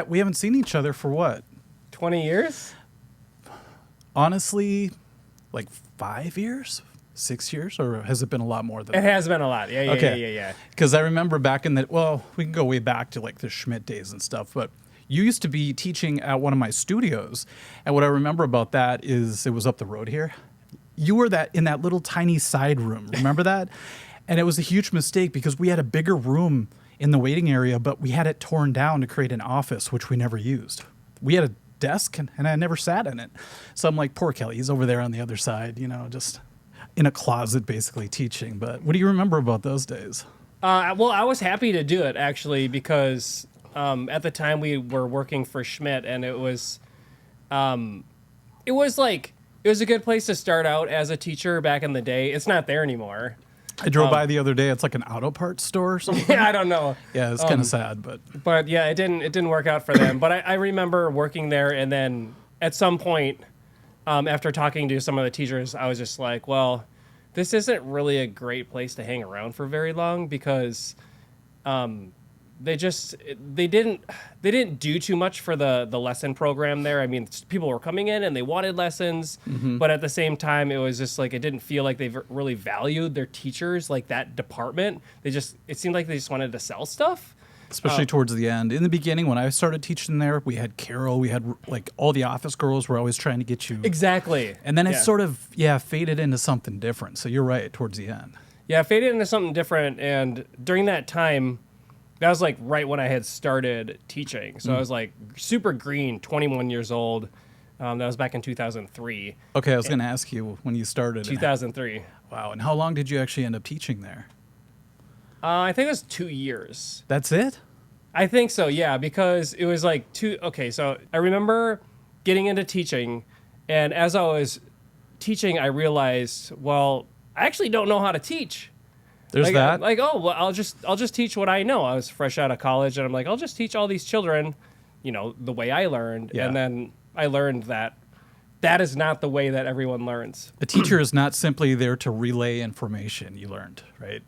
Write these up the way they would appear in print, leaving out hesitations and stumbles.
We haven't seen each other for what? 20 years? Honestly, like 5 years? 6 years? Or has it been a lot more than It that? has been a lot. Yeah. Okay. Because I remember back in the, well, we can go way back to like the Schmidt days and stuff, but you used to be teaching at one of my studios. And what I remember about that is it was up the road here. You were in that little tiny side room. Remember that? And it was a huge mistake because we had a bigger room in the waiting area, but we had it torn down to create an office, which we never used. We had a desk and I never sat in it. So I'm like, poor Kelly, he's over there on the other side, just in a closet basically teaching. But what do you remember about those days? Well, I was happy to do it actually because at the time we were working for Schmidt, and it was a good place to start out as a teacher back in the day. It's not there anymore. I drove by the other day. It's like an auto parts store or something. Yeah, I don't know. Yeah, it's kind of sad, but yeah, it didn't work out for them. But I remember working there, and then at some point, after talking to some of the teachers, I was just like, well, this isn't really a great place to hang around for very long because they didn't do too much for the lesson program there. I mean, people were coming in and they wanted lessons, but at the same time, it was just like it didn't feel like they really valued their teachers, like that department. It seemed like they just wanted to sell stuff. Especially towards the end. In the beginning, when I started teaching there, we had Carol, we had like all the office girls were always trying to get you. Exactly. And then it sort of, faded into something different. So you're right, towards the end. Yeah, it faded into something different. And during that time, that was like right when I had started teaching. So I was like super green, 21 years old. That was back in 2003. Okay, I was going to ask you when you started. 2003. Wow, and how long did you actually end up teaching there? I think it was 2 years. That's it? I think so, yeah, because it was like okay, so I remember getting into teaching, and as I was teaching, I realized, well, I actually don't know how to teach. There's that? I'll just teach what I know. I was fresh out of college, and I'm like, I'll just teach all these children, the way I learned. Yeah. And then I learned that is not the way that everyone learns. A teacher is not simply there to relay information you learned, right?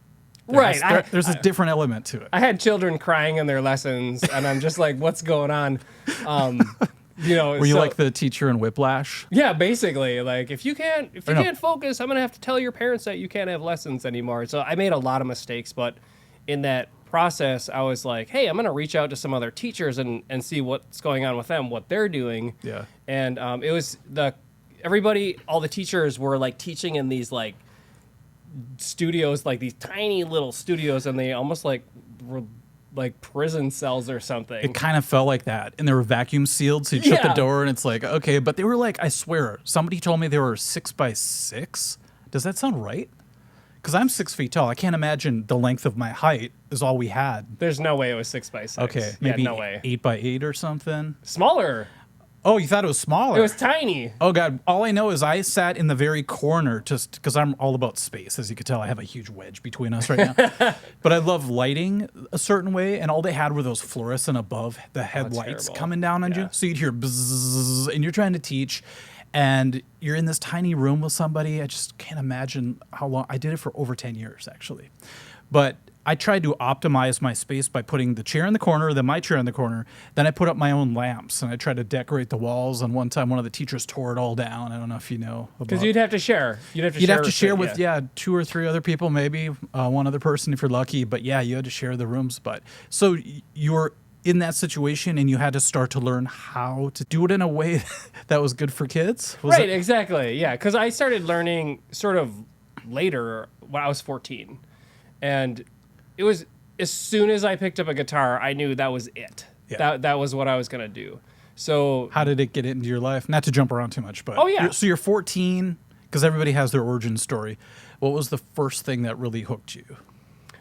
There's a different element to it. I had children crying in their lessons, and I'm just like, what's going on? Were you like the teacher in Whiplash? Yeah, basically. Like, if you can't focus, I'm going to have to tell your parents that you can't have lessons anymore. So I made a lot of mistakes, but in that process, I was like, hey, I'm going to reach out to some other teachers and see what's going on with them, what they're doing. Yeah. And it was all the teachers were like teaching in these like studios, like these tiny little studios, and they almost like were like prison cells or something. It kind of felt like that, and they were vacuum sealed, so you shut the door and it's like, okay, but they were like, I swear, somebody told me they were 6 by 6. Does that sound right? Because I'm 6 feet tall. I can't imagine the length of my height is all we had. There's no way it was 6 by 6. Okay, maybe no way. 8 by 8 or something. Smaller. Oh, you thought it was smaller? It was tiny. Oh, God. All I know is I sat in the very corner just because I'm all about space. As you can tell, I have a huge wedge between us right now. But I love lighting a certain way, and all they had were those fluorescent above the headlights coming down on you. So you'd hear bzzz, and you're trying to teach, and you're in this tiny room with somebody. I just can't imagine how long. I did it for over 10 years, actually. But I tried to optimize my space by putting the chair in the corner, then my chair in the corner. Then I put up my own lamps, and I tried to decorate the walls. And one time, one of the teachers tore it all down. I don't know if you know. Because you'd have to share. You'd have to share with 2 or 3 other people, maybe one other person if you're lucky. But yeah, you had to share the rooms. But so you were in that situation, and you had to start to learn how to do it in a way that was good for kids. Exactly. Yeah, because I started learning sort of later when I was 14, and it was as soon as I picked up a guitar, I knew that was it. Yeah. That was what I was going to do. So how did it get into your life? Not to jump around too much, but so you're 14, because everybody has their origin story. What was the first thing that really hooked you?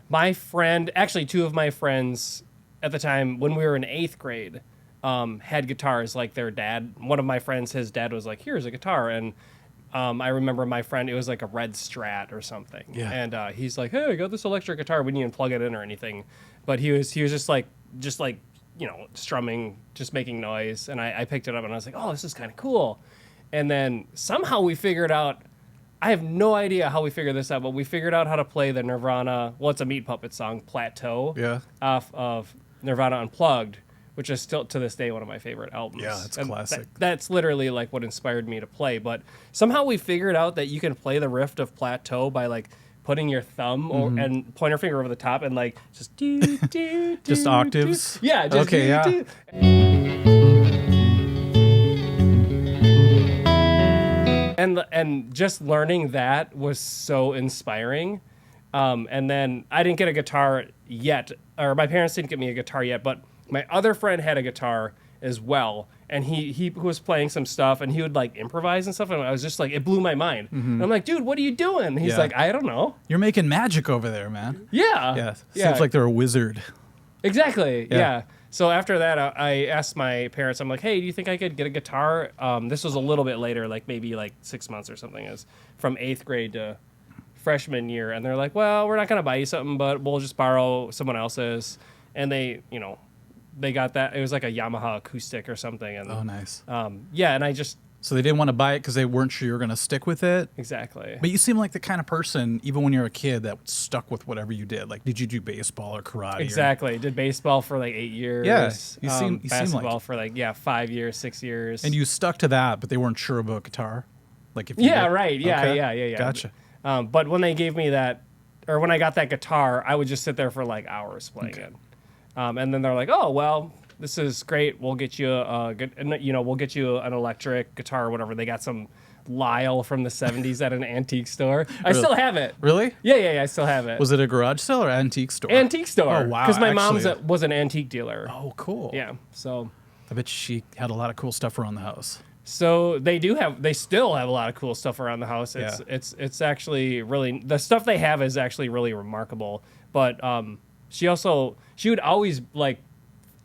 My friend, actually 2 of my friends at the time when we were in 8th grade, had guitars like their dad. One of my friends, his dad was like, here's a guitar. And I remember my friend, it was like a red Strat or something. Yeah. And he's like, hey, I got this electric guitar. We didn't even plug it in or anything. But he was just like, strumming, just making noise. And I picked it up and I was like, oh, this is kind of cool. And then somehow we figured out, I have no idea how we figured this out, but we figured out how to play the Nirvana, well, it's a Meat Puppet song, Plateau. Yeah. Off of Nirvana Unplugged, which is still to this day one of my favorite albums. Yeah, it's And classic. That's literally like what inspired me to play. But somehow we figured out that you can play the riff of Plateau by like putting your thumb and pointer finger over the top and like just Just octaves? Yeah, just Okay, yeah. And just learning that was so inspiring. And then I didn't get a guitar yet, or my parents didn't get me a guitar yet, but my other friend had a guitar as well. And he was playing some stuff and he would like improvise and stuff. And I was just like, it blew my mind. And I'm like, dude, what are you doing? And he's like, I don't know. You're making magic over there, man. Yeah. Yeah. Seems like they're a wizard. Exactly. Yeah. So after that, I asked my parents, I'm like, hey, do you think I could get a guitar? This was a little bit later, like maybe like 6 months or something. It was from 8th grade to freshman year. And they're like, well, we're not going to buy you something, but we'll just borrow someone else's. And they, you know, they got that. It was like a Yamaha acoustic or something. And Oh, nice. yeah, and I just... So they didn't want to buy it because they weren't sure you were going to stick with it? Exactly. But you seem like the kind of person, even when you're a kid, that stuck with whatever you did. Like, did you do baseball or karate? Exactly. Did baseball for like 8 years. Yeah, you seem basketball like... for like, 5 years, 6 years. And you stuck to that, but they weren't sure about guitar? Like if you Yeah, did? right. Yeah, Okay. yeah. Gotcha. But when they gave me that, or when I got that guitar, I would just sit there for like hours playing it. And then they're like, oh, well, this is great. We'll get you a good, you know, we'll get you an electric guitar or whatever. They got some Lyle from the 70s at an antique store. I still have it. Really? Yeah, I still have it. Was it a garage sale or antique store? Antique store. Oh, wow. Because my mom's Actually- was an antique dealer. Oh, cool. Yeah, so... I bet she had a lot of cool stuff around the house. So they still have a lot of cool stuff around the house. It's actually really, the stuff they have is actually really remarkable. But she would always like,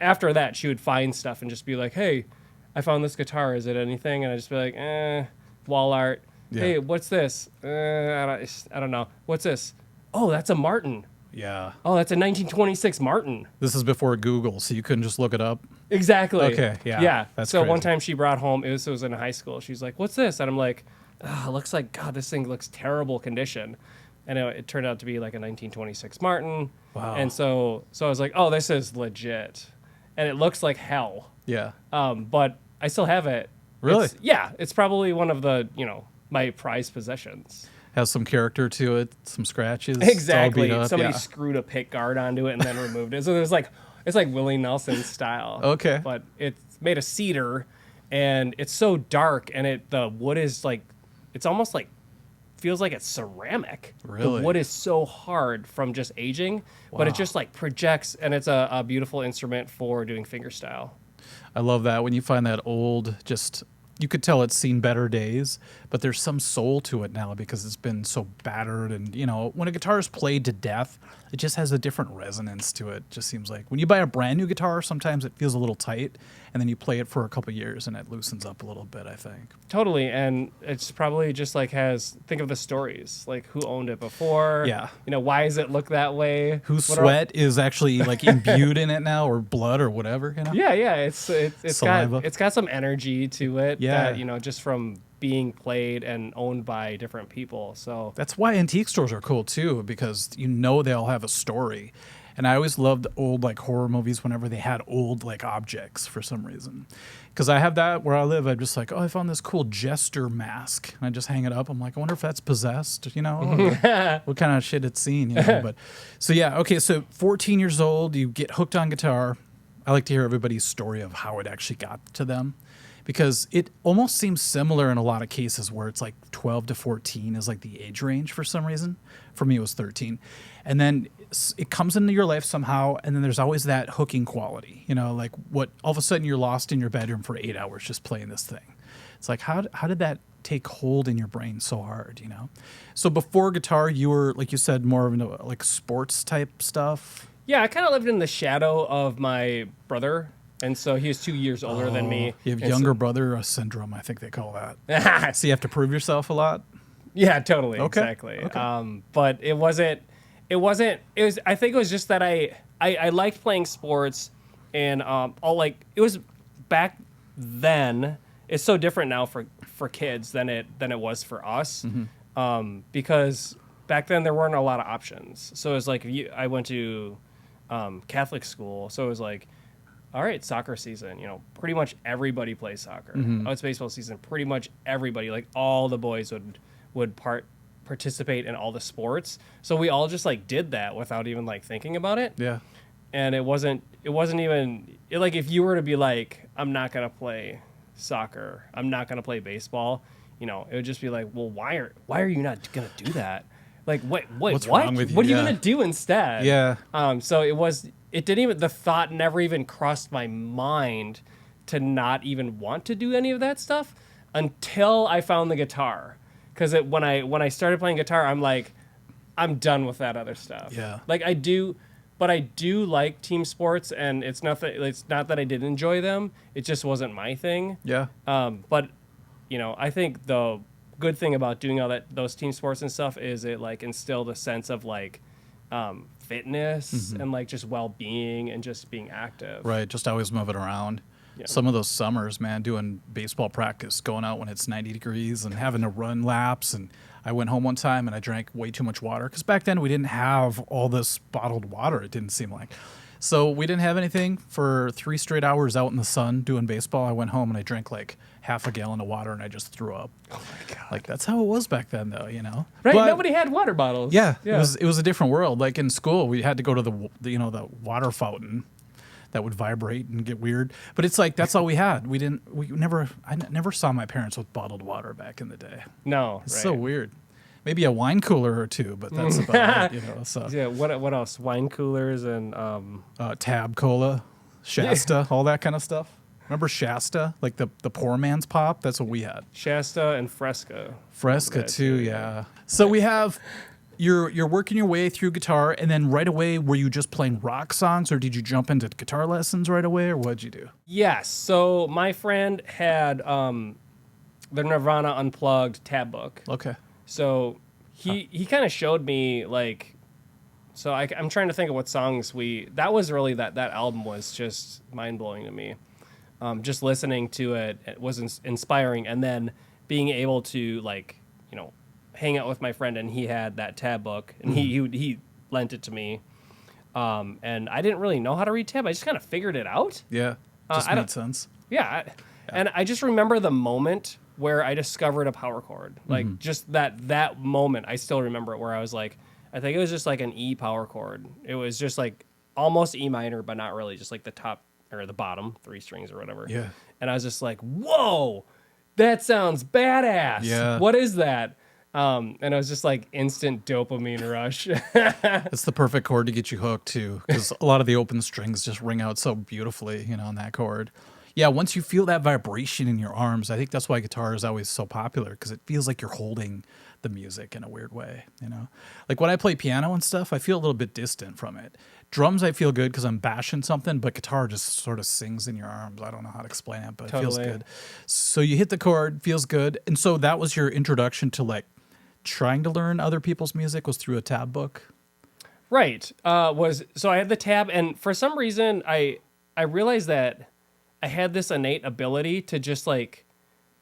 after that, she would find stuff and just be like, hey, I found this guitar. Is it anything? And I'd just be like, wall art. Yeah. Hey, what's this? I don't know. What's this? Oh, that's a Martin. Yeah. Oh, that's a 1926 Martin. This is before Google, so you couldn't just look it up? Exactly. Okay, yeah. Yeah. That's so one crazy. time she brought home, it was in high school. She's like, what's this? And I'm like, it looks like, God, this thing looks terrible condition. And it turned out to be like a 1926 Martin. Wow. And so I was like, oh, this is legit. And it looks like hell. Yeah. But I still have it. Really? It's probably one of the, my prized possessions. Has some character to it, some scratches. it's all Exactly. beat up, Somebody yeah. screwed a pick guard onto it and then removed it. So there's like, it's like Willie Nelson style. Okay. But it's made of cedar and it's so dark and the wood is like, it's almost like, feels like it's ceramic. Really? The wood is so hard from just aging, but it Wow. just like projects and it's a beautiful instrument for doing fingerstyle. I love that when you find that old, you could tell it's seen better days, but there's some soul to it now because it's been so battered. And, when a guitar is played to death, it just has a different resonance to it. Just seems like when you buy a brand new guitar, sometimes it feels a little tight, and then you play it for a couple years and it loosens up a little bit, I think. Totally. And it's probably just like think of the stories, like who owned it before. Yeah. Why does it look that way? Whose What are- sweat is actually like imbued in it now, or blood or whatever, Yeah, it's Saliva. got some energy to it. Yeah. That, just from being played and owned by different people. So That's why antique stores are cool too, because they all have a story. And I always loved old like horror movies whenever they had old like objects for some reason. Because I have that where I live. I'm just like, oh, I found this cool jester mask, and I just hang it up. I'm like, I wonder if that's possessed. What kind of shit it's seen. But so yeah, okay. So 14 years old, you get hooked on guitar. I like to hear everybody's story of how it actually got to them, because it almost seems similar in a lot of cases where it's like 12 to 14 is like the age range for some reason. For me, it was 13. And then it comes into your life somehow, and then there's always that hooking quality, like what all of a sudden you're lost in your bedroom for 8 hours just playing this thing. It's like, how did that take hold in your brain so hard, So before guitar, you were, like you said, more of into like sports type stuff? yeah, I kind of lived in the shadow of my brother. And so he was 2 years older than me. You have And younger brother syndrome, I think they call that. So you have to prove yourself a lot? Yeah, totally. Okay. Exactly. Okay. But it was, I think it was just that I liked playing sports and, it was back then. It's so different now for kids than it was for us. Mm-hmm. Because back then there weren't a lot of options. So it was like, I went to, Catholic school. So it was like, all right, soccer season, pretty much everybody plays soccer. Mm-hmm. Oh, it's baseball season. Pretty much everybody, like all the boys would participate in all the sports. So we all just like did that without even like thinking about it. Yeah. And it wasn't even like if you were to be like, I'm not going to play soccer, I'm not going to play baseball, it would just be like, well, why are you not going to do that? Like, wait, What's what? wrong with you? What are you Yeah. going to do instead? Yeah. So it didn't even, the thought never even crossed my mind to not even want to do any of that stuff until I found the guitar. Because when I started playing guitar, I'm like, I'm done with that other stuff. Yeah. Like I do like team sports, and it's not that I didn't enjoy them. It just wasn't my thing. Yeah. But I think the good thing about doing those team sports and stuff is it like instilled a sense of like fitness and like just well-being and just being active. Right. Just always moving around. Yeah. Some of those summers, man, doing baseball practice, going out when it's 90 degrees and having to run laps. And I went home one time and I drank way too much water because back then we didn't have all this bottled water, it didn't seem like. So we didn't have anything for 3 straight hours out in the sun doing baseball. I went home and I drank like half a gallon of water and I just threw up. Oh my God. Like that's how it was back then though, Right? But, Nobody had water bottles. yeah. It was a different world. Like in school, we had to go to the water fountain that would vibrate and get weird. But it's like that's all we had. I never saw my parents with bottled water back in the day. No. It's right. so weird. Maybe a wine cooler or two, but that's about it, So Yeah. What else? Wine coolers and Tab Cola, Shasta, all that kind of stuff. Remember Shasta, like the poor man's pop? That's what we had. Shasta and Fresca. Fresca That too, too, yeah. So we have you're working your way through guitar, and then right away were you just playing rock songs, or did you jump into guitar lessons right away, or what'd you do? Yes. So my friend had the Nirvana Unplugged tab book. Okay. So he kind of showed me like, so I'm trying to think of what songs that was really that album was just mind blowing to me. Just listening to it was inspiring, and then being able to like hang out with my friend, and he had that tab book, and he lent it to me, and I didn't really know how to read tab. I just kind of figured it out. Yeah. Just made sense. Yeah, and I just remember the moment where I discovered a power chord. Like just that moment, I still remember it. Where I was like, I think it was just like an E power chord. It was just like almost E minor, but not really. Just like the top or the bottom 3 strings or whatever. Yeah. And I was just like, whoa, that sounds badass. Yeah. What is that? And it was just like instant dopamine rush. It's the perfect chord to get you hooked too, because a lot of the open strings just ring out so beautifully, on that chord. Yeah, once you feel that vibration in your arms, I think that's why guitar is always so popular, because it feels like you're holding the music in a weird way, Like when I play piano and stuff, I feel a little bit distant from it. Drums, I feel good because I'm bashing something, but guitar just sort of sings in your arms. I don't know how to explain it, but it feels good. So you hit the chord, feels good. And so that was your introduction to like trying to learn other people's music, was through a tab book? Right. So I had the tab, and for some reason I realized that I had this innate ability to just like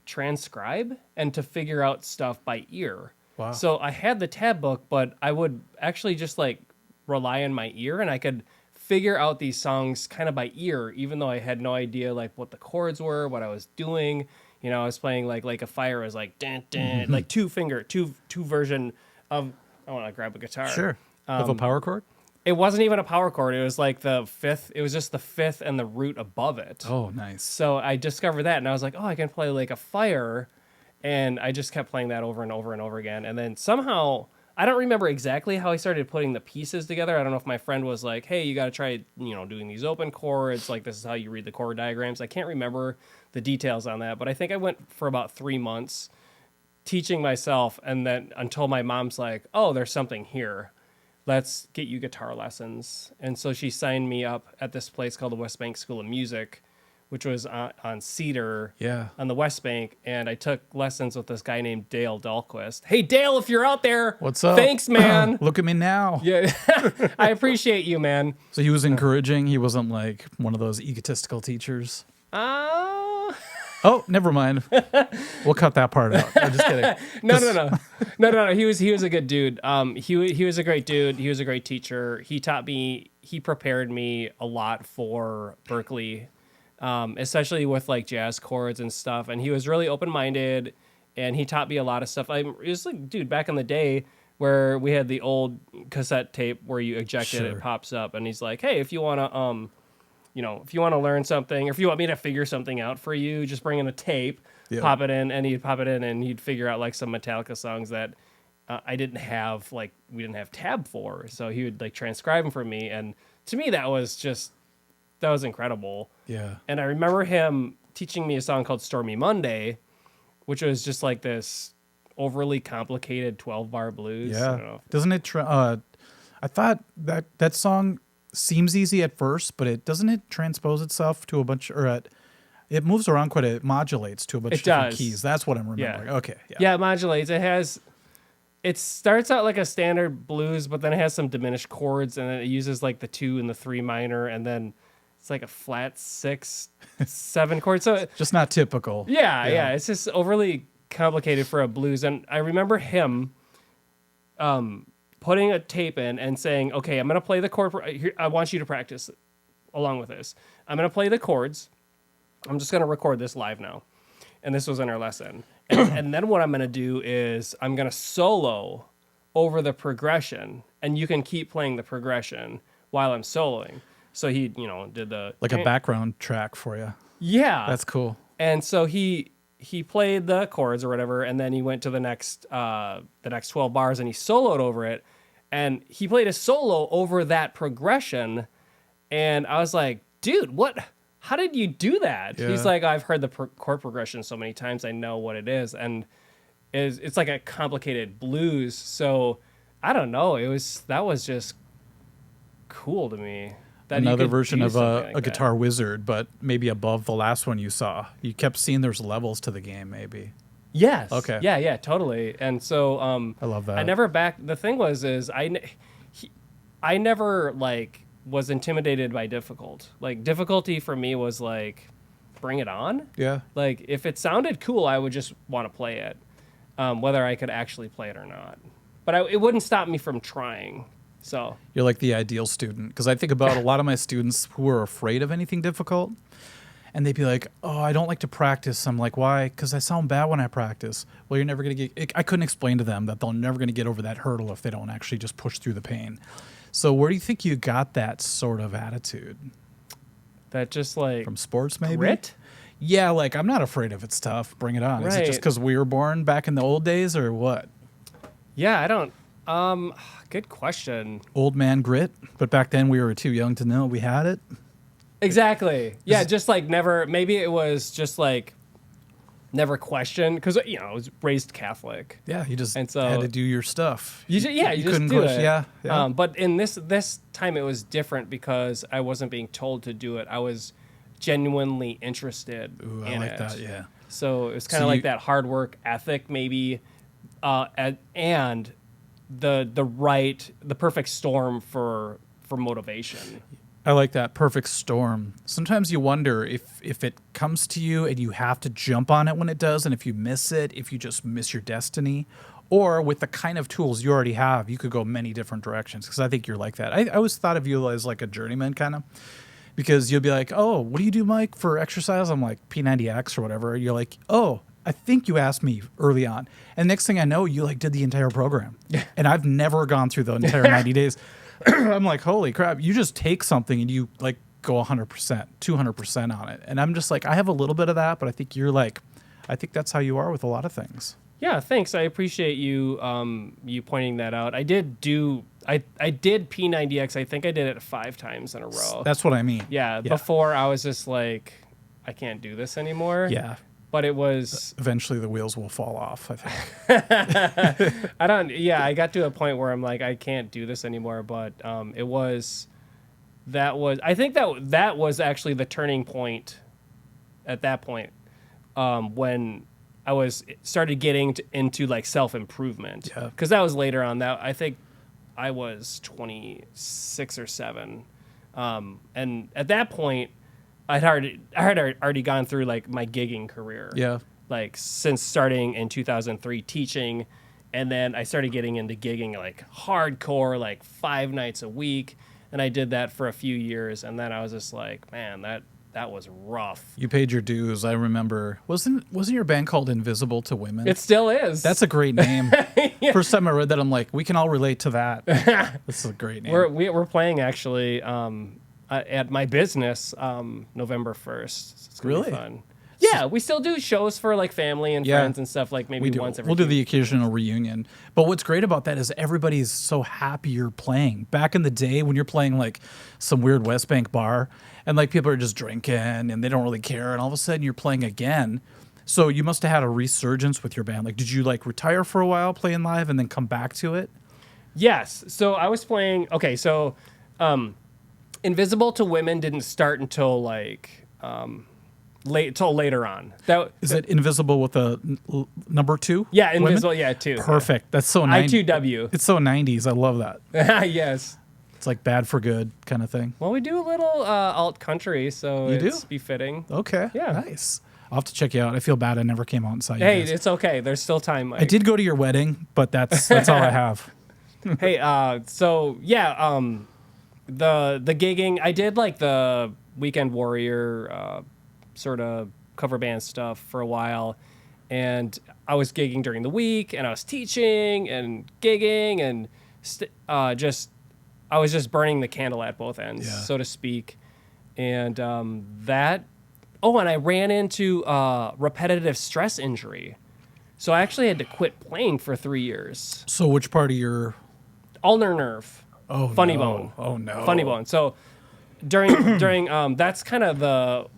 transcribe and to figure out stuff by ear. Wow. So I had the tab book, but I would actually just like rely on my ear, and I could figure out these songs kind of by ear, even though I had no idea like what the chords were, what I was doing. I was playing like a fire was like dun, dun, like two version of. I want to grab a guitar. Sure. Of a power chord? It wasn't even a power chord. It was like the fifth. It was just the fifth and the root above it. Oh, nice. So I discovered that, and I was like, oh, I can play like a fire, and I just kept playing that over and over and over again. And then somehow, I don't remember exactly how I started putting the pieces together. I don't know if my friend was like, hey, you got to try, doing these open chords. Like, this is how you read the chord diagrams. I can't remember the details on that, but I think I went for about 3 months teaching myself, and then until my mom's like, oh, there's something here. Let's get you guitar lessons. And so she signed me up at this place called the West Bank School of Music, which was on Cedar on the West Bank. And I took lessons with this guy named Dale Dahlquist. Hey, Dale, if you're out there. What's up? Thanks, man. Look at me now. Yeah, I appreciate you, man. So he was encouraging. He wasn't like one of those egotistical teachers. Oh, never mind. We'll cut that part out. I'm just kidding. No. He was a good dude. He was a great dude. He was a great teacher. He taught me. He prepared me a lot for Berkeley, especially with like jazz chords and stuff. And he was really open minded, and he taught me a lot of stuff. It was like, dude, back in the day where we had the old cassette tape where you eject it, it pops up, and he's like, hey, if you wanna if you want to learn something, or if you want me to figure something out for you, just bring in a tape, pop it in, and he'd pop it in, and he'd figure out like some Metallica songs that we didn't have tab for. So he would like transcribe them for me, and to me that was incredible. Yeah. And I remember him teaching me a song called "Stormy Monday," which was just like this overly complicated 12-bar blues. Yeah. I don't know. Doesn't it? I thought that song seems easy at first, but it transpose itself to a bunch, it moves around quite it modulates to a bunch of different keys. That's what I'm remembering. Yeah. Okay. Yeah, it modulates. It starts out like a standard blues, but then it has some diminished chords, and then it uses like the 2 and the 3 minor, and then it's like a flat 6, 7 chord. So just not typical. Yeah. It's just overly complicated for a blues. And I remember him putting a tape in and saying, okay, I'm going to play the chord. I want you to practice along with this. I'm going to play the chords. I'm just going to record this live now. And this was in our lesson. And then what I'm going to do is I'm going to solo over the progression, and you can keep playing the progression while I'm soloing. So he, did the... Like a background track for you. Yeah. That's cool. And so he played the chords or whatever, and then he went to the next 12 bars, and he soloed over it. And he played a solo over that progression, and I was like, dude, how did you do that? Yeah. He's like, I've heard the chord progression so many times, I know what it is. And it's like a complicated blues. So I don't know. That was just cool to me. Another version of a Guitar Wizard, but maybe above the last one you saw. You kept seeing there's levels to the game, maybe. Yes. Okay. Yeah, totally. And so I love that. The thing was I never like was intimidated by difficulty for me was like, bring it on. Yeah. Like if it sounded cool, I would just want to play it, whether I could actually play it or not. But it wouldn't stop me from trying. So you're like the ideal student, because I think about a lot of my students who are afraid of anything difficult, and they'd be like, oh, I don't like to practice. I'm like, why? Because I sound bad when I practice. Well, you're never going to get... I couldn't explain to them that they're never going to get over that hurdle if they don't actually just push through the pain. So where do you think you got that sort of attitude? That just like... From sports, maybe? Grit? Yeah, like, I'm not afraid if it's tough. Bring it on. Right. Is it just because we were born back in the old days, or what? Yeah, I don't... good question. Old man grit, but back then we were too young to know we had it. Exactly. Yeah, just like never. Maybe it was just like never questioned, because I was raised Catholic. Yeah, you just had to do your stuff. You just couldn't do question. it. Yeah. But in this time, it was different because I wasn't being told to do it. I was genuinely interested in I like it. that. Yeah. So it was kind of like that hard work ethic, maybe, and the perfect storm for motivation. I like that perfect storm. Sometimes you wonder if it comes to you and you have to jump on it when it does, and if you miss it, if you just miss your destiny, or with the kind of tools you already have, you could go many different directions. Because I think you're like that. I always thought of you as like a journeyman kind of, because you'll be like, oh, what do you do, Mike, for exercise? I'm like P90X or whatever. You're like, oh, I think you asked me early on. And next thing I know, you like did the entire program. And I've never gone through the entire 90 days. I'm like, holy crap, you just take something and you like go 100%, 200% on it. And I'm just like, I have a little bit of that, but I think you're like, I think that's how you are with a lot of things. Yeah, thanks. I appreciate you you pointing that out. I did P90X. I think I did it 5 times in a row. That's what I mean. Yeah, before I was just like, I can't do this anymore. Yeah. But it was... Eventually the wheels will fall off, I think. I got to a point where I'm like, I can't do this anymore. But I think that was actually the turning point at that point, when I started getting into like self-improvement. Yeah. Because that was later on. That I think I was 26 or 7. And at that point, I had already gone through like my gigging career. Yeah. Like since starting in 2003 teaching, and then I started getting into gigging like hardcore, like 5 nights a week, and I did that for a few years, and then I was just like, man, that was rough. You paid your dues. I remember. Wasn't your band called Invisible to Women? It still is. That's a great name. Yeah. First time I read that, I'm like, we can all relate to that. That's a great name. We're playing actually at my business November 1st. It's gonna be fun. Yeah, we still do shows for like family and friends and stuff, like maybe once every We'll do the occasional reunion. But what's great about that is everybody's so happy you're playing. Back in the day when you're playing like some weird West Bank bar and like people are just drinking and they don't really care, and all of a sudden you're playing again. So you must have had a resurgence with your band. Like, did you like retire for a while playing live and then come back to it? Yes. So I was playing. Okay, so Invisible to Women didn't start until like later on. Is it Invisible with a number 2? Yeah, Invisible. Women? Yeah, 2. Perfect. That's so 90s. I2W. It's so 90s. I love that. Yes. It's like Bad for Good kind of thing. Well, we do a little alt country, so it's befitting. Okay. Yeah. Nice. I'll have to check you out. I feel bad I never came out and saw you Hey, guys. it's okay. There's still time, Mike. I did go to your wedding, but that's all I have. Hey, so yeah, the gigging, I did like the Weekend Warrior sort of cover band stuff for a while, and I was gigging during the week, and I was teaching and gigging, and I was just burning the candle at both ends, so to speak, and that. Oh, and I ran into repetitive stress injury, so I actually had to quit playing for 3 years. So which part of your Ulnar nerve. Oh, funny no. bone. Oh no. Funny bone. So during that's kind of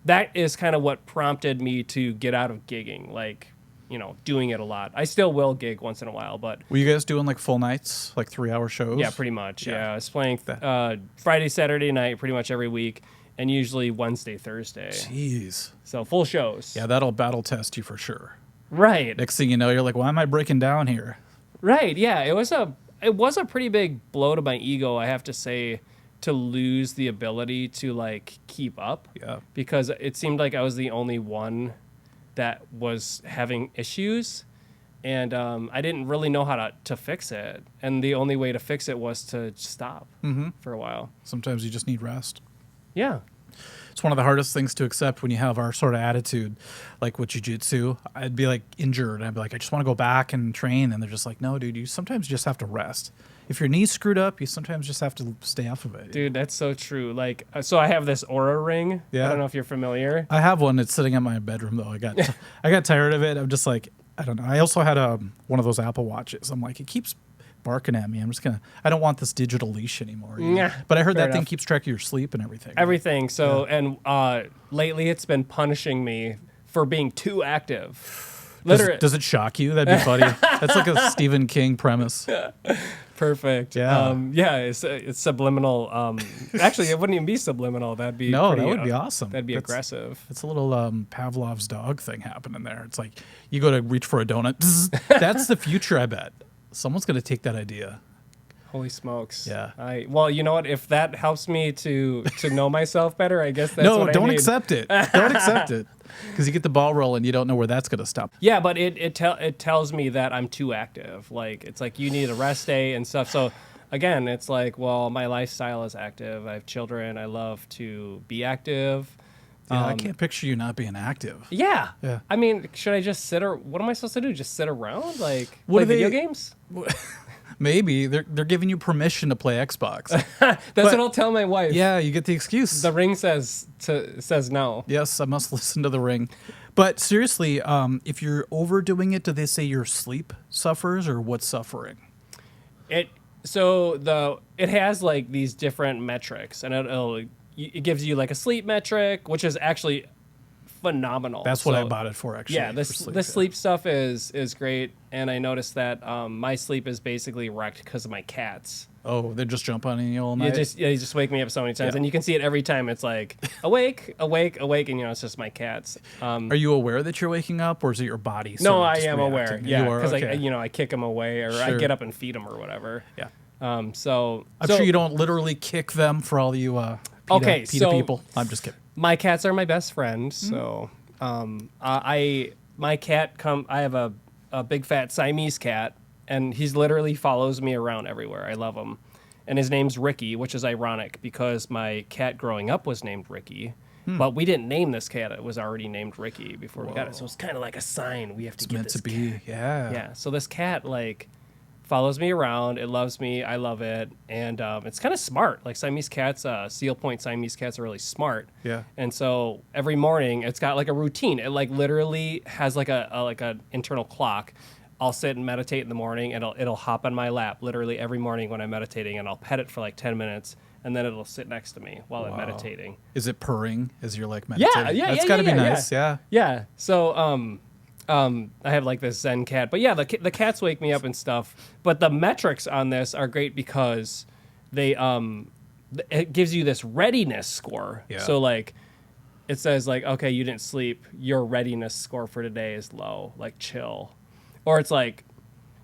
that is kind of what prompted me to get out of gigging, like, you know, doing it a lot. I still will gig once in a while, but were you guys doing like full nights, like 3-hour shows? yeah, pretty much. Yeah, I was playing Friday, Saturday night pretty much every week, and usually Wednesday, Thursday. Jeez. So full shows. Yeah, that'll battle test you for sure. Right. Next thing you know, you're like, why am I breaking down here? Right. Yeah. It was a pretty big blow to my ego, I have to say, to lose the ability to like keep up. Yeah. Because it seemed like I was the only one that was having issues, and I didn't really know how to fix it. And the only way to fix it was to stop for a while. Sometimes you just need rest. Yeah. It's one of the hardest things to accept when you have our sort of attitude, like with jiu-jitsu. I'd be like injured, and I'd be like, I just want to go back and train. And they're just like, no, dude, you sometimes just have to rest. If your knee's screwed up, you sometimes just have to stay off of it. Dude, that's so true. Like, so I have this Aura ring. Yeah. I don't know if you're familiar. I have one. It's sitting in my bedroom, though. I got tired of it. I'm just like, I don't know. I also had one of those Apple Watches. I'm like, it keeps barking at me. I don't want this digital leash anymore. You know? Yeah, but I heard fair that thing enough. keeps track of your sleep and everything. Everything. So, and lately it's been punishing me for being too active. Literally. Does it shock you? That'd be funny. That's like a Stephen King premise. Perfect. Yeah. It's subliminal. Actually, it wouldn't even be subliminal. That'd be No, pretty, that would be awesome. That'd be aggressive. It's a little Pavlov's dog thing happening there. It's like you go to reach for a donut. That's the future, I bet. Someone's going to take that idea. Holy smokes. Yeah. Well, you know what? If that helps me to know myself better, I guess that's what I don't need. accept it. Don't accept it. Because you get the ball rolling, you don't know where that's going to stop. Yeah, but it tells me that I'm too active. Like, it's like you need a rest day and stuff. So, again, it's like, well, my lifestyle is active. I have children. I love to be active. Yeah, I can't picture you not being active. Yeah. Yeah. I mean, should I just what am I supposed to do? Just sit around? Like, What play are video they- games? Maybe they're giving you permission to play Xbox. That's what I'll tell my wife. Yeah, you get the excuse. The ring says no. Yes, I must listen to the ring. But seriously, if you're overdoing it, do they say your sleep suffers or what's suffering? It has like these different metrics, and it gives you like a sleep metric, which is actually phenomenal. That's what I bought it for, actually. Yeah, for sleep, the sleep stuff is great, and I noticed that my sleep is basically wrecked because of my cats. Oh, they just jump on you all night? You just wake me up so many times, Yeah. and you can see it every time. It's like awake, awake, awake, and it's just my cats. Are you aware that you're waking up, or is it your body? No, sort of I just am aware. reacting? Yeah, You are? because Okay. I kick them away, or I Sure. get up and feed them or whatever. Yeah. So I'm sure you don't literally kick them for all you PETA Okay, PETA so- people. I'm just kidding. My cats are my best friend. So my cat I have a big fat Siamese cat, and he's literally follows me around everywhere. I love him. And his name's Ricky, which is ironic because my cat growing up was named Ricky. But we didn't name this cat. It was already named Ricky before we got it. So it's kind of like a sign we have to get this cat. Meant to be, yeah. Yeah. So this cat, like, follows me around. It loves me. I love it. And it's kind of smart. Like Siamese cats, Seal Point Siamese cats are really smart. Yeah. And so every morning it's got like a routine. It like literally has like a internal clock. I'll sit and meditate in the morning, and it'll hop on my lap literally every morning when I'm meditating, and I'll pet it for like 10 minutes, and then it'll sit next to me while I'm meditating. Is it purring as you're like meditating? Yeah. That's gotta be nice. Yeah. Yeah. So I have like this Zen cat, but yeah, the cats wake me up and stuff. But the metrics on this are great because they it gives you this readiness score. Yeah. So like it says like, okay, you didn't sleep, your readiness score for today is low, like chill. Or it's like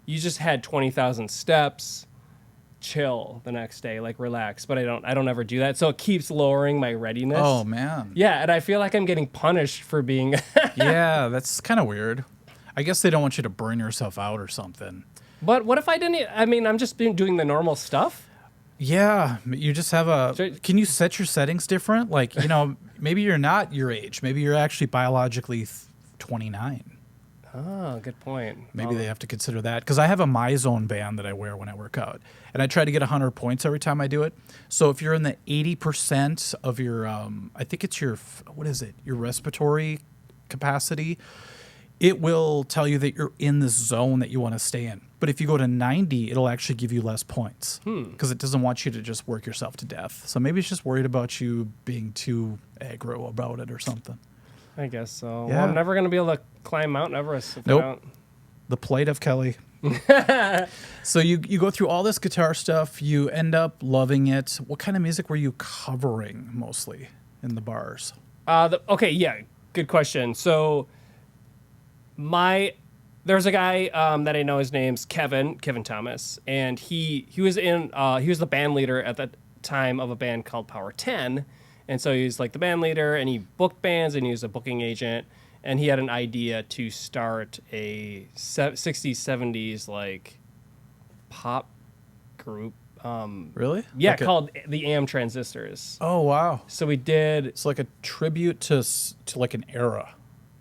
you just had 20,000 steps, chill the next day, like relax. But I don't ever do that. So it keeps lowering my readiness. Oh man. Yeah, and I feel like I'm getting punished for being Yeah, that's kind of weird. I guess they don't want you to burn yourself out or something. But what if I didn't? I mean, I'm just doing the normal stuff. Yeah, you just have can you set your settings different? Like, maybe you're not your age. Maybe you're actually biologically 29. Oh, good point. Maybe they have to consider that. Because I have a MyZone band that I wear when I work out. And I try to get 100 points every time I do it. So if you're in the 80% of your, I think it's your respiratory capacity, it will tell you that you're in this zone that you want to stay in. But if you go to 90, it'll actually give you less points. Because it doesn't want you to just work yourself to death. So maybe it's just worried about you being too aggro about it or something. I guess so. Yeah. Well, I'm never going to be able to climb Mount Everest if I Nope. don't. The plight of Kelly. So you go through all this guitar stuff. You end up loving it. What kind of music were you covering mostly in the bars? Okay, yeah, good question. So there's a guy that I know. His name's Kevin Thomas, and he was the band leader at the time of a band called Power 10. And so he's like the band leader, and he booked bands, and he was a booking agent. And he had an idea to start a 60s, 70s like pop group. Really? Yeah, called the AM Transistors. Oh, wow. So we did. It's like a tribute to like an era.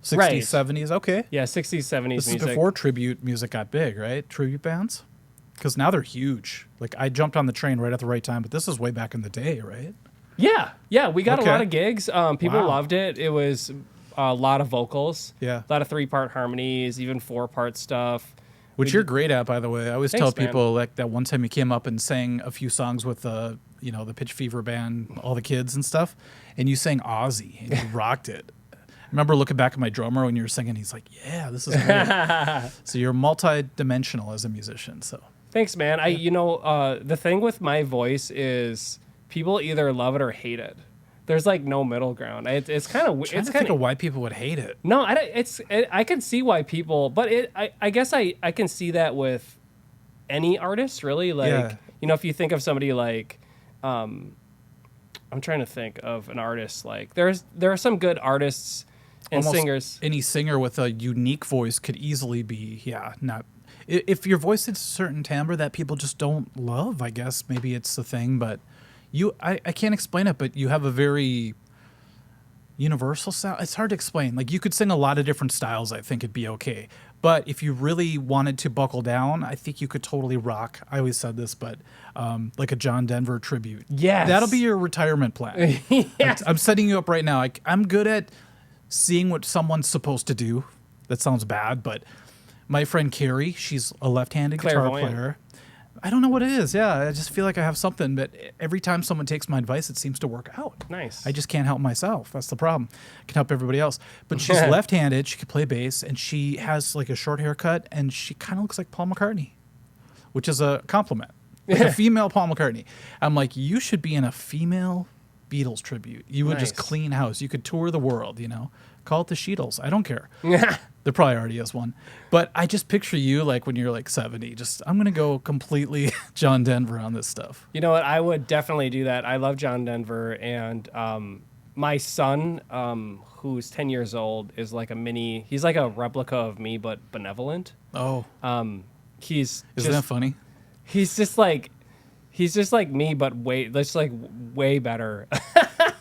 60s, Right. 70s. Okay. Yeah, 60s, 70s This music. is before tribute music got big, right? Tribute bands? Because now they're huge. Like, I jumped on the train right at the right time, but this is way back in the day, right? Yeah, we got Okay. a lot of gigs. People Wow. loved it. It was a lot of vocals. Yeah. A lot of 3-part harmonies, even 4-part stuff. Which you're great at, by the way. I always tell Thanks, man. people like that one time you came up and sang a few songs with the Pitch Fever band, all the kids and stuff, and you sang Ozzy and you rocked it. I remember looking back at my drummer when you were singing. He's like, "Yeah, this is great." So you're multi-dimensional as a musician. So Thanks, man. The thing with my voice is people either love it or hate it. There's like no middle ground. It's kind of trying to think of why people would hate it. No, I can see why people, but I guess I can see that with any artist really. Like, Yeah. If you think of somebody like, I'm trying to think of an artist like there are some good artists and Almost singers. Any singer with a unique voice could easily be, not. If your voice has a certain timbre that people just don't love, I guess maybe it's the thing. But I can't explain it, but you have a very universal sound. It's hard to explain. Like, you could sing a lot of different styles. I think it'd be okay. But if you really wanted to buckle down, I think you could totally rock. I always said this, but like a John Denver tribute. Yes. That'll be your retirement plan. Yes. I'm setting you up right now. I'm good at seeing what someone's supposed to do. That sounds bad, but my friend Carrie, she's a left-handed guitar Clairvoyant. player. I don't know what it is. Yeah, I just feel like I have something, but every time someone takes my advice, it seems to work out. Nice. I just can't help myself. That's the problem. I can help everybody else. But she's left-handed. She can play bass, and she has like a short haircut, and she kind of looks like Paul McCartney, which is a compliment. Like a female Paul McCartney. I'm like, you should be in a female Beatles tribute. You would just Nice. clean house. You could tour the world, Call it the Sheetles. I don't care. Yeah. There probably already is one. But I just picture you like when you're like 70. I'm going to go completely John Denver on this stuff. You know what? I would definitely do that. I love John Denver, and my son, who's 10 years old, is like he's like a replica of me, but benevolent. Oh, He's isn't that funny? He's just like me, but way better.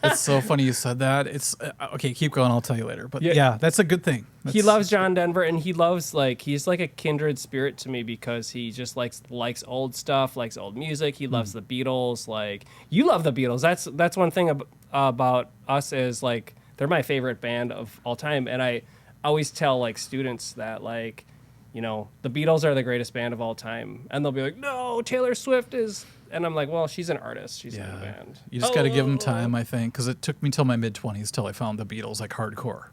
It's so funny you said that. It's okay. Keep going. I'll tell you later. But yeah, that's a good thing. He loves John Denver, and he loves he's like a kindred spirit to me because he just likes old stuff, likes old music. He loves the Beatles. Like you love the Beatles. That's one thing about us is like they're my favorite band of all time, and I always tell like students that like, you know, the Beatles are the greatest band of all time, and they'll be like, no, Taylor Swift is. And I'm like, well, she's an artist. She's in a band. You just got to give them time, I think, because it took me till my mid-20s till I found the Beatles like hardcore.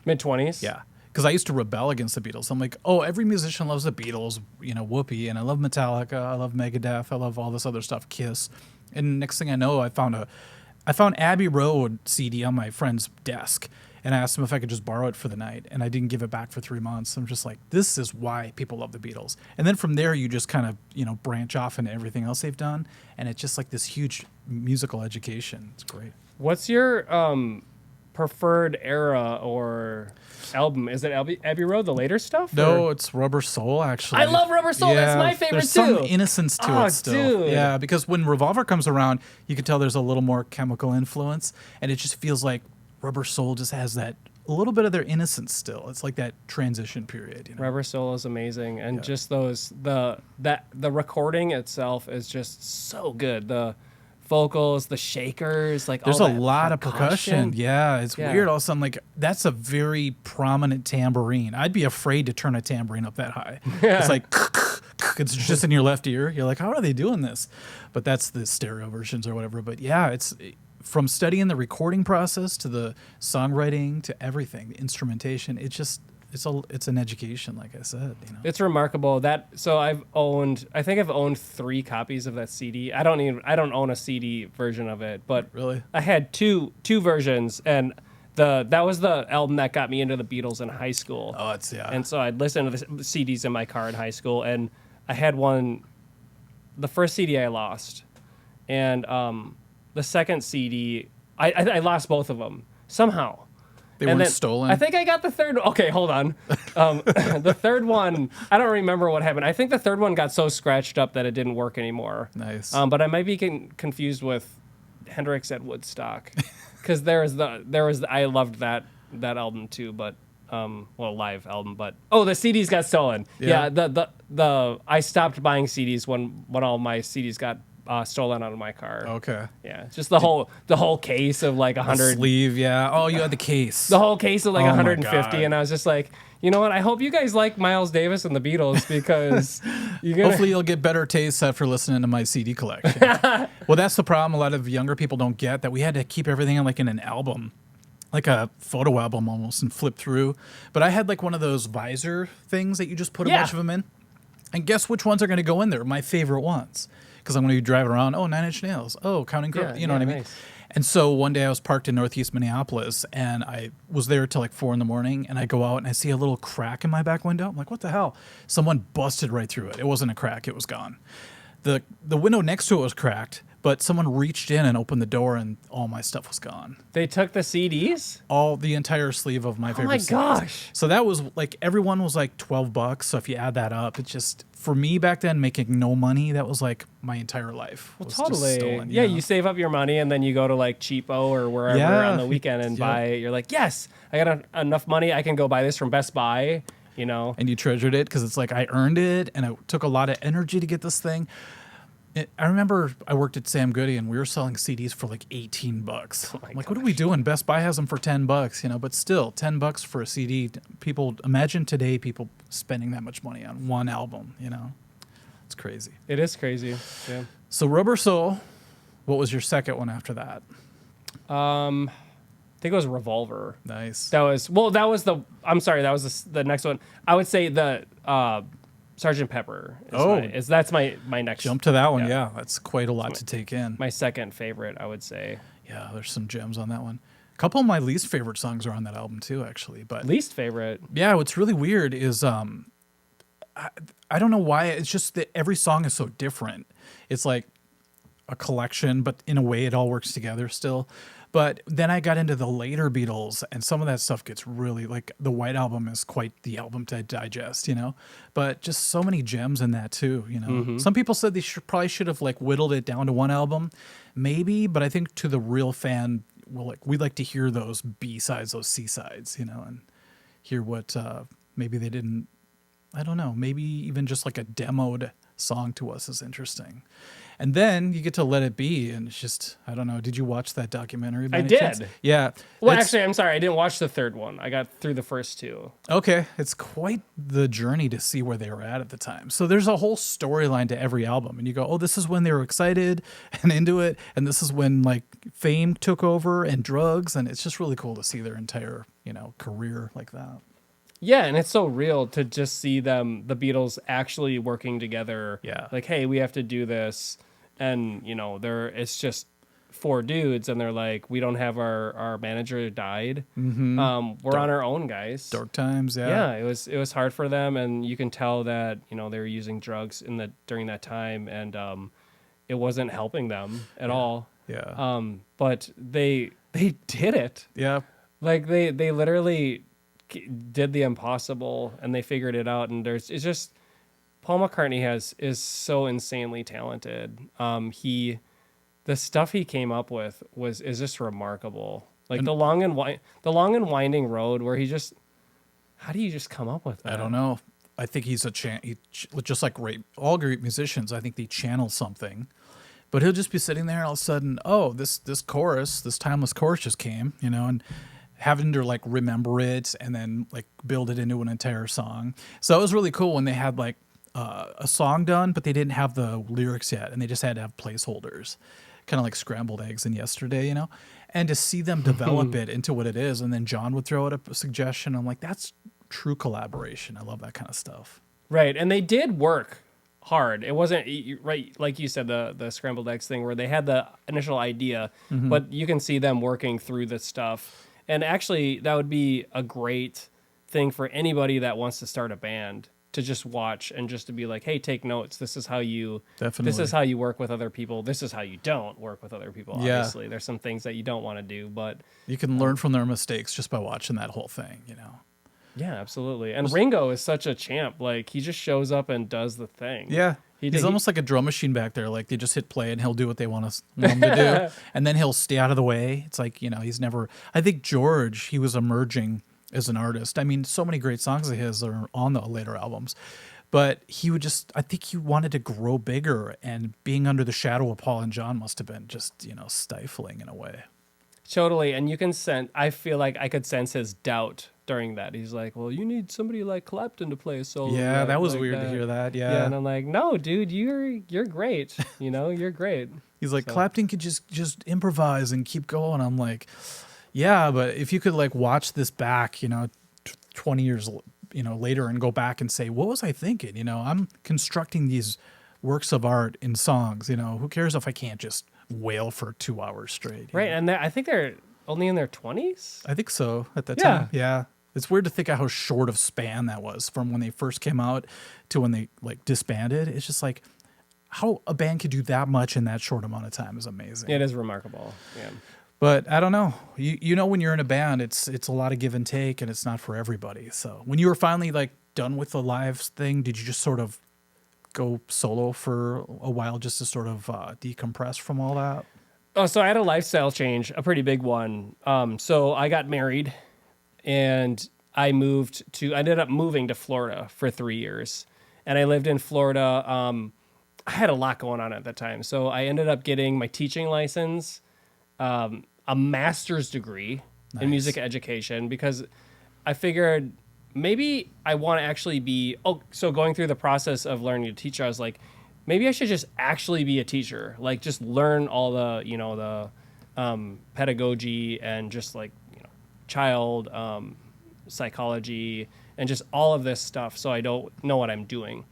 Mid-20s? Yeah, because I used to rebel against the Beatles. I'm like, oh, every musician loves the Beatles, you know, whoopee, and I love Metallica, I love Megadeth, I love all this other stuff, Kiss. And next thing I know, I found Abbey Road CD on my friend's desk, and I asked him if I could just borrow it for the night, and I didn't give it back for 3 months. I'm just like, this is why people love the Beatles. And then from there, you just kind of, you know, branch off into everything else they've done, and it's just like this huge musical education. It's great. What's your preferred era or album? Is it Abbey Road, the later stuff? No, or? it's Rubber Soul, actually. I love Rubber Soul. Yeah, That's my favorite there's too. Some innocence to it still. Dude. Yeah, because when Revolver comes around, you can tell there's a little more chemical influence, and it just feels like Rubber Soul just has that a little bit of their innocence still. It's like that transition period. You know? Rubber Soul is amazing, and just the recording itself is just so good. The vocals, the shakers, like there's all a that lot of percussion. Yeah, it's weird. All of a sudden, like that's a very prominent tambourine. I'd be afraid to turn a tambourine up that high. It's like it's just in your left ear. You're like, how are they doing this? But that's the stereo versions or whatever. But yeah, it's from studying the recording process to the songwriting to everything, the instrumentation. It's an education, like I said. You know, it's remarkable that. So I think I've owned 3 copies of that CD. I don't own a CD version of it, but really, I had two versions, and that was the album that got me into the Beatles in high school. Oh, it's And so I'd listen to the CDs in my car in high school, and I had one. The first CD I lost, and the second CD I lost both of them somehow. They weren't stolen? I think I got the third. Okay, hold on. The third one, I don't remember what happened. I think the third one got so scratched up that it didn't work anymore. Nice. But I might be confused with Hendrix at Woodstock, because I loved that album too, but live album. But the CDs got stolen. Yeah. The I stopped buying CDs when all my CDs got stolen out of my car. Okay. Yeah, just the whole case of like 100 sleeve. Yeah. Oh, you had the case. The whole case of like 150, God. And I was just like, you know what? I hope you guys like Miles Davis and the Beatles, because hopefully you'll get better taste after listening to my CD collection. Well, that's the problem. A lot of younger people don't get that we had to keep everything in an album, like a photo album almost, and flip through. But I had like one of those visor things that you just put a bunch of them in, and guess which ones are going to go in there? My favorite ones. Because I'm going to be driving around, Nine Inch Nails, Counting Crows, you know what I mean? Nice. And so one day I was parked in Northeast Minneapolis, and I was there till like 4 a.m, and I go out and I see a little crack in my back window. I'm like, what the hell? Someone busted right through it. It wasn't a crack, it was gone. The window next to it was cracked, but someone reached in and opened the door, and all my stuff was gone. They took the CDs? The entire sleeve of my favorite CDs. Oh my gosh. So that was like, everyone was like $12. So if you add that up, it's just, for me back then, making no money, that was like my entire life. Well, was totally. Just stolen, yeah, you save up your money, and then you go to like Cheapo or wherever on the weekend and buy it. You're like, yes, I got enough money. I can go buy this from Best Buy, you know. And you treasured it because it's like, I earned it, and it took a lot of energy to get this thing. I remember I worked at Sam Goody, and we were selling CDs for like $18. I'm like, what are we doing? Best Buy has them for $10, you know, but still $10 for a CD. People, imagine today people spending that much money on one album, you know, it's crazy. It is crazy. Yeah. So Rubber Soul, what was your second one after that? I think it was Revolver. Nice. That was the next one. I would say the Sgt. Pepper. That's my next. Jump to that one. Yeah, that's quite a lot to take in. My second favorite, I would say. Yeah, there's some gems on that one. A couple of my least favorite songs are on that album too, actually. But least favorite. Yeah, what's really weird is I don't know why. It's just that every song is so different. It's like a collection, but in a way it all works together still. But then I got into the later Beatles, and some of that stuff gets really like the White Album is quite the album to digest, But just so many gems in that too. Some people said they probably should have like whittled it down to one album, maybe. But I think to the real fan, we'd like to hear those B sides, those C sides, and hear what maybe they didn't. I don't know. Maybe even just like a demoed song to us is interesting. And then you get to Let It Be, and it's just, I don't know. Did you watch that documentary? I did. Chance? Yeah. Well, actually, I'm sorry. I didn't watch the third one. I got through the first two. Okay. It's quite the journey to see where they were at the time. So there's a whole storyline to every album. And you go, oh, this is when they were excited and into it. And this is when like fame took over and drugs. And it's just really cool to see their entire, career like that. Yeah, and it's so real to just see them, the Beatles, actually working together. Yeah. Like, hey, we have to do this. And, it's just four dudes, and they're like, we don't have our manager died. Mm-hmm. We're on our own, guys. Dark times, yeah. Yeah, it was hard for them, and you can tell that, they were using drugs during that time, and it wasn't helping them at all. Yeah. But they did it. Yeah. Like, they literally did the impossible, and they figured it out, and it's just Paul McCartney is so insanely talented. The stuff he came up with is just remarkable. Like the long and winding road, where how do you just come up with that? I don't know. I think he's just like all great musicians. I think they channel something, but he'll just be sitting there, and all of a sudden, oh, this chorus, this timeless chorus just came, and having to like remember it and then like build it into an entire song. So it was really cool when they had like a song done, but they didn't have the lyrics yet, and they just had to have placeholders, kind of like scrambled eggs in Yesterday, and to see them develop it into what it is. And then John would throw out a suggestion. I'm like, that's true collaboration. I love that kind of stuff. Right. And they did work hard. It wasn't right. Like you said, the scrambled eggs thing where they had the initial idea, but you can see them working through this stuff. And actually that would be a great thing for anybody that wants to start a band, to just watch and just to be like, hey, take notes. This is how you work with other people. This is how you don't work with other people. Yeah. Obviously, there's some things that you don't want to do, but you can learn from their mistakes just by watching that whole thing, Yeah, absolutely. And Ringo is such a champ. Like, he just shows up and does the thing. Yeah. He's almost like a drum machine back there. Like, they just hit play and he'll do what they want him to do. And then he'll stay out of the way. It's like, he's never... I think George, he was emerging as an artist. I mean, so many great songs of his are on the later albums. But he would I think he wanted to grow bigger, and being under the shadow of Paul and John must have been just, stifling in a way. Totally. And you can I feel like I could sense his doubt during that. He's like, well, you need somebody like Clapton to play a solo. Yeah, that was like weird that. to hear that. Yeah. Yeah. And I'm like, no, dude, you're great. You're great. He's like, Clapton could just improvise and keep going. I'm like, yeah, but if you could like watch this back, 20 years, later, and go back and say, what was I thinking? I'm constructing these works of art in songs. Who cares if I can't just wail for 2 hours straight? Right. And I think they're only in their 20s. I think so at that time. Yeah. It's weird to think of how short of span that was from when they first came out to when they like disbanded. It's just like how a band could do that much in that short amount of time is amazing. It is remarkable. Yeah. But I don't know. When you're in a band, it's a lot of give and take, and it's not for everybody. So when you were finally like done with the live thing, did you just sort of go solo for a while just to sort of decompress from all that? Oh, so I had a lifestyle change, a pretty big one. So I got married, and I ended up moving to Florida for 3 years, and I lived in Florida. I had a lot going on at that time, so I ended up getting my teaching license, a master's degree in music education, because I figured maybe I want to actually be, so going through the process of learning to teach, I was like, maybe I should just actually be a teacher, like just learn all the, pedagogy and just like, child, psychology and just all of this stuff. So I don't know what I'm doing.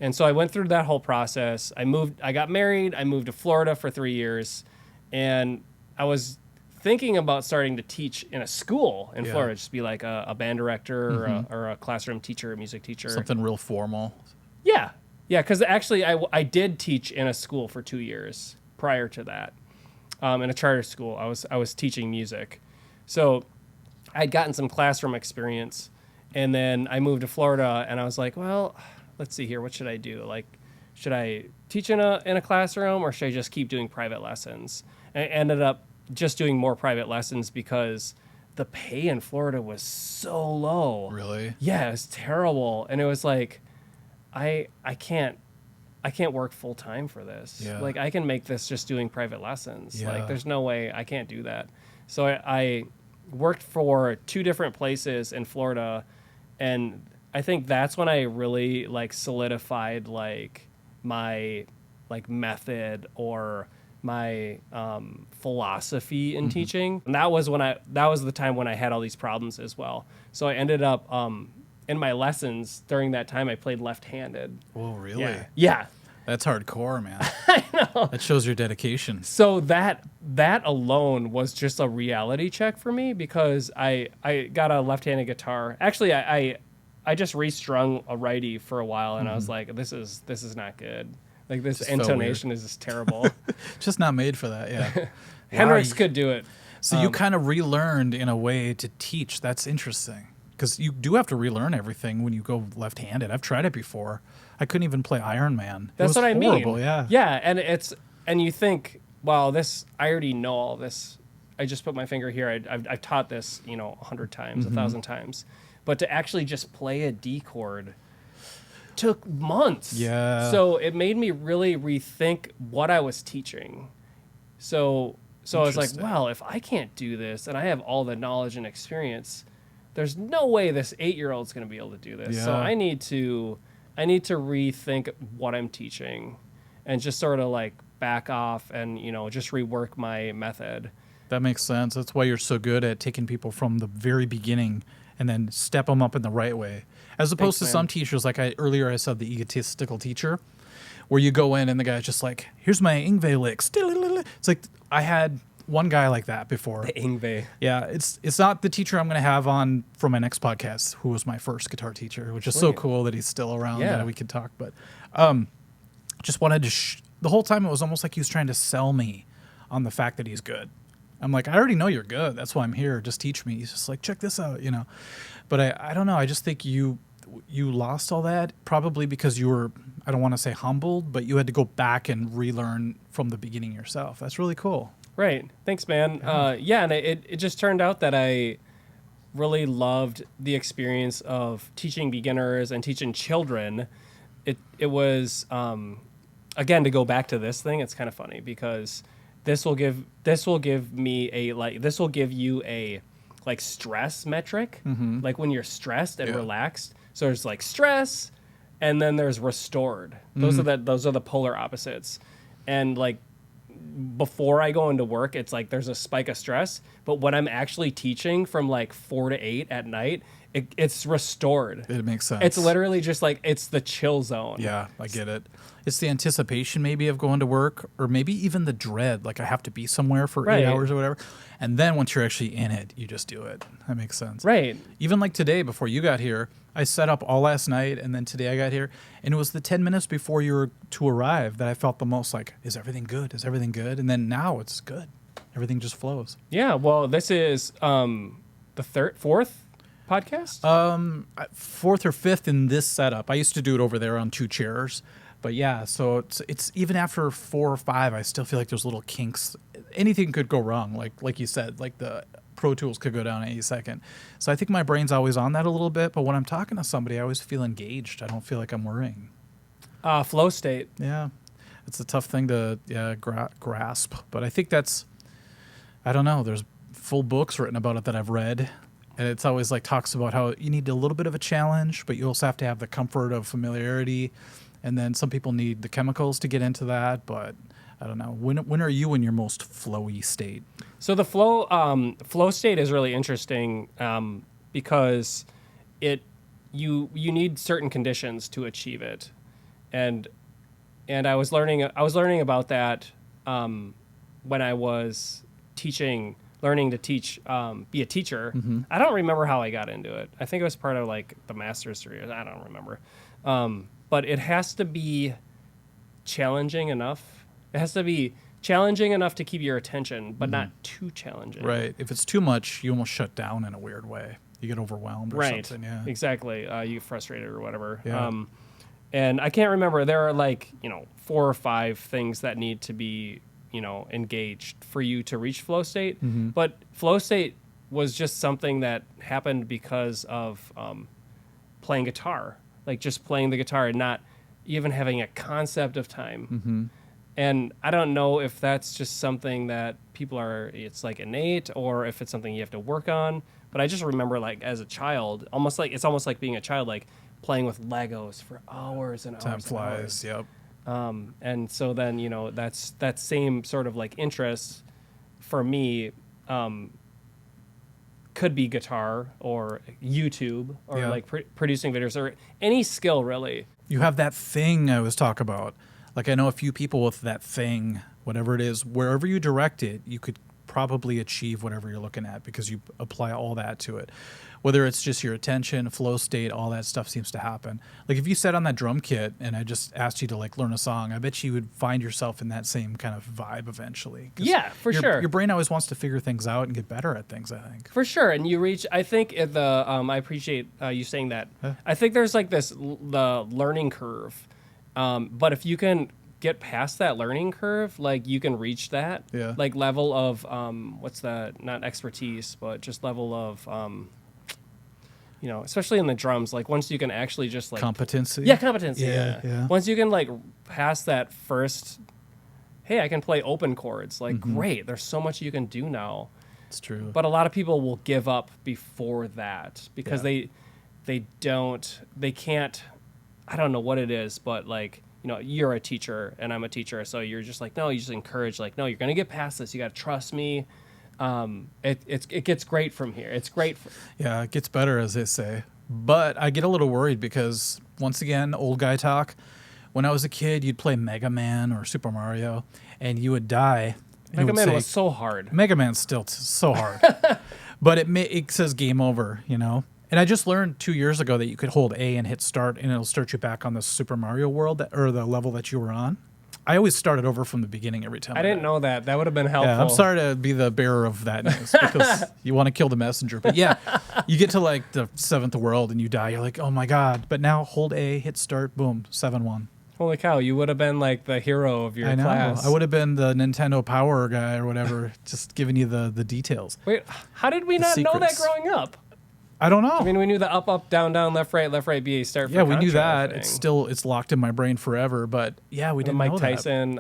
And so I went through that whole process. I got married. I moved to Florida for 3 years, and I was thinking about starting to teach in a school in Florida, just be like a band director or a classroom teacher, a music teacher. Something real formal. Yeah. Yeah, because actually I did teach in a school for 2 years prior to that. in a charter school. I was teaching music, so I'd gotten some classroom experience, and then I moved to Florida, and I was like, well, let's see here, what should I do? Like, should I teach in a classroom, or should I just keep doing private lessons? And I ended up just doing more private lessons because the pay in Florida was so low. Really? Yeah, it was terrible, and it was like, I can't work full time for this. Yeah. Like, I can make this just doing private lessons. Yeah. Like, there's no way I can't do that. So I worked for 2 different places in Florida, and I think that's when I really like solidified like my like method or my philosophy in teaching. And that was the time when I had all these problems as well. So I ended up in my lessons during that time I played left-handed. Oh, really? Yeah. That's hardcore, man. I know. That shows your dedication. So that alone was just a reality check for me, because I got a left-handed guitar. Actually, I just restrung a righty for a while, and I was like, this is not good. Like, this Just felt intonation is just terrible. Just not made for that, yeah. Hendrix Wow. could do it. So you kind of relearned in a way to teach. That's interesting. Because you do have to relearn everything when you go left-handed. I've tried it before. I couldn't even play Iron Man. That's what I mean. Horrible, yeah. Yeah, and you think, wow, I already know all this. I just put my finger here. I've taught this, 100 times, 1,000 times. But to actually just play a D chord took months. Yeah. So it made me really rethink what I was teaching. So I was like, Interesting. well, if I can't do this and I have all the knowledge and experience, there's no way this 8-year-old's going to be able to do this. So Yeah. I need to rethink what I'm teaching and just sort of like back off and, just rework my method. That makes sense. That's why you're so good at taking people from the very beginning and then step them up in the right way. As opposed Thanks, to man. some teachers, like earlier I said, the egotistical teacher, where you go in and the guy's just like, here's my Ingve licks. It's like, I had one guy like that before. Ingve. Yeah, it's not the teacher I'm going to have on for my next podcast, who was my first guitar teacher, which is so Sweet. cool that he's still around Yeah. and we can talk. But just wanted to, the whole time it was almost like he was trying to sell me on the fact that he's good. I'm like, I already know you're good. That's why I'm here. Just teach me. He's just like, check this out, But I don't know. I just think you lost all that probably because you were, I don't want to say humbled, but you had to go back and relearn from the beginning yourself. That's really cool. Right. Thanks, man. And it just turned out that I really loved the experience of teaching beginners and teaching children. It was, again, to go back to this thing, it's kind of funny because this will give you a like stress metric, like when you're stressed and Yeah. relaxed. So there's like stress, and then there's restored. Those are the polar opposites. And like before I go into work, it's like there's a spike of stress. But when I'm actually teaching from like 4 to 8 at night, it's restored. It makes sense. It's literally just like it's the chill zone. Yeah, I get it. It's the anticipation maybe of going to work, or maybe even the dread, like I have to be somewhere for Right. 8 hours or whatever. And then once you're actually in it, you just do it. That makes sense. Right. Even like today, before you got here, I set up all last night, and then today I got here, and it was the 10 minutes before you were to arrive that I felt the most like, is everything good? Is everything good? And then now it's good. Everything just flows. Yeah. Well, this is the fourth podcast. 4th or 5th in this setup. I used to do it over there on 2 chairs. But yeah, so it's even after 4 or 5, I still feel like there's little kinks. Anything could go wrong, like you said, like the Pro Tools could go down any second. So I think my brain's always on that a little bit. But when I'm talking to somebody, I always feel engaged. I don't feel like I'm worrying. Flow state. Yeah, it's a tough thing to grasp. But I think I don't know. There's full books written about it that I've read. And it's always like talks about how you need a little bit of a challenge, but you also have to have the comfort of familiarity. And then some people need the chemicals to get into that, but I don't know. When are you in your most flowy state? So the flow state is really interesting because you need certain conditions to achieve it, and I was learning about that when I was learning to teach, be a teacher. I don't remember how I got into it. I think it was part of like the master's degree. I don't remember. But it has to be challenging enough. It has to be challenging enough to keep your attention, but not too challenging. Right. If it's too much, you almost shut down in a weird way. You get overwhelmed or something. Yeah. Exactly. You get frustrated or whatever. Yeah. And I can't remember. There are like, 4 or 5 things that need to be, engaged for you to reach flow state. But flow state was just something that happened because of playing guitar, like just playing the guitar and not even having a concept of time. And I don't know if that's just something that it's like innate, or if it's something you have to work on. But I just remember, like, as a child, it's almost like being a child, like playing with Legos for hours and hours. Time flies. Yep. And so then, that's that same sort of like interest for me could be guitar or YouTube or like producing videos or any skill, really. You have that thing I was talking about. Like, I know a few people with that thing, whatever it is, wherever you direct it, you could probably achieve whatever you're looking at because you apply all that to it. Whether it's just your attention, flow state, all that stuff seems to happen. Like, if you sat on that drum kit and I just asked you to like learn a song, I bet you would find yourself in that same kind of vibe eventually. Yeah, for sure. Your brain always wants to figure things out and get better at things, I think. For sure. And you reach, I think I appreciate you saying that. I think there's like the learning curve. But if you can get past that learning curve, like you can reach that like level of not expertise, but just level of especially in the drums, like once you can actually just like competency. Yeah. Once you can like pass that first, hey, I can play open chords, like great, there's so much you can do now. It's true. But a lot of people will give up before that because they can't, I don't know what it is, but like, you're a teacher and I'm a teacher. So you're just like, no, you just encourage, like, no, you're going to get past this. You got to trust me. It gets great from here. It's great. Yeah, it gets better, as they say. But I get a little worried because, once again, old guy talk. When I was a kid, you'd play Mega Man or Super Mario, and you would die. Mega Man was so hard. Mega Man's still so hard. But it says game over, And I just learned 2 years ago that you could hold A and hit start, and it'll start you back on the Super Mario world or the level that you were on. I always started over from the beginning every time. I didn't know that. That would have been helpful. Yeah, I'm sorry to be the bearer of that news because you want to kill the messenger. But yeah, you get to like the 7th world and you die. You're like, oh my God. But now hold A, hit start, boom, 7-1. Holy cow, you would have been like the hero of your class. I would have been the Nintendo Power guy or whatever, just giving you the details. Wait, how did we not know that growing up? I don't know. I mean, we knew the up, up, down, down, left, right, B, A, start. Yeah, we knew that. It's locked in my brain forever. But yeah, we didn't know that. Mike Tyson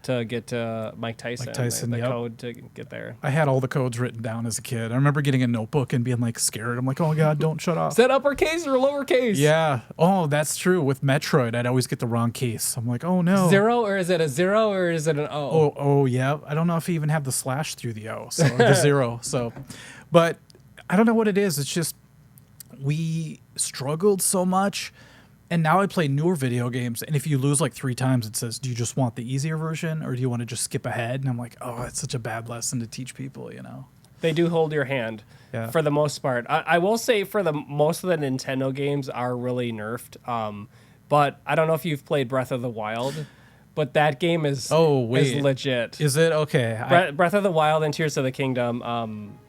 to get to Mike Tyson. The code to get there. I had all the codes written down as a kid. I remember getting a notebook and being like scared. I'm like, oh God, don't shut up. Is that uppercase or lowercase? Yeah. Oh, that's true. With Metroid, I'd always get the wrong case. I'm like, oh no. 0 or is it a 0 or is it an O? Oh yeah. I don't know if you even have the slash through the O, so the 0. So, but I don't know what it is. It's just. We struggled so much, and now I play newer video games, and if you lose like 3 times, it says, do you just want the easier version, or do you want to just skip ahead? And I'm like, oh, it's such a bad lesson to teach people, They do hold your hand for the most part. I will say for the most of the Nintendo games are really nerfed, but I don't know if you've played Breath of the Wild, but that game is legit. Is it? Okay. Breath of the Wild and Tears of the Kingdom.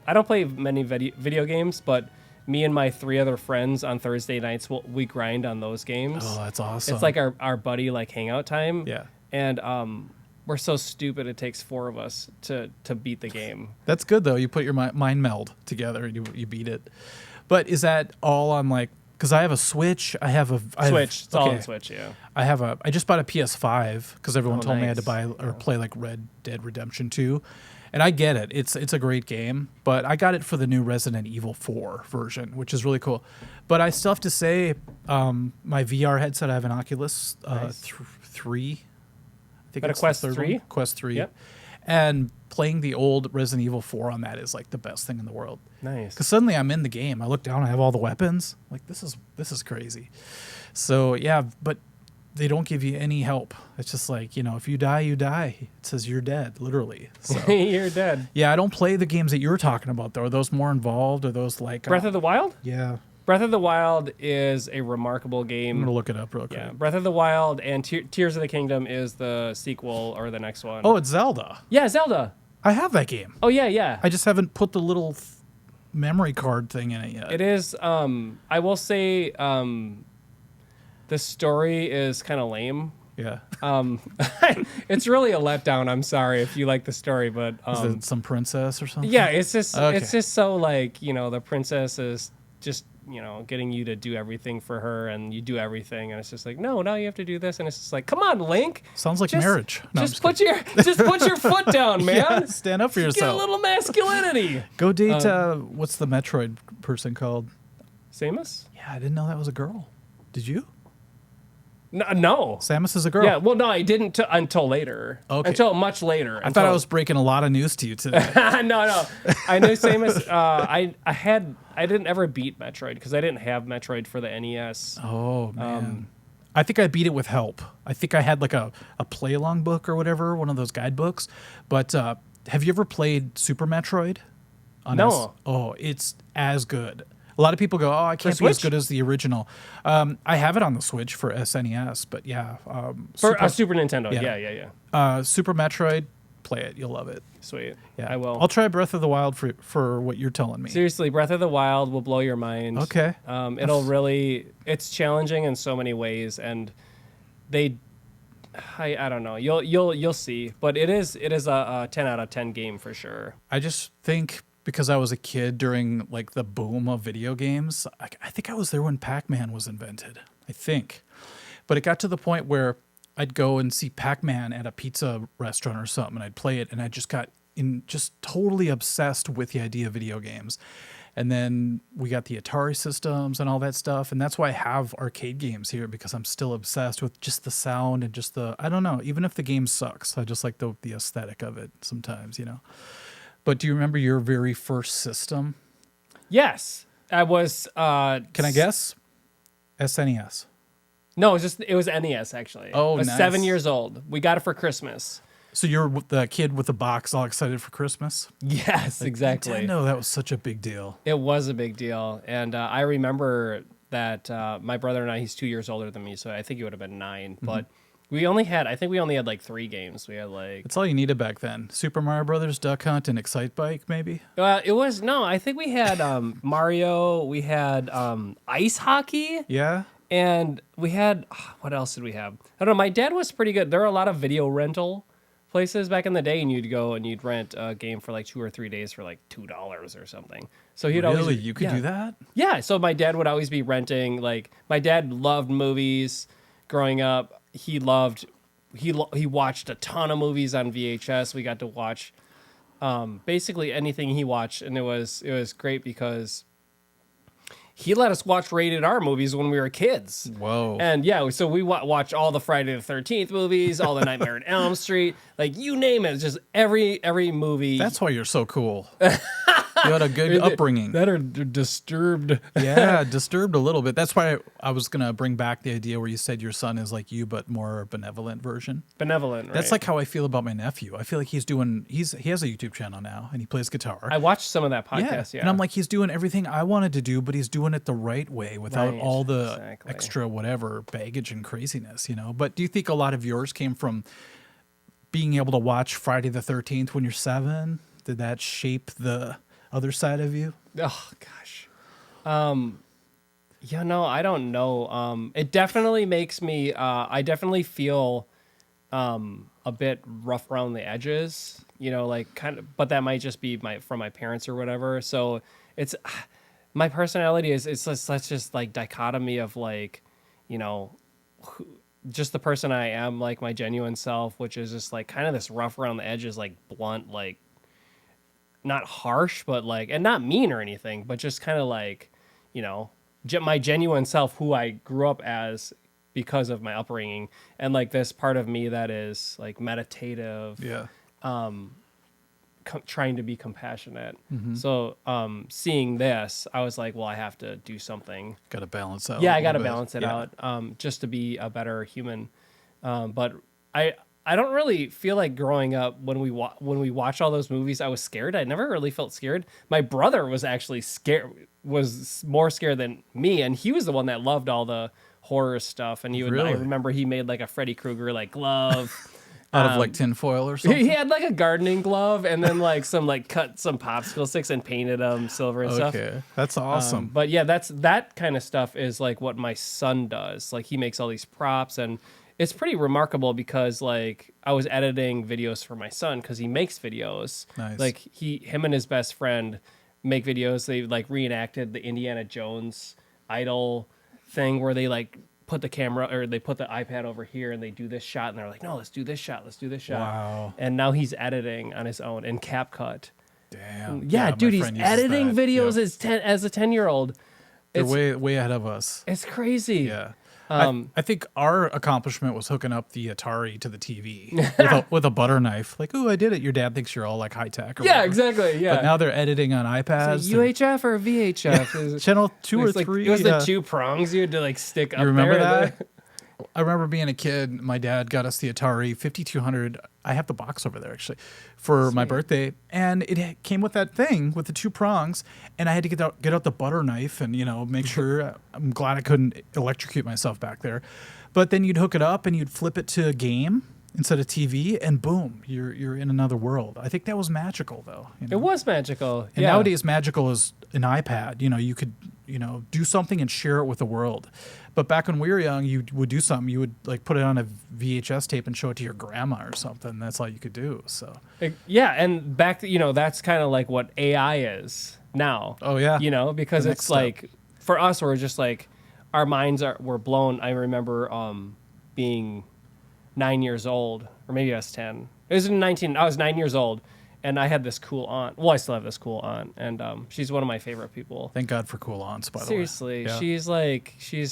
I don't play many video games, but me and my 3 other friends on Thursday nights, we grind on those games. Oh, that's awesome. It's like our buddy like hangout time. Yeah. And we're so stupid it takes 4 of us to beat the game. That's good though. You put your mind meld together and you beat it. But is that all on like? Because I have a Switch. It's all on Switch. Yeah. I just bought a PS5 because everyone told me I had to nice. buy or play like Red Dead Redemption 2. And I get it. It's a great game, but I got it for the new Resident Evil 4 version, which is really cool. But I still have to say, my VR headset, I have an Oculus 3. I think but it's a Quest the third 3? one. Quest 3. Yep. And playing the old Resident Evil 4 on that is like the best thing in the world. Nice. Because suddenly I'm in the game. I look down, I have all the weapons. Like, this is crazy. So, yeah, but they don't give you any help. It's just like, if you die, you die. It says you're dead, literally. So, you're dead. yeah, I don't play the games that you're talking about, though. Are those more involved? Are those like... Breath of the Wild? Yeah. Breath of the Wild is a remarkable I'm game. gonna look it up real quick. Yeah, Breath of the Wild and Tears of the Kingdom is the sequel or the next one. Oh, it's Zelda. Yeah, Zelda. I have that game. Oh yeah, yeah. I just haven't put the little memory card thing in it yet. It is. I will say, the story is kind of lame. Yeah. It's really a letdown. I'm sorry if you like the story, but Is it some princess or something? yeah, it's just Okay. it's just so like the princess is just getting you to do everything for her, and you do everything, and it's just like no, now you have to do this, and it's just like come on, Link. Sounds like Just- marriage. No, I'm just put your foot down, man. Yeah, stand up for Get a yourself. little masculinity. Go date. What's the Metroid person called? Samus? Yeah, I didn't know that was a girl. Did you? No. Samus is a girl. Yeah, well, no, I didn't until later. Okay. Until much later. I thought I was breaking a lot of news to you today. no. I knew Samus. I didn't ever beat Metroid because I didn't have Metroid for the NES. Oh man. I think I beat it with help. I think I had like a play along book or whatever, one of those guidebooks. But have you ever played Super Metroid? No. Oh, it's as good. A lot of people go, "Oh, I can't be as Switch? good as the original." I have it on the Switch for SNES, but yeah, For Super Nintendo. Yeah. Super Metroid, play it. You'll love it. Sweet. Yeah, I will. I'll try Breath of the Wild for what you're telling me. Seriously, Breath of the Wild will blow your mind. Okay. It'll really. It's challenging in so many ways, and I don't know. You'll see, but it is a 10 out of 10 game for sure. I just think because I was a kid during like the boom of video games, I think I was there when Pac-Man was invented. I think. But it got to the point where I'd go and see Pac-Man at a pizza restaurant or something, and I'd play it, and I just got just totally obsessed with the idea of video games. And then we got the Atari systems and all that stuff, and that's why I have arcade games here, because I'm still obsessed with just the sound and just I don't know, even if the game sucks, I just like the aesthetic of it sometimes, But do you remember your very first system? Yes, I was. Can I guess? SNES. No, it was NES actually. Oh, I was nice. 7 years old. We got it for Christmas. So you're the kid with the box all excited for Christmas? Yes, exactly. Nintendo, that was such a big deal. It was a big deal, and I remember that my brother and I. He's 2 years older than me, so I think he would have been 9. But we only had like 3 games. We had like. That's all you needed back then. Super Mario Brothers, Duck Hunt, and Excite Bike, maybe? It was no. I think we had Mario. We had ice hockey. Yeah? And we had, what else did we have? I don't know. My dad was pretty good. There were a lot of video rental places back in the day, and you'd go and you'd rent a game for like 2 or 3 days for like $2 or something. So he'd always. Really? You could do that? Yeah. So my dad would always be renting. Like my dad loved movies growing up. He watched a ton of movies on VHS. We got to watch basically anything he watched, and it was great because he let us watch rated R movies when we were kids. Whoa. And yeah, so we watched all the Friday the 13th movies, all the Nightmare on Elm Street, like you name it, just every movie. That's why you're so cool. You had a good upbringing. That are disturbed. Yeah, disturbed a little bit. That's why I was going to bring back the idea where you said your son is like you, but more benevolent version. Benevolent, right? That's like how I feel about my nephew. I feel like he has a YouTube channel now, and he plays guitar. I watched some of that podcast, yeah. And I'm like, he's doing everything I wanted to do, but he's doing it the right way without Right, all the exactly. extra whatever baggage and craziness, But do you think a lot of yours came from being able to watch Friday the 13th when you're 7? Did that shape the other side of you? Oh gosh. Yeah, no, I don't know. It definitely makes me I definitely feel a bit rough around the edges, like kind of, but that might just be from my parents or whatever. So it's my personality it's just like dichotomy of like, just the person I am, like my genuine self, which is just like kind of this rough around the edges, like blunt, like not harsh, but like, and not mean or anything, but just kind of like, my genuine self, who I grew up as because of my upbringing, and like this part of me that is like meditative, Yeah. trying to be compassionate. Mm-hmm. So seeing this, I was like, well, I have to do something. Got to balance out. Yeah, a I got to little bit. balance it Yeah. out just to be a better human. But I I don't really feel like growing up when we watch all those movies, I was scared. I never really felt scared. My brother was actually scared, was more scared than me, and he was the one that loved all the horror stuff. And I remember he made like a Freddy Krueger like glove. Out of like tinfoil or something? He had like a gardening glove and then like cut some popsicle sticks and painted them silver and stuff. Okay, that's awesome. But yeah, that kind of stuff is like what my son does. Like he makes all these props, and it's pretty remarkable because like I was editing videos for my son because he makes videos. Nice. Like him and his best friend make videos. They like reenacted the Indiana Jones idol thing where they like put the camera or they put the iPad over here and they do this shot and they're like, no, let's do this shot. Wow. And now he's editing on his own in CapCut. Damn. Yeah, dude, he's friend uses editing that. videos Yep. as a 10-year-old. They're way ahead of us. It's crazy. Yeah. I think our accomplishment was hooking up the Atari to the TV with a butter knife. Like, oh, I did it. Your dad thinks you're all like high tech. Or Yeah, whatever. exactly. Yeah. But now they're editing on iPads. UHF or VHF? Channel 2 or Like, 3. it was the two prongs you had to like stick up there. You remember that? I remember being a kid. My dad got us the Atari 5200. I have the box over there actually for my birthday, and it came with that thing with the two prongs. And I had to get out the butter knife and make sure. I'm glad I couldn't electrocute myself back there. But then you'd hook it up and you'd flip it to a game instead of TV, and boom, you're in another world. I think that was magical though. It was magical. And nowadays, magical is an iPad. You could do something and share it with the world. But back when we were young, you would do something. You would like put it on a VHS tape and show it to your grandma or something. That's all you could do. So yeah, and back that's kind of like what AI is now. Oh yeah. Because The it's next like for us, we're just like our minds were blown. I remember being 9 years old, or maybe I was 10. It was 19. I was 9 years old, and I had this cool aunt. Well, I still have this cool aunt, and she's one of my favorite people. Thank God for cool aunts, by the way. Seriously, Yeah.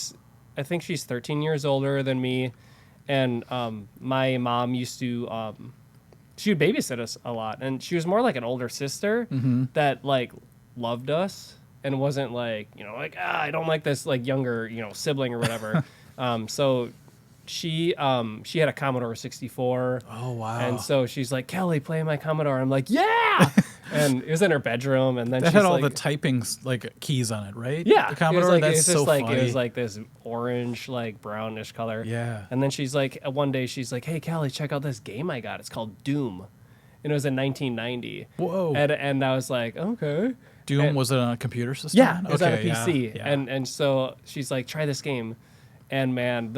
I think she's 13 years older than me, and my mom used to she would babysit us a lot, and she was more like an older sister that like loved us and wasn't like I don't like this like younger sibling or whatever. So she had a Commodore 64. Oh wow. And so she's like, Kelly, play my Commodore. I'm like, yeah. And it was in her bedroom, and then that she's had all like, the typing like keys on it, right? yeah, The Commodore. That's so funny. It was like this orange, like brownish color. Yeah. And then she's like, one day she's like, hey, Kelly, check out this game I got. It's called Doom. And it was in 1990. Whoa. And I was like, okay. Doom, was it on a computer system? Yeah, it was on a PC. Yeah. And so she's like, try this game. And man,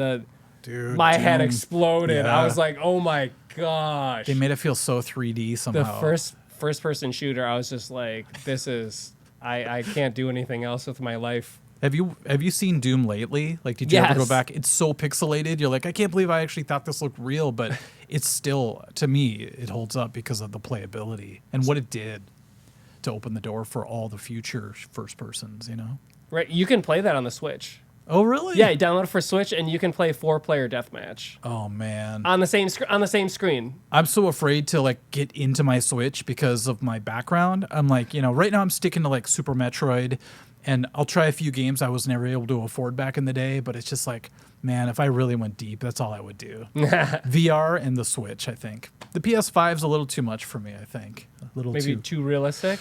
Dude, my head Doom. exploded. Yeah. I was like, oh my gosh. They made it feel so 3D somehow. The first person shooter, I was just like, this is I can't do anything else with my life. Have you seen Doom lately? Like, did you ever go Yes. back? It's so pixelated. You're like, I can't believe I actually thought this looked real, but it's still, to me, it holds up because of the playability and what it did to open the door for all the future first persons. Right, you can play that on the Switch. Oh, really? Yeah, you download it for Switch, and you can play 4-player deathmatch Oh man, on the same screen. I'm so afraid to like get into my Switch because of my background. I'm like, right now I'm sticking to like Super Metroid, and I'll try a few games I was never able to afford back in the day. But it's just like, man, if I really went deep, that's all I would do. VR and the Switch, I think. The PS5's a little too much for me. I think a little Maybe too realistic.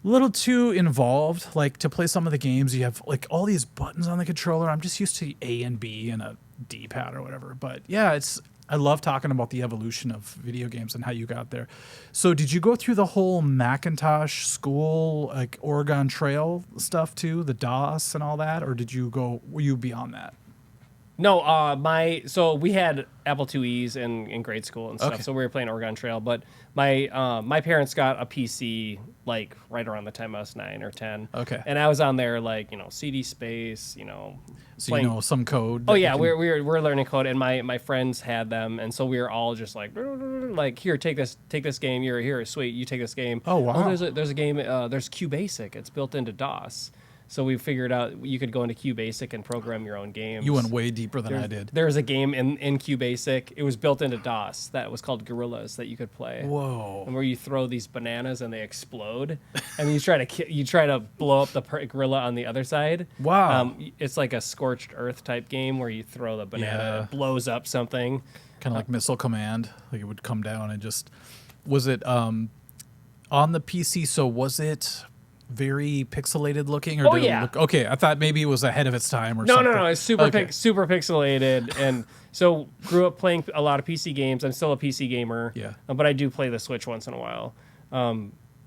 little too involved. Like to play some of the games, you have like all these buttons on the controller. I'm just used to A and B and a D-pad or whatever. But yeah, I love talking about the evolution of video games and how you got there. So did you go through the whole Macintosh school, like Oregon Trail stuff too, the DOS and all that, or were you beyond that? No, so we had Apple IIe's in grade school and stuff, Okay. so we were playing Oregon Trail. But my parents got a PC like right around the time I was 9 or 10. Okay. And I was on there like CD Space, So playing- you know some code. Oh that yeah, you can- we're learning code, and my friends had them, and so we were all just like here, take this game. You're here, sweet. You take this game. Oh, wow. There's a game. There's QBasic. It's built into DOS. So we figured out you could go into QBasic and program your own games. You went way deeper than I did. There was a game in QBasic. It was built into DOS that was called Gorillas that you could play. Whoa. And where you throw these bananas and they explode, and you try to blow up the gorilla on the other side. Wow. It's like a scorched earth type game where you throw the banana and Yeah. it blows up something. Kind of like Missile Command. Like it would come down and just... Was it on the PC, so was it very pixelated looking? Or Oh, did yeah. It look, okay, I thought maybe it was ahead of its time or No, something. no, no. It's super Okay. super pixelated, and so grew up playing a lot of PC games. I'm still a PC gamer, Yeah. but I do play the Switch once in a while.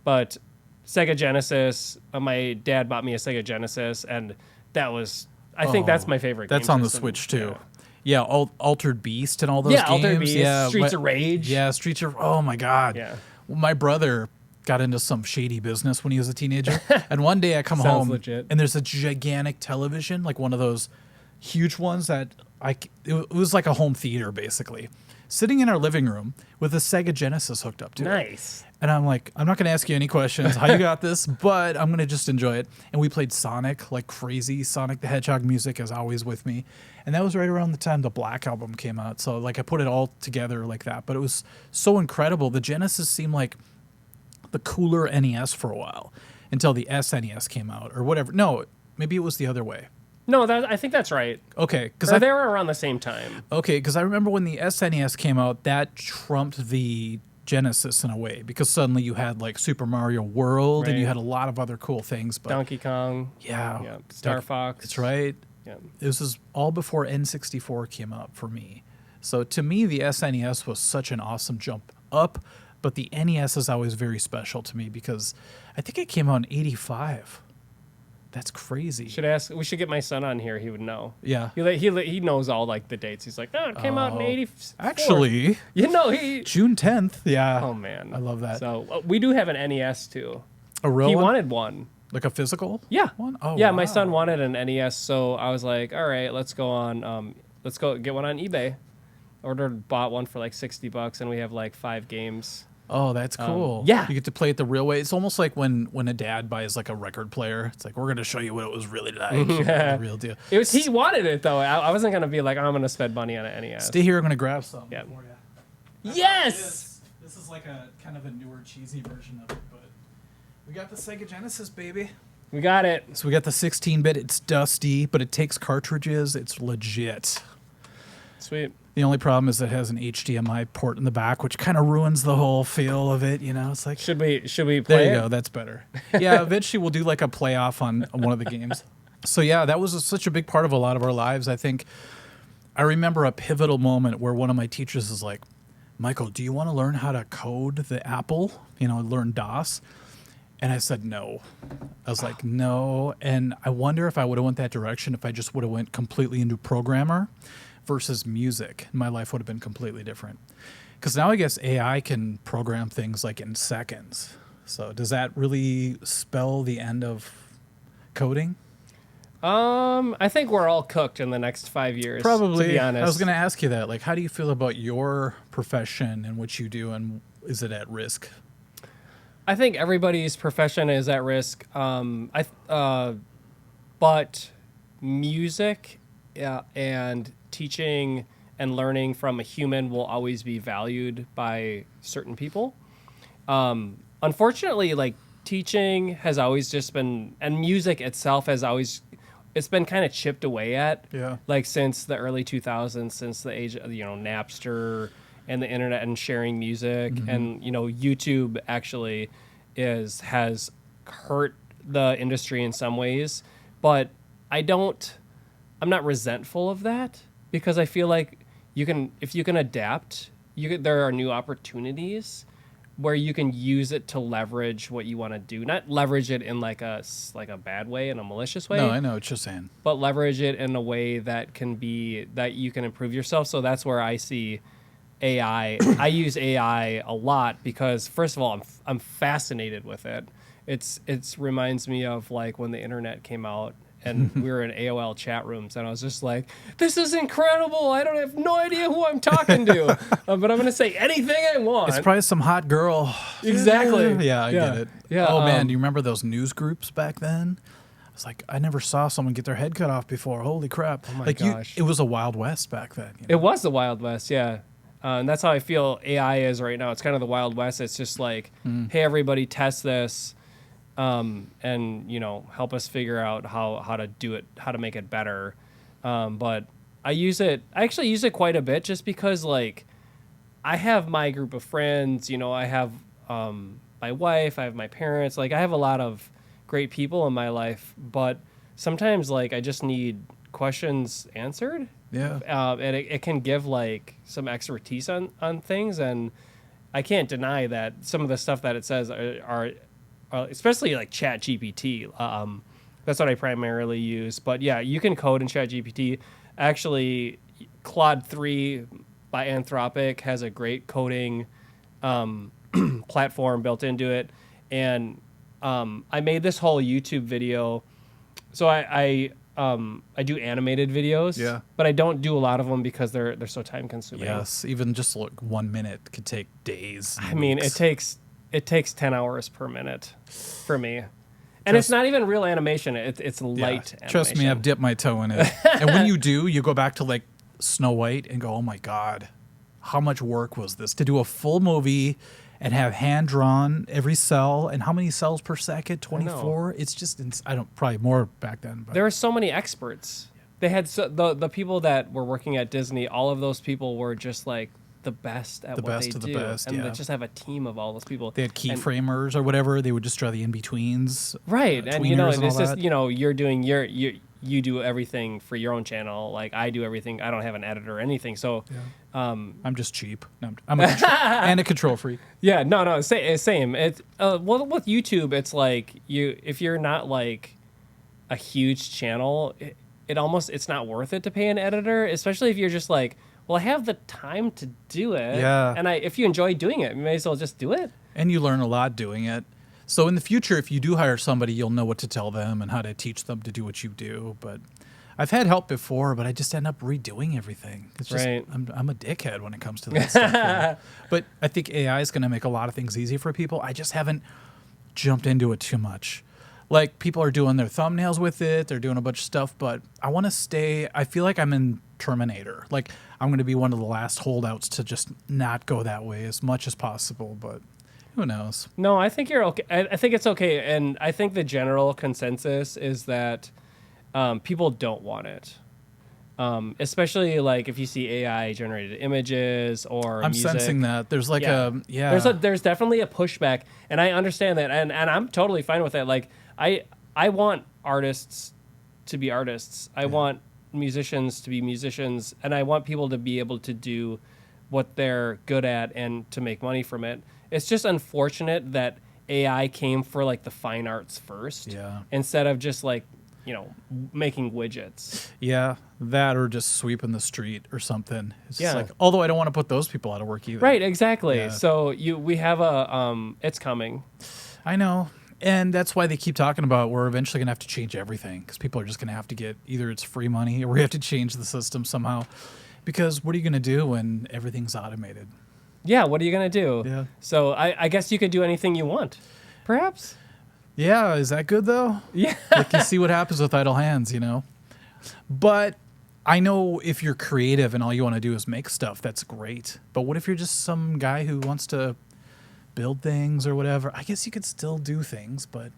But Sega Genesis, my dad bought me a Sega Genesis, and that was, I think that's my favorite. That's game on the system. Switch too. Yeah. Yeah, Altered Beast and all those Yeah, games. Altered Beast, yeah, Streets of Rage. Yeah, Streets of... Oh, my God. Yeah. Well, my brother got into some shady business when he was a teenager. And one day I come Sounds home legit. and there's a gigantic television, like one of those huge ones that it was like a home theater, basically, sitting in our living room with a Sega Genesis hooked up to it. Nice. And I'm like, I'm not going to ask you any questions how you got this, but I'm going to just enjoy it. And we played Sonic like crazy. Sonic the Hedgehog music is always with me. And that was right around the time the Black album came out. So like I put it all together like that. But it was so incredible. The Genesis seemed like the cooler NES for a while until the SNES came out or whatever. No, maybe it was the other way. No, I think that's right. Okay. Or they were around the same time. Okay, because I remember when the SNES came out, that trumped the Genesis in a way because suddenly you had like Super Mario World and you Right. had a lot of other cool things. But Donkey Kong. yeah, Yeah. Star Fox. That's right. Yeah. This was all before N64 came out for me. So to me, the SNES was such an awesome jump up, but the NES is always very special to me because I think it came out in '85. That's crazy. We should get my son on here. He would know. Yeah. He knows all like the dates. He's like, oh, it came out in '84. Actually, he. June 10th. Yeah. Oh man, I love that. So we do have an NES too. A real He one? wanted one. Like a physical? Yeah. One? Oh, yeah, my wow. son wanted an NES, so I was like, all right, let's go get one on eBay. Bought one for like $60, and we have like 5 games. Oh, that's cool. yeah. You get to play it the real way. It's almost like when a dad buys like a record player. It's like, we're going to show you what it was really like. The real deal. He wanted it though. I wasn't gonna be like, I'm gonna spend money on an NES. Stay here. I'm going to grab some. Yeah. For you. Yes. This is like a kind of a newer, cheesy version of it, but we got the Sega Genesis, baby. We got it. So we got the 16-bit. It's dusty, but it takes cartridges. It's legit. Sweet. The only problem is it has an HDMI port in the back, which kind of ruins the whole feel of it. You know, it's like, Should we play there you it? go. That's better. Yeah, eventually we'll do like a playoff on one of the games. So yeah, that was such a big part of a lot of our lives. I think I remember a pivotal moment where one of my teachers is like, Michael, do you want to learn how to code the Apple? You know, learn DOS? And I said, no. I was like, no. And I wonder if I would have went that direction, if I just would have went completely into programmer versus music. My life would have been completely different. Because now I guess AI can program things like in seconds. So does that really spell the end of coding? I think we're all cooked in the next 5 years. Probably. To be honest. I was going to ask you that. Like, how do you feel about your profession and what you do, and is it at risk? I think everybody's profession is at risk. But music and teaching and learning from a human will always be valued by certain people. Unfortunately, like teaching has always just been, and music itself has always, it's been kind of chipped away at. Yeah. Like since the early 2000s, since the age of, Napster and the internet and sharing music, and YouTube actually has hurt the industry in some ways, but I'm not resentful of that, because I feel like if you can adapt, there are new opportunities where you can use it to leverage what you want to do. Not leverage it in like a bad way, in a malicious way. No, I know what you're saying. But leverage it in a way that you can improve yourself. So that's where I see AI. I use AI a lot because, first of all, I'm fascinated with it. It reminds me of like when the internet came out and we were in AOL chat rooms, and I was just like, this is incredible. I don't have no idea who I'm talking to, but I'm going to say anything I want. It's probably some hot girl. Exactly. Yeah, I get it. Yeah, Oh, man, do you remember those news groups back then? It's like, I never saw someone get their head cut off before. Holy crap. Oh, my gosh. It was a Wild West back then. It was the Wild West, yeah. And that's how I feel AI is right now. It's kind of the Wild West. It's just like, hey, everybody, test this, and help us figure out how to do it, how to make it better. But I actually use it quite a bit just because like I have my group of friends, you know, I have my wife, I have my parents, like I have a lot of great people in my life, but sometimes like I just need questions answered. Yeah. And it can give like some expertise on things, and I can't deny that some of the stuff that it says are especially like Chat GPT. That's what I primarily use. But yeah, you can code in Chat GPT. Actually, Claude 3 by Anthropic has a great coding platform built into it. And I made this whole YouTube video. So I do animated videos, Yeah. but I don't do a lot of them because they're so time consuming. Yes, even just like 1 minute could take days. I mean, it takes 10 hours per minute for me. And it's not even real animation. It's light animation. Trust me, I've dipped my toe in it. And when you do, you go back to like Snow White and go, oh my God, how much work was this to do a full movie and have hand drawn every cell, and how many cells per second? 24. It's just probably more back then. But there were so many experts. They had the people that were working at Disney. All of those people were just like the best at what they do, and they just have a team of all those people. They had keyframers or whatever. They would just draw the in betweens, right? And you know, and it's just that. you know, you're doing you do everything for your own channel. Like I do everything. I don't have an editor or anything. So I'm just cheap. No, I'm a and a control freak. Yeah, no, same. It's well with YouTube, it's like if you're not like a huge channel, it's not worth it to pay an editor, especially if you're just like, well, I have the time to do it. Yeah. And if you enjoy doing it, you may as well just do it. And you learn a lot doing it. So in the future, if you do hire somebody, you'll know what to tell them and how to teach them to do what you do. But I've had help before, but I just end up redoing everything. It's just, right. I'm a dickhead when it comes to that stuff. Right? But I think AI is going to make a lot of things easy for people. I just haven't jumped into it too much. Like, people are doing their thumbnails with it. They're doing a bunch of stuff, but I want to stay. I feel like I'm in Terminator. Like, I'm going to be one of the last holdouts to just not go that way as much as possible, but who knows? No, I think you're okay. I think it's okay. And I think the general consensus is that people don't want it. Especially like if you see AI generated images or I'm music. sensing that. There's like There's definitely a pushback, and I understand that, and I'm totally fine with that. Like I want artists to be artists. I want musicians to be musicians, and I want people to be able to do what they're good at and to make money from it. It's just unfortunate that AI came for like the fine arts first, instead of just like, you know, making widgets. Yeah, that or just sweeping the street or something. It's just like, although I don't want to put those people out of work either. Right, exactly. Yeah. So we have it's coming. I know. And that's why they keep talking about we're eventually going to have to change everything, because people are just going to have to get either it's free money or we have to change the system somehow. Because what are you going to do when everything's automated? Yeah, what are you going to do? Yeah. So I guess you could do anything you want, perhaps. Yeah, is that good though? Yeah. Like, you see what happens with idle hands, you know? But I know if you're creative and all you want to do is make stuff, that's great. But what if you're just some guy who wants to build things or whatever? I guess you could still do things, but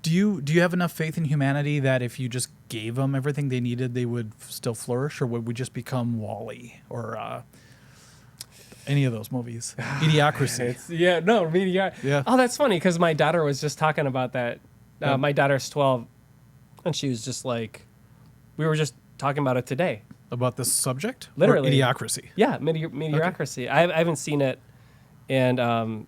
do you have enough faith in humanity that if you just gave them everything they needed, they would still flourish? Or would we just become Wall-E or any of those movies? Idiocracy. Yeah. Oh, that's funny, because my daughter was just talking about that. My daughter's 12, and she was just like, we were just talking about it today. About this subject? Literally. Or Idiocracy? Yeah, Mediocrity. Okay. I haven't seen it. And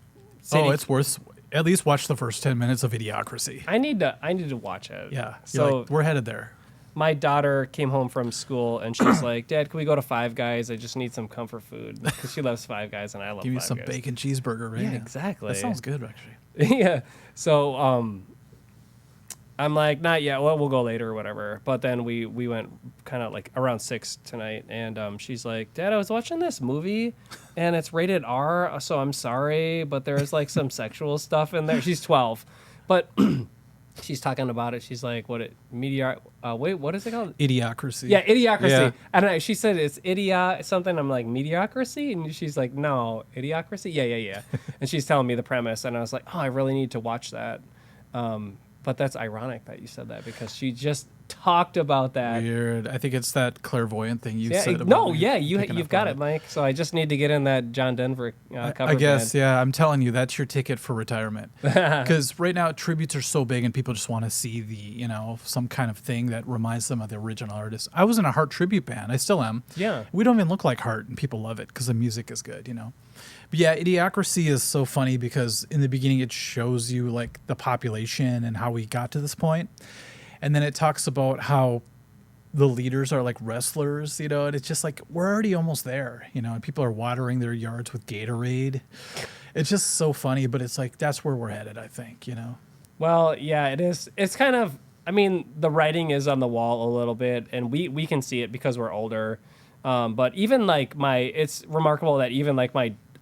it's worth at least watch the first 10 minutes of Idiocracy. I need to watch it. Yeah. So we're headed there. My daughter came home from school and she's like, "Dad, can we go to Five Guys? I just need some comfort food," because she loves Five Guys and I love. Give me Five some Guys. bacon cheeseburger, right? Yeah, exactly. That sounds good, actually. Yeah. So I'm like, not yet. Well, we'll go later or whatever. But then we went kind of like around 6 tonight, and she's like, "Dad, I was watching this movie, and it's rated R, so I'm sorry, but there's like some sexual stuff in there." She's 12, but she's talking about it. She's like, "What what is it called?" Idiocracy. Yeah, Idiocracy. Yeah. And she said it's something. I'm like, Mediocrity? And she's like, no, Idiocracy? Yeah. And she's telling me the premise, and I was like, oh, I really need to watch that. But that's ironic that you said that, because she just talked about that. Weird. I think it's that clairvoyant thing you Yeah, said. About no, me yeah, picking you've up got on it, Mike. So I just need to get in that John Denver cover I guess, band. yeah. I'm telling you, that's your ticket for retirement. Because right now, tributes are so big, and people just want to see some kind of thing that reminds them of the original artist. I was in a Heart tribute band. I still am. Yeah. We don't even look like Heart, and people love it because the music is good, But yeah, Idiocracy is so funny because in the beginning it shows you like the population and how we got to this point, and then it talks about how the leaders are like wrestlers, and it's just like we're already almost there, and people are watering their yards with Gatorade. It's just so funny, but it's like that's where we're headed, I think. Well, yeah, it is. It's kind of, I mean, the writing is on the wall a little bit, and we can see it because we're older. But even like it's remarkable that even like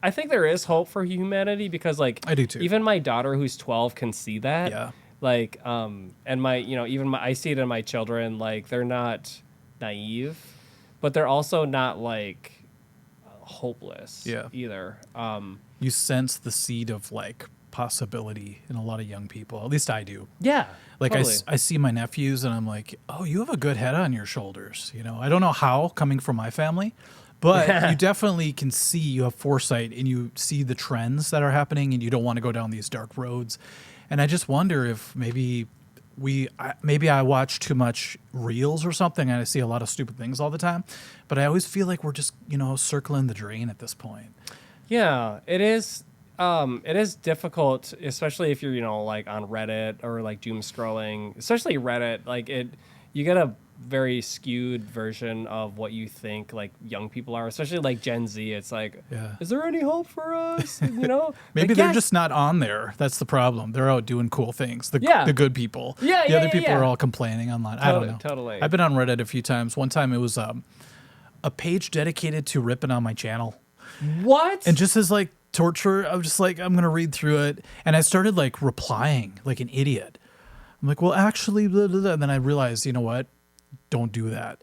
I think there is hope for humanity because like I do too. even my daughter who's 12 can see that. Yeah. Like, and I see it in my children, like they're not naive, but they're also not like hopeless either. You sense the seed of like possibility in a lot of young people. At least I do. Yeah. Like totally. I see my nephews and I'm like, oh, you have a good head on your shoulders. I don't know how coming from my family, but you definitely can see you have foresight and you see the trends that are happening and you don't want to go down these dark roads. And I just wonder if maybe I watch too much reels or something and I see a lot of stupid things all the time, but I always feel like we're just, circling the drain at this point. Yeah, it is. It is difficult, especially if you're, like on Reddit or like doom scrolling, especially Reddit. Like you get a very skewed version of what you think like young people are, especially like Gen Z. It's like, is there any hope for us? Maybe like, they're just not on there. That's the problem. They're out doing cool things. The good people. The other people are all complaining online. I don't know. Totally. I've been on Reddit a few times. One time it was a page dedicated to ripping on my channel. What? And just as like torture, I was just like, I'm gonna read through it, and I started like replying like an idiot. I'm like, well, actually, blah, blah, blah. And then I realized, you know what? Don't do that.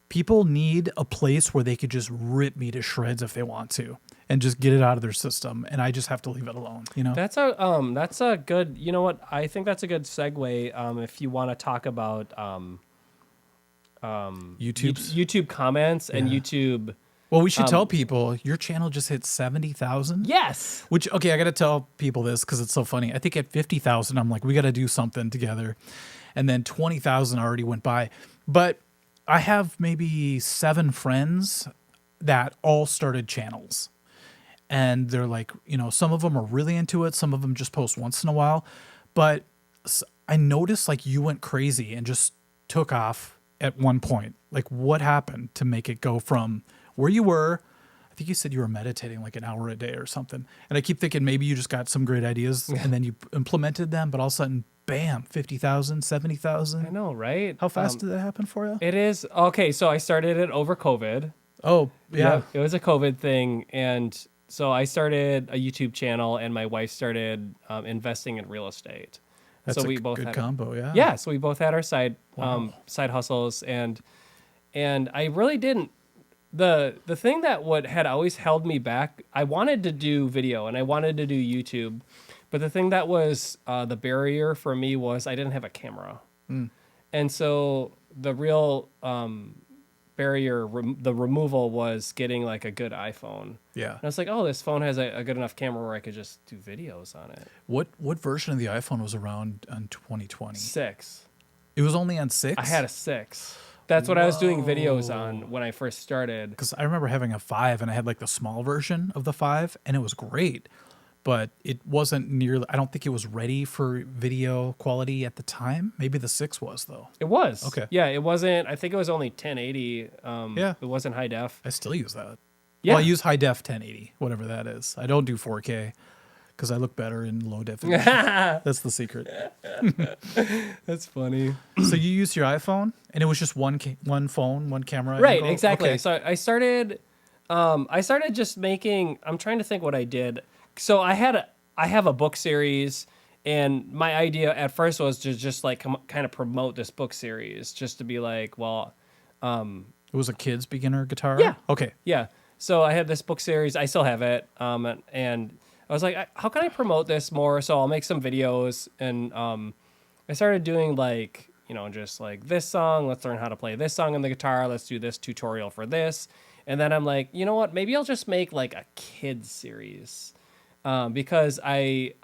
People need a place where they could just rip me to shreds if they want to, and just get it out of their system. And I just have to leave it alone. That's a good. You know what? I think that's a good segue. If you want to talk about YouTube comments and YouTube. Well, we should tell people your channel just hit 70,000. Yes. Which, okay, I got to tell people this because it's so funny. I think at 50,000, I'm like, we got to do something together. And then 20,000 already went by. But I have maybe 7 friends that all started channels. And they're like, some of them are really into it. Some of them just post once in a while. But I noticed like you went crazy and just took off at one point. Like what happened to make it go from where you were? I think you said you were meditating like an hour a day or something. And I keep thinking maybe you just got some great ideas and then you implemented them, but all of a sudden, bam, 50,000, 70,000. I know, right? How fast did that happen for you? It is. Okay, so I started it over COVID. Oh, yeah. It was a COVID thing. And so I started a YouTube channel and my wife started investing in real estate. That's so a we both good had combo, yeah. Yeah, so we both had our side hustles and I really didn't. The thing that had always held me back, I wanted to do video and I wanted to do YouTube, but the thing that was the barrier for me was I didn't have a camera. And so the real barrier, the removal was getting like a good iPhone. Yeah. And I was like, oh, this phone has a good enough camera where I could just do videos on it. What version of the iPhone was around in 2020? 6. It was only on 6? I had a 6. That's what I was doing videos on when I first started. Because I remember having a 5 and I had like the small version of the 5 and it was great, but it wasn't nearly, I don't think it was ready for video quality at the time. Maybe the 6 was though. It was. Okay. Yeah, it wasn't, I think it was only 1080. Yeah. It wasn't high def. I still use that. Yeah. Well, I use high def 1080, whatever that is. I don't do 4K because I look better in low definition. That's the secret. That's funny. So you used your iPhone and it was just one phone, one camera. Right, angle? exactly. Okay. So I started just making, I'm trying to think what I did. So I have a book series and my idea at first was to just like kind of promote this book series just to be like, well, it was a kid's beginner guitar? Yeah. Okay. Yeah. So I had this book series. I still have it. And I was like, how can I promote this more? So I'll make some videos. And I started doing like, just like this song, let's learn how to play this song on the guitar, let's do this tutorial for this. And then I'm like, you know what, maybe I'll just make like a kids series. Because I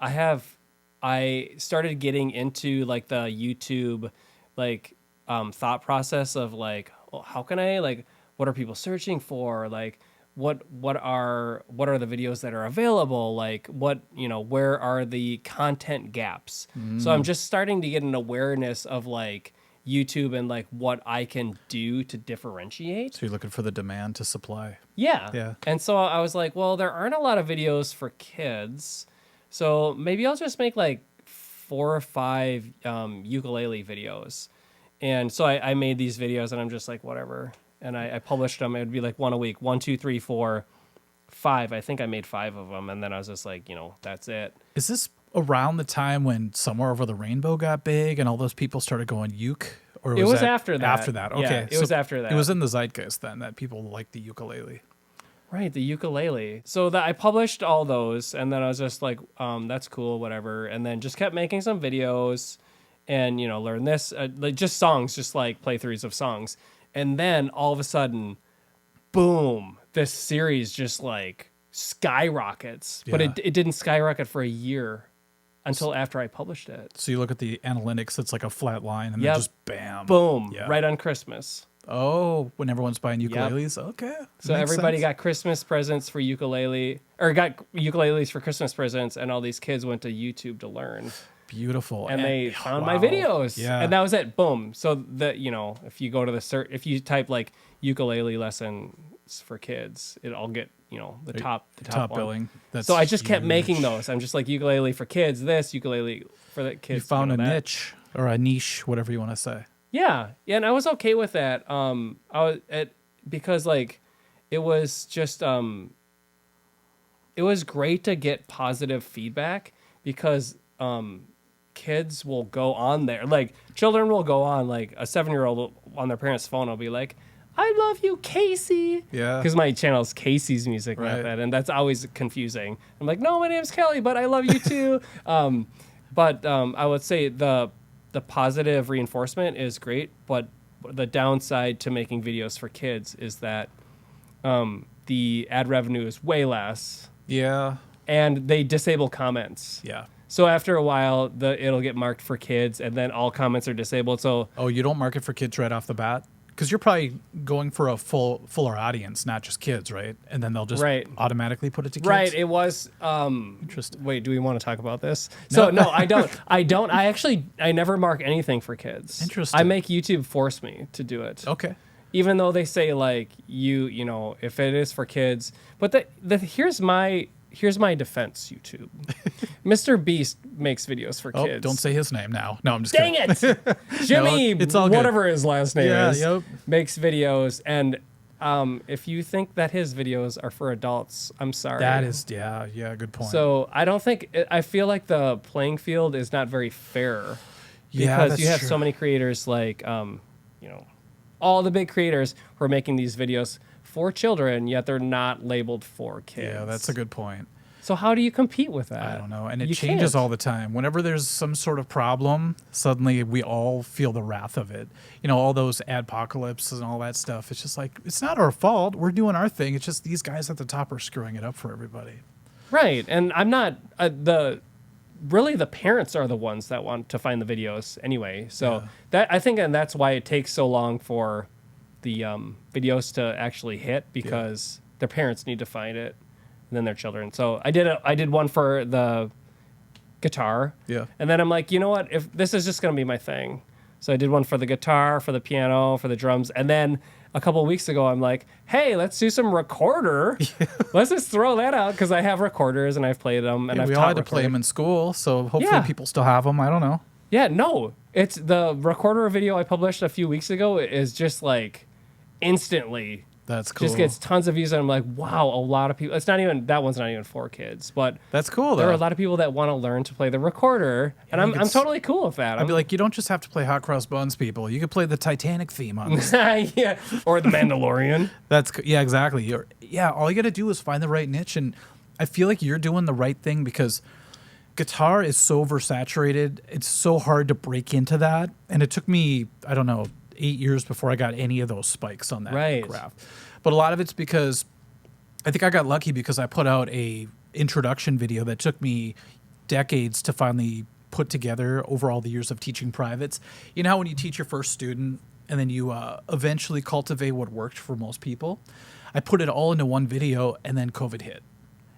started getting into like the YouTube like thought process of like, well, how can I, like, what are people searching for? Like, what are the videos that are available? Like, where are the content gaps? So I'm just starting to get an awareness of like YouTube and like what I can do to differentiate. So you're looking for the demand to supply. Yeah. Yeah. And so I was like, well, there aren't a lot of videos for kids. So maybe I'll just make like 4 or 5 ukulele videos. And so I made these videos and I'm just like, whatever. And I published them. It would be like 1 a week, 1, 2, 3, 4, 5. I think I made 5 of them. And then I was just like, that's it. Is this around the time when Somewhere Over the Rainbow got big and all those people started going uke? Or It was that after that. After that, okay. Yeah, it was after that. It was in the zeitgeist then that people liked the ukulele. Right, the ukulele. So I published all those, and then I was just like, that's cool, whatever. And then just kept making some videos and, learn this, like just songs, just like playthroughs of songs. And then all of a sudden, boom, this series just like skyrockets. Yeah. But it didn't skyrocket for a year until after I published it. So you look at the analytics, it's like a flat line, and Yep. then just bam. Boom, Yeah. right on Christmas. Oh, when everyone's buying ukuleles? Okay. So Makes everybody sense. got Christmas presents for ukulele, or got ukuleles for Christmas presents, and all these kids went to YouTube to learn. Beautiful. And they found my wow. videos. Yeah. And that was it. Boom. So if you go to the if you type like ukulele lessons for kids, it'll get, the top top one. billing. That's So I just kept huge. making those. I'm just like ukulele for kids, this ukulele for the kids. You found a that. niche or a niche, whatever you want to say. Yeah, and I was okay with that. Because like it was just it was great to get positive feedback because kids will go on there, like children will go on, like a 7-year-old on their parents' phone will be like, "I love you, Kasey." Yeah. Because my channel is Kasey's Music, Right. not that, and that's always confusing. I'm like, "No, my name's Kelly, but I love you too." I would say the positive reinforcement is great, but the downside to making videos for kids is that the ad revenue is way less, Yeah. and they disable comments. Yeah. So after a while, it'll get marked for kids, and then all comments are disabled. So Oh, you don't market for kids right off the bat? Because you're probably going for a fuller audience, not just kids, right? And then they'll just Right. automatically put it to kids? right, it was. Interesting. Wait, do we want to talk about this? So no, I don't. I never mark anything for kids. Interesting. I make YouTube force me to do it. Okay. Even though they say like if it is for kids, but here's my defense, YouTube. Mr. Beast makes videos for Oh, kids. don't say his name now. No, I'm just Dang kidding. it, Jimmy. it's all good. Whatever his last name Yeah, is, yep. makes videos, and if you think that his videos are for adults, I'm sorry. That is, yeah, good point. So I feel like the playing field is not very fair Yeah, because that's you have true. so many creators like all the big creators who are making these videos for children, yet they're not labeled for kids. Yeah, that's a good point. So how do you compete with that? I don't know. And it You changes can't. all the time. Whenever there's some sort of problem, suddenly we all feel the wrath of it. All those adpocalypses and all that stuff. It's just like, it's not our fault. We're doing our thing. It's just these guys at the top are screwing it up for everybody. Right, and I'm not really the parents are the ones that want to find the videos anyway. So I think that's why it takes so long for the videos to actually hit, because their parents need to find it, and then their children. So I did one for the guitar, and then I'm like, you know what? If this is just gonna be my thing, so I did one for the guitar, for the piano, for the drums, and then a couple of weeks ago, I'm like, hey, let's do some recorder. Let's just throw that out because I have recorders and I've played them and I've we taught all had to play recording. them in school, so hopefully Yeah. people still have them. I don't know. Yeah, no, it's the recorder video I published a few weeks ago is just like instantly That's cool. just gets tons of views, and I'm like, wow, a lot of people. That one's not even for kids, but That's cool, there though. are a lot of people that want to learn to play the recorder, and I'm totally cool with that. I'd be like, you don't just have to play Hot Cross Buns, people. You could play the Titanic theme on this. yeah, or the Mandalorian. Yeah, exactly. All you got to do is find the right niche, and I feel like you're doing the right thing because guitar is so oversaturated. It's so hard to break into that. And it took me, I don't know, 8 years before I got any of those spikes on that Right. craft. But a lot of it's because I think I got lucky because I put out a introduction video that took me decades to finally put together over all the years of teaching privates. You know how when you teach your first student and then you eventually cultivate what worked for most people? I put it all into one video and then COVID hit.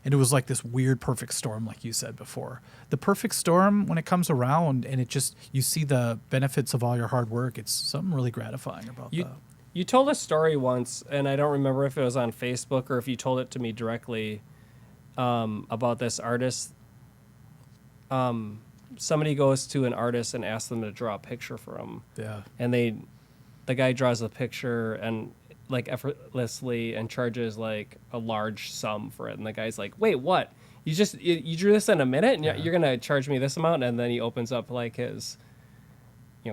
And it was like this weird perfect storm, like you said before. The perfect storm, when it comes around and it just, you see the benefits of all your hard work, it's something really gratifying about that. You told a story once, and I don't remember if it was on Facebook or if you told it to me directly, about this artist. Somebody goes to an artist and asks them to draw a picture for them. Yeah. And the guy draws the picture and like effortlessly and charges like a large sum for it. And the guy's like, wait, what? You drew this in a minute and you're going to charge me this amount? And then he opens up like his,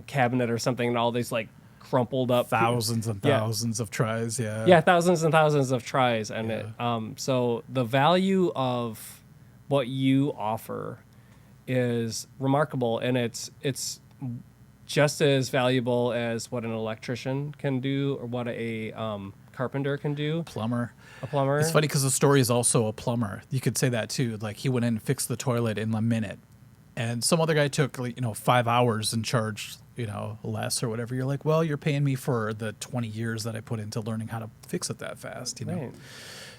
cabinet or something and all these like crumpled up Thousands and thousands of tries. Yeah. Yeah. Thousands and thousands of tries. And so the value of what you offer is remarkable, and it's just as valuable as what an electrician can do or what a carpenter can do. A plumber. It's funny because the story is also a plumber. You could say that too. Like he went in and fixed the toilet in a minute, and some other guy took 5 hours and charged less or whatever. You're like, well, you're paying me for the 20 years that I put into learning how to fix it that fast. Right.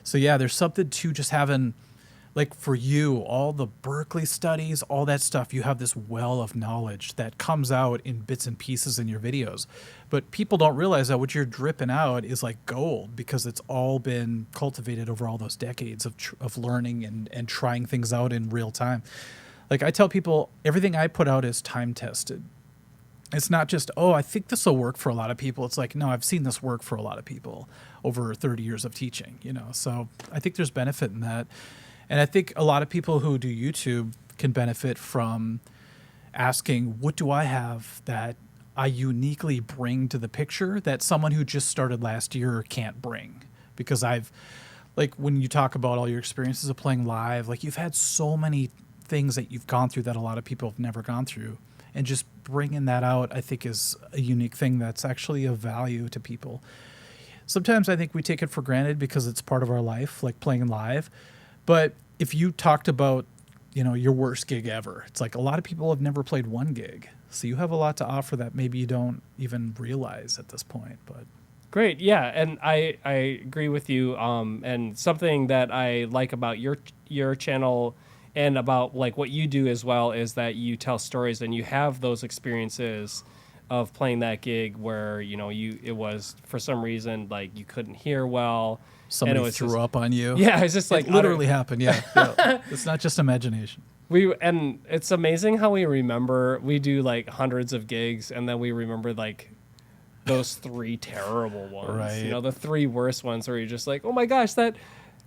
So yeah, there's something to just having. Like for you, all the Berkeley studies, all that stuff, you have this well of knowledge that comes out in bits and pieces in your videos. But people don't realize that what you're dripping out is like gold because it's all been cultivated over all those decades of learning and trying things out in real time. Like I tell people, everything I put out is time tested. It's not just, I think this will work for a lot of people. It's like, no, I've seen this work for a lot of people over 30 years of teaching, So I think there's benefit in that. And I think a lot of people who do YouTube can benefit from asking, what do I have that I uniquely bring to the picture that someone who just started last year can't bring? Because when you talk about all your experiences of playing live, like you've had so many things that you've gone through that a lot of people have never gone through. And just bringing that out, I think, is a unique thing that's actually of value to people. Sometimes I think we take it for granted because it's part of our life, like playing live. But if you talked about, your worst gig ever, it's like a lot of people have never played one gig. So you have a lot to offer that maybe you don't even realize at this point. But great. Yeah. And I agree with you. And something that I like about your channel and about like what you do as well is that you tell stories and you have those experiences of playing that gig where, it was for some reason, like you couldn't hear well. Somebody threw up on you. Yeah, it's just like it literally happened. Yeah. It's not just imagination. And it's amazing how we remember. We do like hundreds of gigs, and then we remember like those 3 terrible ones. Right. The 3 worst ones where you're just like, oh my gosh,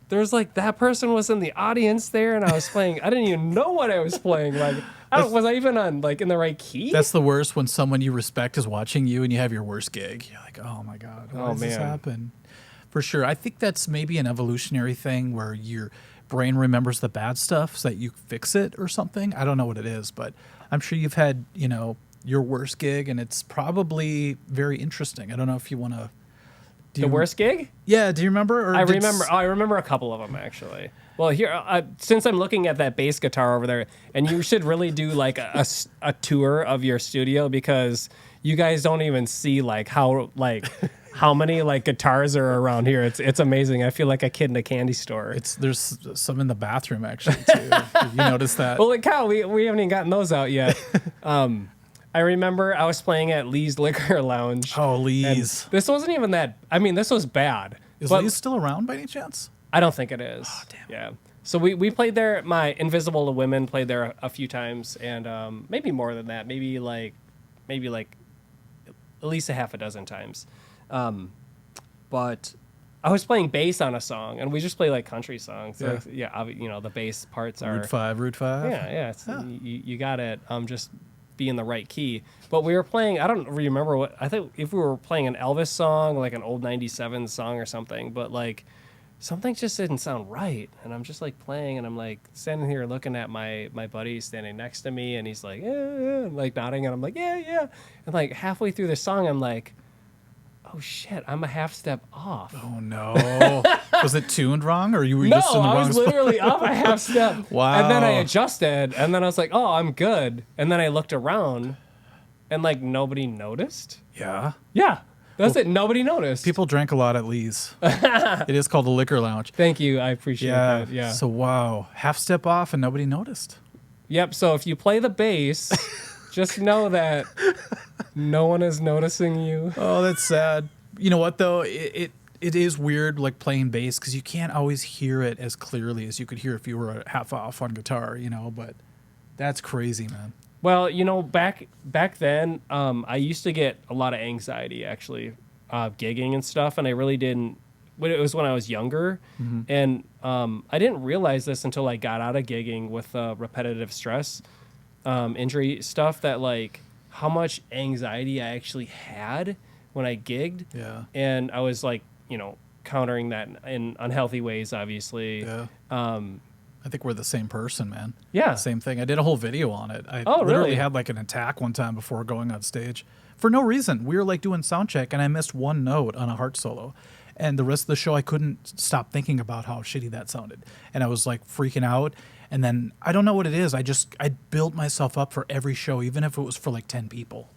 there's like that person was in the audience there, and I was playing. I didn't even know what I was playing. Like, was I even on like in the right key? That's the worst when someone you respect is watching you and you have your worst gig. You're like, oh my God, why does this happen? For sure. I think that's maybe an evolutionary thing where your brain remembers the bad stuff so that you fix it or something. I don't know what it is, but I'm sure you've had, your worst gig, and it's probably very interesting. I don't know if you want to. The worst gig? Yeah. Do you remember? I remember a couple of them, actually. Well, here, since I'm looking at that bass guitar over there, and you should really do like a tour of your studio because you guys don't even see like how many like guitars are around here. It's amazing. I feel like a kid in a candy store. There's some in the bathroom actually too. Did you notice that? Holy cow, we haven't even gotten those out yet. I remember I was playing at Lee's Liquor Lounge. Oh, Lee's. This wasn't even that. I mean, this was bad. Is Lee's still around by any chance? I don't think it is. Oh, damn. Yeah. So we played there. My Invisible to Women played there a few times, and maybe more than that. Maybe like at least a half a dozen times. But I was playing bass on a song, and we just play like country songs. Yeah. Like, the bass parts are Route 5. Yeah. You got it. Just be in the right key. But we were playing. I don't remember what. I think if we were playing an Elvis song, like an old '97 song or something. But like something just didn't sound right. And I'm just like playing, and I'm like standing here looking at my buddy standing next to me, and he's like, yeah, like nodding, and I'm like, yeah. And like halfway through the song, I'm like, oh shit, I'm a half step off. Oh no. Was it tuned wrong, or you were No, just in the I wrong was spot? literally off a half step. Wow. And then I adjusted, and then I was like, oh, I'm good. And then I looked around, and like nobody noticed. Yeah. Yeah, that's it. Nobody noticed. People drank a lot at Lee's. It is called a liquor lounge. Thank you. I appreciate that. Yeah. So wow, half step off and nobody noticed. Yep. So if you play the bass, just know that no one is noticing you. Oh, that's sad. You know what though? It is weird like playing bass because you can't always hear it as clearly as you could hear if you were half off on guitar, you know, but that's crazy, man. Well, you know, back then, I used to get a lot of anxiety actually, gigging and stuff, and I really didn't. It was when I was younger, and I didn't realize this until I got out of gigging with repetitive stress, injury stuff. That like how much anxiety I actually had when I gigged. Yeah. And I was like, you know, countering that in unhealthy ways, obviously. Yeah. I think we're the same person, man. Yeah. Same thing. I did a whole video on it. I Oh, literally really? had like an attack one time before going on stage for no reason. We were like doing sound check and I missed one note on a heart solo. And the rest of the show, I couldn't stop thinking about how shitty that sounded. And I was like freaking out. And then I don't know what it is. I built myself up for every show, even if it was for like 10 people.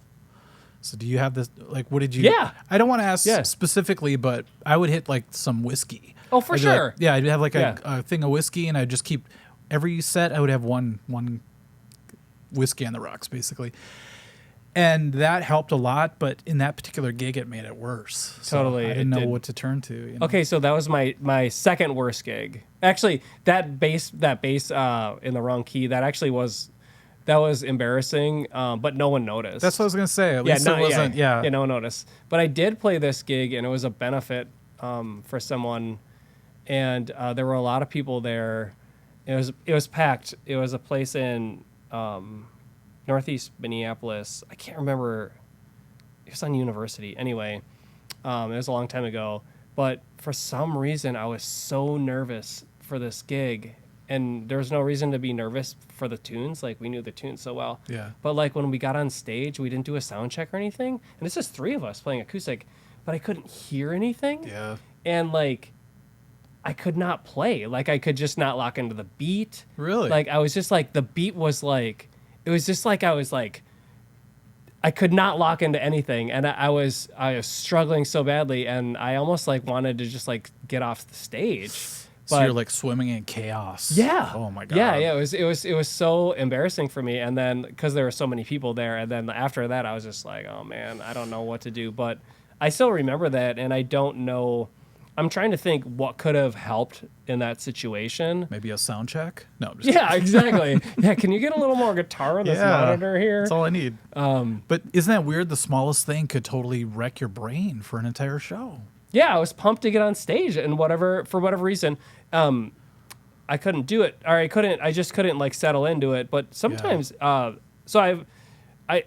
So do you have this, like, what did you? Yeah. I don't want to ask Yeah. specifically, but I would hit like some whiskey. Oh, for I'd be like- sure. yeah, I'd have like Yeah. a thing of whiskey, and I'd just keep every set. I would have one whiskey on the rocks, basically, and that helped a lot. But in that particular gig, it made it worse. So Totally, I it didn't know did. what to turn to. You know? Okay, so that was my second worst gig. Actually, that bass in the wrong key, that was embarrassing, but no one noticed. That's what I was gonna say. At least it wasn't. Yeah. no one noticed. But I did play this gig, and it was a benefit for someone, and there were a lot of people there. It was packed. It was a place in Northeast Minneapolis. I can't remember. It was on University. Anyway, it was a long time ago. But for some reason, I was so nervous for this gig. And there was no reason to be nervous for the tunes. Like, we knew the tunes so well. Yeah. But, like, when we got on stage, we didn't do a sound check or anything. And it's just three of us playing acoustic. But I couldn't hear anything. Yeah. And, like, I could not play. Like, I could just not lock into the beat. Really? Like, I was just, like, the beat was, like... It was just, like, I was, like... I could not lock into anything. And I was struggling so badly. And I almost, like, wanted to just, like, get off the stage. So But- you're like swimming in chaos. Yeah. Oh my god. Yeah. It was so embarrassing for me. And then because there were so many people there, and then after that, I was just like, oh man, I don't know what to do. But I still remember that, and I don't know. I'm trying to think what could have helped in that situation. Maybe a sound check? No. I'm just Yeah, exactly. Yeah, can you get a little more guitar on this monitor here? That's all I need. But isn't that weird? The smallest thing could totally wreck your brain for an entire show. Yeah, I was pumped to get on stage, and for whatever reason, I couldn't do it, or I just couldn't like settle into it. But sometimes, so I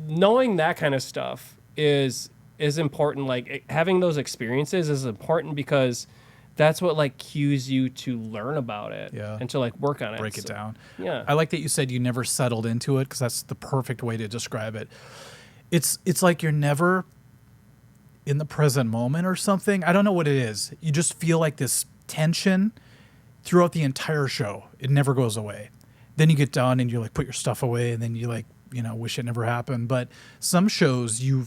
knowing that kind of stuff is important. Like having those experiences is important because that's what like cues you to learn about it and to like work on it. Break it down. Yeah. I like that you said you never settled into it because that's the perfect way to describe it. It's like you're never in the present moment or something. I don't know what it is. You just feel like this tension throughout the entire show. It never goes away. Then you get done and you like put your stuff away and then you like, you know, wish it never happened. But some shows you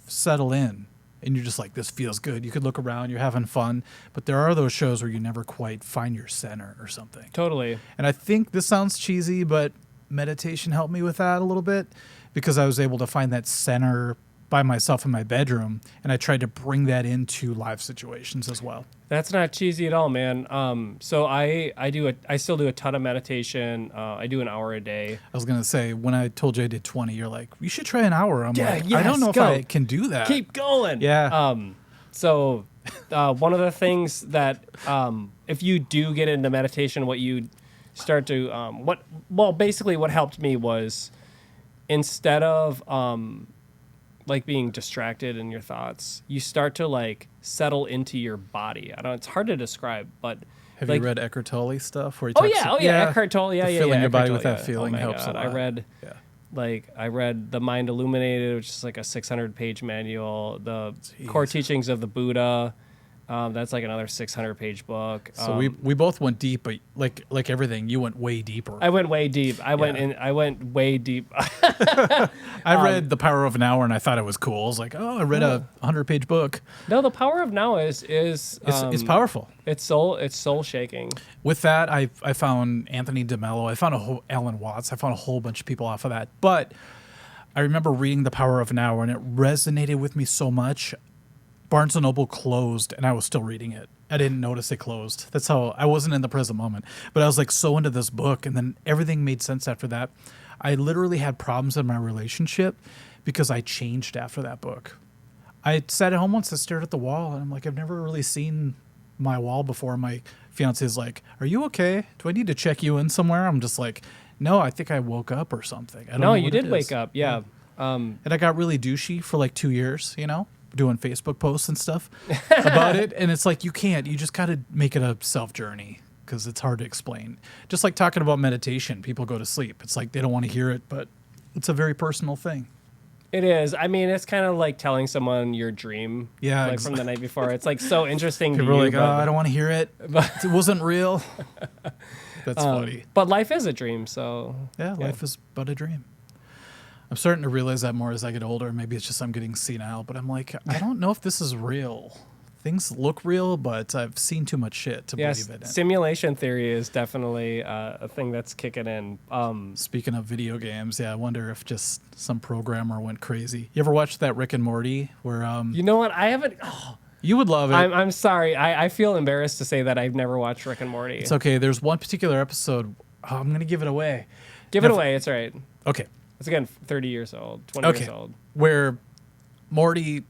settle in and you're just like, this feels good. You could look around, you're having fun. But there are those shows where you never quite find your center or something. Totally. And I think this sounds cheesy, but meditation helped me with that a little bit because I was able to find that center by myself in my bedroom, and I tried to bring that into live situations as well. That's not cheesy at all, man. So I still do a ton of meditation. I do an hour a day. I was gonna say when I told you I did 20, you're like, you should try an hour. I'm Yeah, like, I yes, don't know go. if I can do that. Keep going. Yeah. So one of the things that if you do get into meditation, what you start to basically what helped me was instead of like being distracted in your thoughts, you start to like settle into your body. I don't. It's hard to describe, but Have like, you read Eckhart Tolle stuff? Where he Oh talks yeah, oh yeah, Eckhart Tolle, filling your body Eckhart with Tolle, that feeling oh my helps God. a lot. I read The Mind Illuminated, which is like a 600-page manual. The Core Teachings of the Buddha. That's like another 600-page book. So we both went deep, but like everything, you went way deeper. I went way deep. I went way deep. I read The Power of an Hour and I thought it was cool. I was like, oh, I read a 100-page book. No, The Power of Now is It's powerful. It's soul shaking. With that, I found Anthony DeMello. I found Alan Watts. I found a whole bunch of people off of that. But I remember reading The Power of an Hour and it resonated with me so much. Barnes & Noble closed, and I was still reading it. I didn't notice it closed. That's how I wasn't in the present moment. But I was like so into this book, and then everything made sense after that. I literally had problems in my relationship because I changed after that book. I sat at home once, I stared at the wall, and I'm like, I've never really seen my wall before. My fiance is like, are you okay? Do I need to check you in somewhere? I'm just like, no, I think I woke up or something. I don't know you what did it wake is. up, yeah. And I got really douchey for like 2 years, doing Facebook posts and stuff about it. And it's like, you just got to make it a self journey because it's hard to explain. Just like talking about meditation, people go to sleep. It's like they don't want to hear it, but it's a very personal thing. It is. I mean, it's kind of like telling someone your dream from the night before. It's like so interesting People to you. People are like, oh, I don't want to hear it. It wasn't real. That's funny. But life is a dream, so... Yeah, life is but a dream. I'm starting to realize that more as I get older. Maybe it's just I'm getting senile, but I'm like, I don't know if this is real. Things look real, but I've seen too much shit to believe it in. Simulation theory is definitely a thing that's kicking in. Speaking of video games, I wonder if just some programmer went crazy. You ever watch that Rick and Morty where... You know what? I haven't... Oh, you would love it. I'm sorry. I feel embarrassed to say that I've never watched Rick and Morty. It's okay. There's one particular episode. Oh, I'm going to give it away. Give it away. It's all right. Okay. It's again 30 years old, 20 years old. Where Morty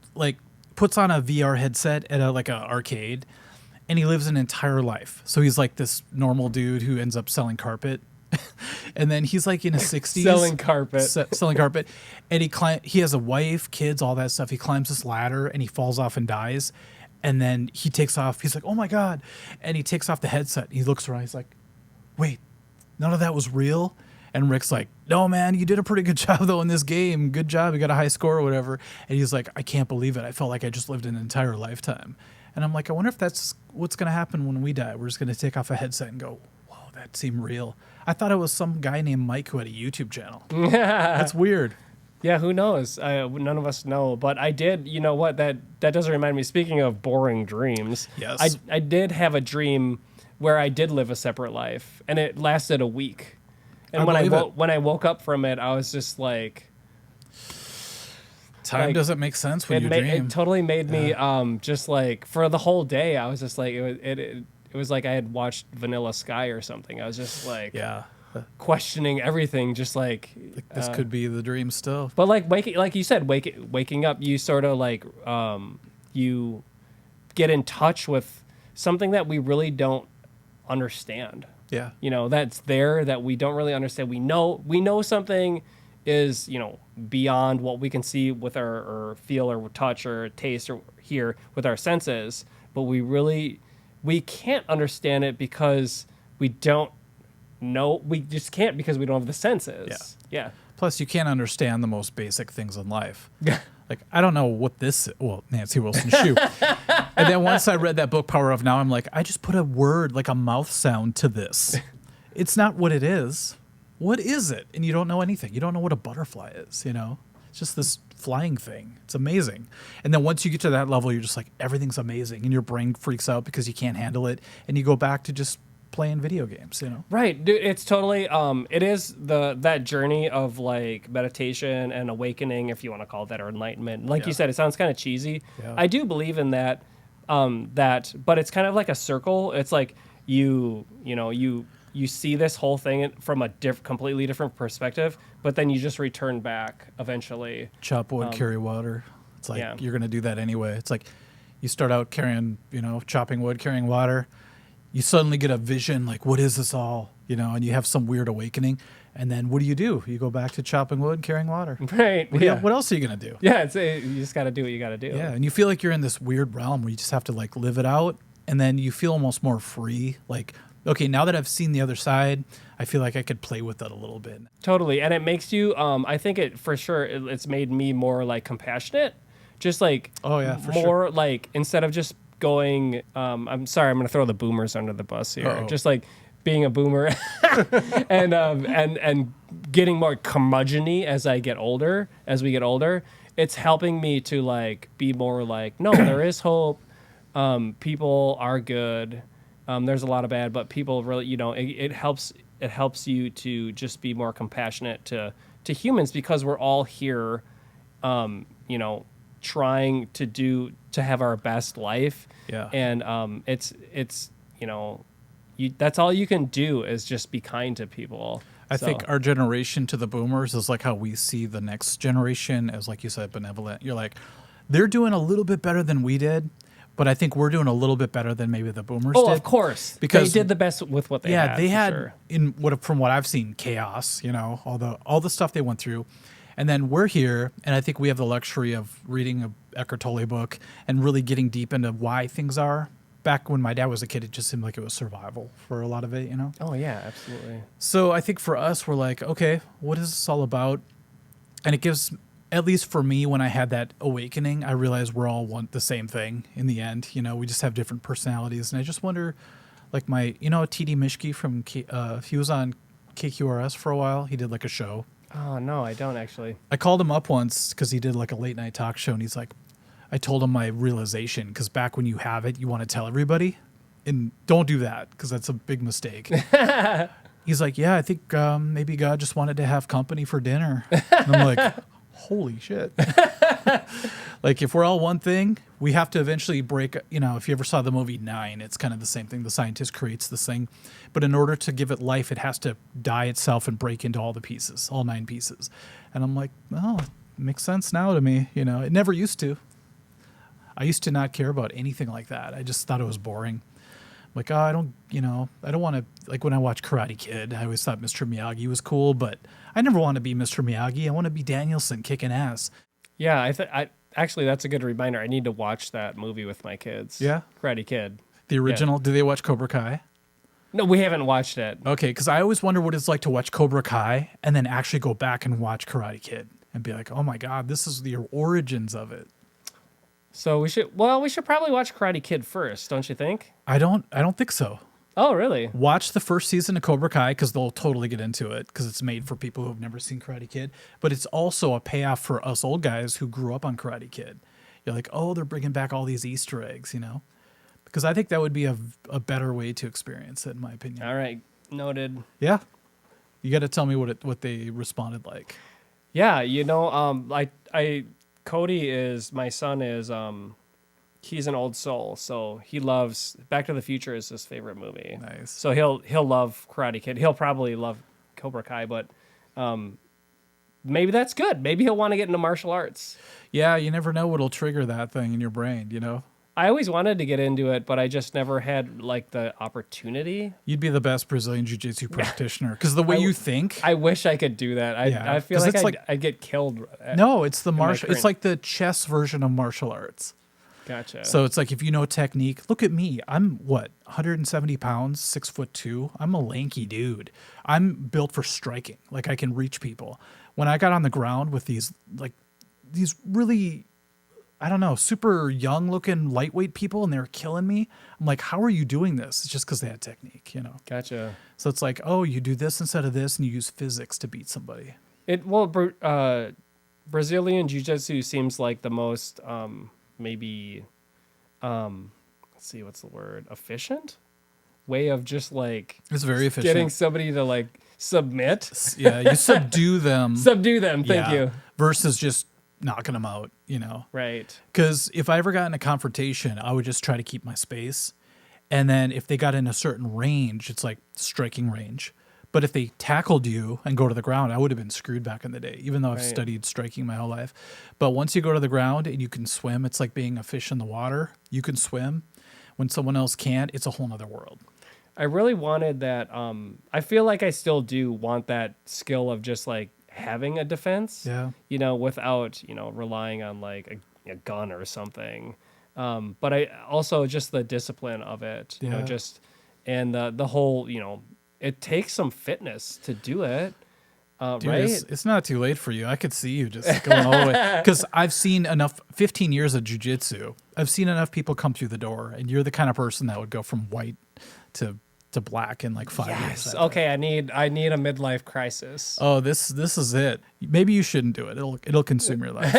puts on a VR headset at a arcade, and he lives an entire life. So he's like this normal dude who ends up selling carpet, and then he's like in his 60s selling carpet, selling carpet, and he has a wife, kids, all that stuff. He climbs this ladder and he falls off and dies, and then he takes off. He's like, oh my god, and he takes off the headset. He looks around. He's like, wait, none of that was real. And Rick's like, no, man, you did a pretty good job, though, in this game. Good job. You got a high score or whatever. And he's like, I can't believe it. I felt like I just lived an entire lifetime. And I'm like, I wonder if that's what's going to happen when we die. We're just going to take off a headset and go, whoa, that seemed real. I thought it was some guy named Mike who had a YouTube channel. That's weird. Yeah, who knows? None of us know. But I did, you know what? That does remind me, speaking of boring dreams, yes. I did have a dream where I did live a separate life, and it lasted a week. And when I woke up from it, I was just like, time doesn't make sense when you dream. It totally made me just like for the whole day. I was just like it was like I had watched Vanilla Sky or something. I was just like questioning everything, just like this could be the dream still. But like you said, waking up, you sort of like you get in touch with something that we really don't understand. Yeah. That's there that we don't really understand. We know something is, beyond what we can see with or feel or touch or taste or hear with our senses, but we can't understand it because we don't know. We just can't because we don't have the senses. Yeah. Plus, you can't understand the most basic things in life. Like, I don't know what this is. Well, Nancy Wilson's shoe. And then once I read that book, Power of Now, I'm like, I just put a word, like a mouth sound to this. It's not what it is. What is it? And you don't know anything. You don't know what a butterfly is, It's just this flying thing. It's amazing. And then once you get to that level, you're just like, everything's amazing. And your brain freaks out because you can't handle it. And you go back to just playing video games, Right, dude. It's totally it is that journey of like meditation and awakening, if you want to call it that, or enlightenment. Like you said, it sounds kind of cheesy. Yeah. I do believe in that. But it's kind of like a circle. It's like you see this whole thing from a completely different perspective, but then you just return back eventually. Chop wood, carry water. It's like you're going to do that anyway. It's like you start out carrying, chopping wood, carrying water. You suddenly get a vision, like, what is this all? and you have some weird awakening. And then what do? You go back to chopping wood, carrying water. Right. What else are you going to do? Yeah. You just got to do what you got to do. Yeah. And you feel like you're in this weird realm where you just have to like live it out. And then you feel almost more free. Like, okay, now that I've seen the other side, I feel like I could play with it a little bit. Totally. And it makes you, I think it's made me more like compassionate. Just like, oh yeah, for more sure. like, instead of just going, I'm sorry, I'm going to throw the boomers under the bus here. Uh-oh. Just like being a boomer and getting more curmudgeon-y as we get older, it's helping me to like be more like, no, there is hope. People are good. There's a lot of bad, but people really, it helps you to just be more compassionate to humans, because we're all here, trying to have our best life. Yeah. And it's that's all you can do is just be kind to people. I think our generation to the boomers is like how we see the next generation as, like you said, benevolent. You're like, they're doing a little bit better than we did, but I think we're doing a little bit better than maybe the boomers did. Oh, of course. Because they did the best with what they had. Yeah, they had, sure. From what I've seen, chaos, all the stuff they went through. And then we're here, and I think we have the luxury of reading a Eckhart Tolle book and really getting deep into why things are. Back when my dad was a kid, it just seemed like it was survival for a lot of it, Oh, yeah, absolutely. So I think for us, we're like, okay, what is this all about? And it gives, at least for me, when I had that awakening, I realized we're all the same thing in the end. We just have different personalities. And I just wonder, like T.D. Mishke from, he was on KQRS for a while. He did like a show. Oh, no, I don't actually. I called him up once because he did like a late night talk show, and he's like, I told him my realization, because back when you have it, you want to tell everybody, and don't do that because that's a big mistake. He's like, yeah, I think maybe God just wanted to have company for dinner. And I'm like, holy shit. Like, if we're all one thing, we have to eventually break, if you ever saw the movie 9, it's kind of the same thing. The scientist creates this thing, but in order to give it life, it has to die itself and break into all the pieces, all 9 pieces. And I'm like, oh, it makes sense now to me. It never used to. I used to not care about anything like that. I just thought it was boring. Like, I don't want to, like when I watch Karate Kid, I always thought Mr. Miyagi was cool, but I never want to be Mr. Miyagi. I want to be Danielson kicking ass. Yeah, actually, that's a good reminder. I need to watch that movie with my kids. Yeah? Karate Kid. The original? Yeah. Do they watch Cobra Kai? No, we haven't watched it. Okay, because I always wonder what it's like to watch Cobra Kai and then actually go back and watch Karate Kid and be like, oh my God, this is the origins of it. So we should probably watch Karate Kid first, don't you think? I don't think so. Oh, really? Watch the first season of Cobra Kai, because they'll totally get into it, because it's made for people who have never seen Karate Kid. But it's also a payoff for us old guys who grew up on Karate Kid. You're like, oh, they're bringing back all these Easter eggs, Because I think that would be a better way to experience it, in my opinion. All right, noted. Yeah. You got to tell me what they responded like. Yeah, Cody is, my son is, he's an old soul, so he loves, Back to the Future is his favorite movie. Nice. So he'll love Karate Kid. He'll probably love Cobra Kai, but maybe that's good. Maybe he'll want to get into martial arts. Yeah, you never know what'll trigger that thing in your brain, I always wanted to get into it, but I just never had like the opportunity. You'd be the best Brazilian Jiu-Jitsu practitioner, because the way you think. I wish I could do that. I feel like I'd get killed. No, it's the martial. It's like the chess version of martial arts. Gotcha. So it's like, if you know technique, look at me. I'm 170 pounds, 6'2". I'm a lanky dude. I'm built for striking. Like, I can reach people. When I got on the ground with these really, I don't know, super young looking lightweight people, and they were killing me, I'm like, how are you doing this? It's just because they had technique, Gotcha. So it's like, oh, you do this instead of this, and you use physics to beat somebody. Brazilian Jiu-Jitsu seems like the most maybe let's see, what's the word, efficient way of just like, it's very efficient, getting somebody to like submit. Yeah, you subdue them. Thank you. Versus just knocking them out, Right. Because if I ever got in a confrontation, I would just try to keep my space, and then if they got in a certain range, it's like striking range. But if they tackled you and go to the ground, I would have been screwed back in the day, even though I've studied striking my whole life. But once you go to the ground and you can swim, it's like being a fish in the water. You can swim. When someone else can't, it's a whole nother world. I really wanted that. I feel like I still do want that skill of just like having a defense. Yeah. You know, without relying on like a gun or something. But I also just the discipline of it. You know, Yeah. just and the whole. It takes some fitness to do it. Dude, Right? it's not too late for you. I could see you just going all the way. Because I've seen enough, 15 years of jujitsu, I've seen enough people come through the door, and you're the kind of person that would go from white to black in like 5 years. Yes. Okay. I need a midlife crisis. Oh, this is it. Maybe you shouldn't do it. It'll consume your life.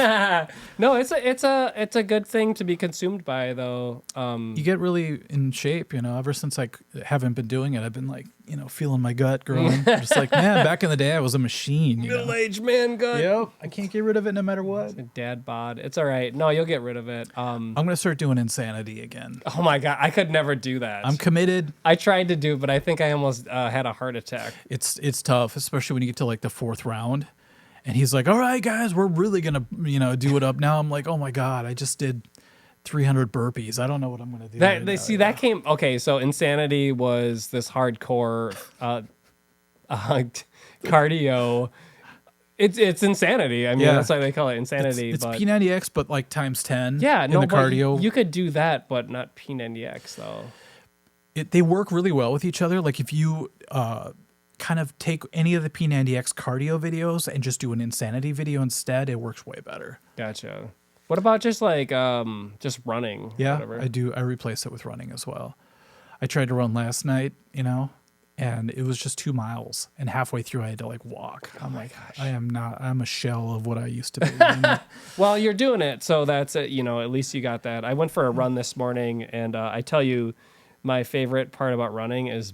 No, it's a good thing to be consumed by though. You get really in shape, ever since I haven't been doing it, I've been like, feeling my gut growing. I'm just like, man, back in the day I was a machine. Middle-aged man gut. Yep. I can't get rid of it no matter what. Dad bod. It's all right. No, you'll get rid of it. I'm gonna start doing insanity again. Oh my god, I could never do that. I'm committed. I tried to do, but I think I almost had a heart attack. It's tough, especially when you get to like the 4th round. And he's like, all right, guys, we're really going to, do it up now. I'm like, oh, my God, I just did 300 burpees. I don't know what I'm going to do. That came. Okay, so Insanity was this hardcore cardio. It's Insanity. I mean, that's why they call it Insanity. It's but P90X, but like times 10 yeah, in no, the but cardio. you could do that, but not P90X, though. They work really well with each other. Like if you kind of take any of the P90X cardio videos and just do an Insanity video instead, it works way better. Gotcha. What about just like just running? Yeah, Whatever? I do. I replace it with running as well. I tried to run last night, and it was just 2 miles, and halfway through I had to like walk. I'm like, gosh. I'm a shell of what I used to be. Well, you're doing it, so that's it. At least you got that. I went for a run this morning, and I tell you, my favorite part about running is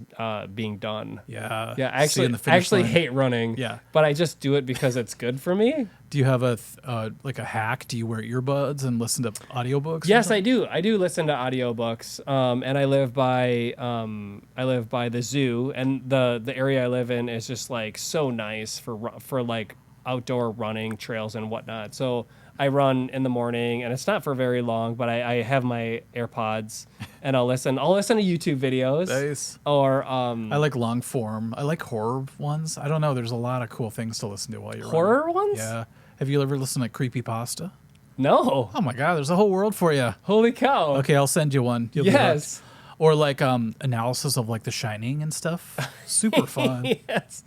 being done. Yeah. Yeah, I Seeing the actually finish line. hate running. Yeah. But I just do it because it's good for me. Do you have a hack? Do you wear earbuds and listen to audiobooks? Yes, I do. I do listen to audiobooks. And I live by the zoo, and the area I live in is just like so nice for like outdoor running trails and whatnot. So I run in the morning, and it's not for very long, but I have my AirPods, and I'll listen to YouTube videos. Nice. Or I like long form. I like horror ones. I don't know. There's a lot of cool things to listen to while you're horror running. ones? Yeah. Have you ever listened to Creepypasta? No. Oh my God, there's a whole world for you. Holy cow. Okay, I'll send you one. You'll be Yes. hooked. Or like analysis of like The Shining and stuff. Super fun. Yes.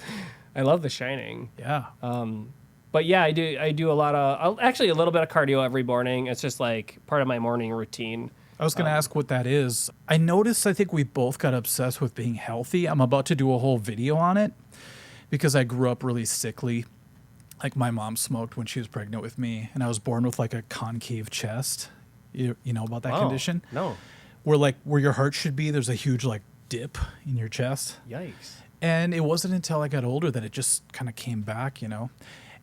I love The Shining. Yeah. But yeah, I do a lot of actually a little bit of cardio every morning. It's just like part of my morning routine. I was going to ask what that is. I noticed, I think we both got obsessed with being healthy. I'm about to do a whole video on it because I grew up really sickly. Like my mom smoked when she was pregnant with me, and I was born with like a concave chest. You know about that condition? No. Where your heart should be, there's a huge like dip in your chest. Yikes. And it wasn't until I got older that it just kind of came back, and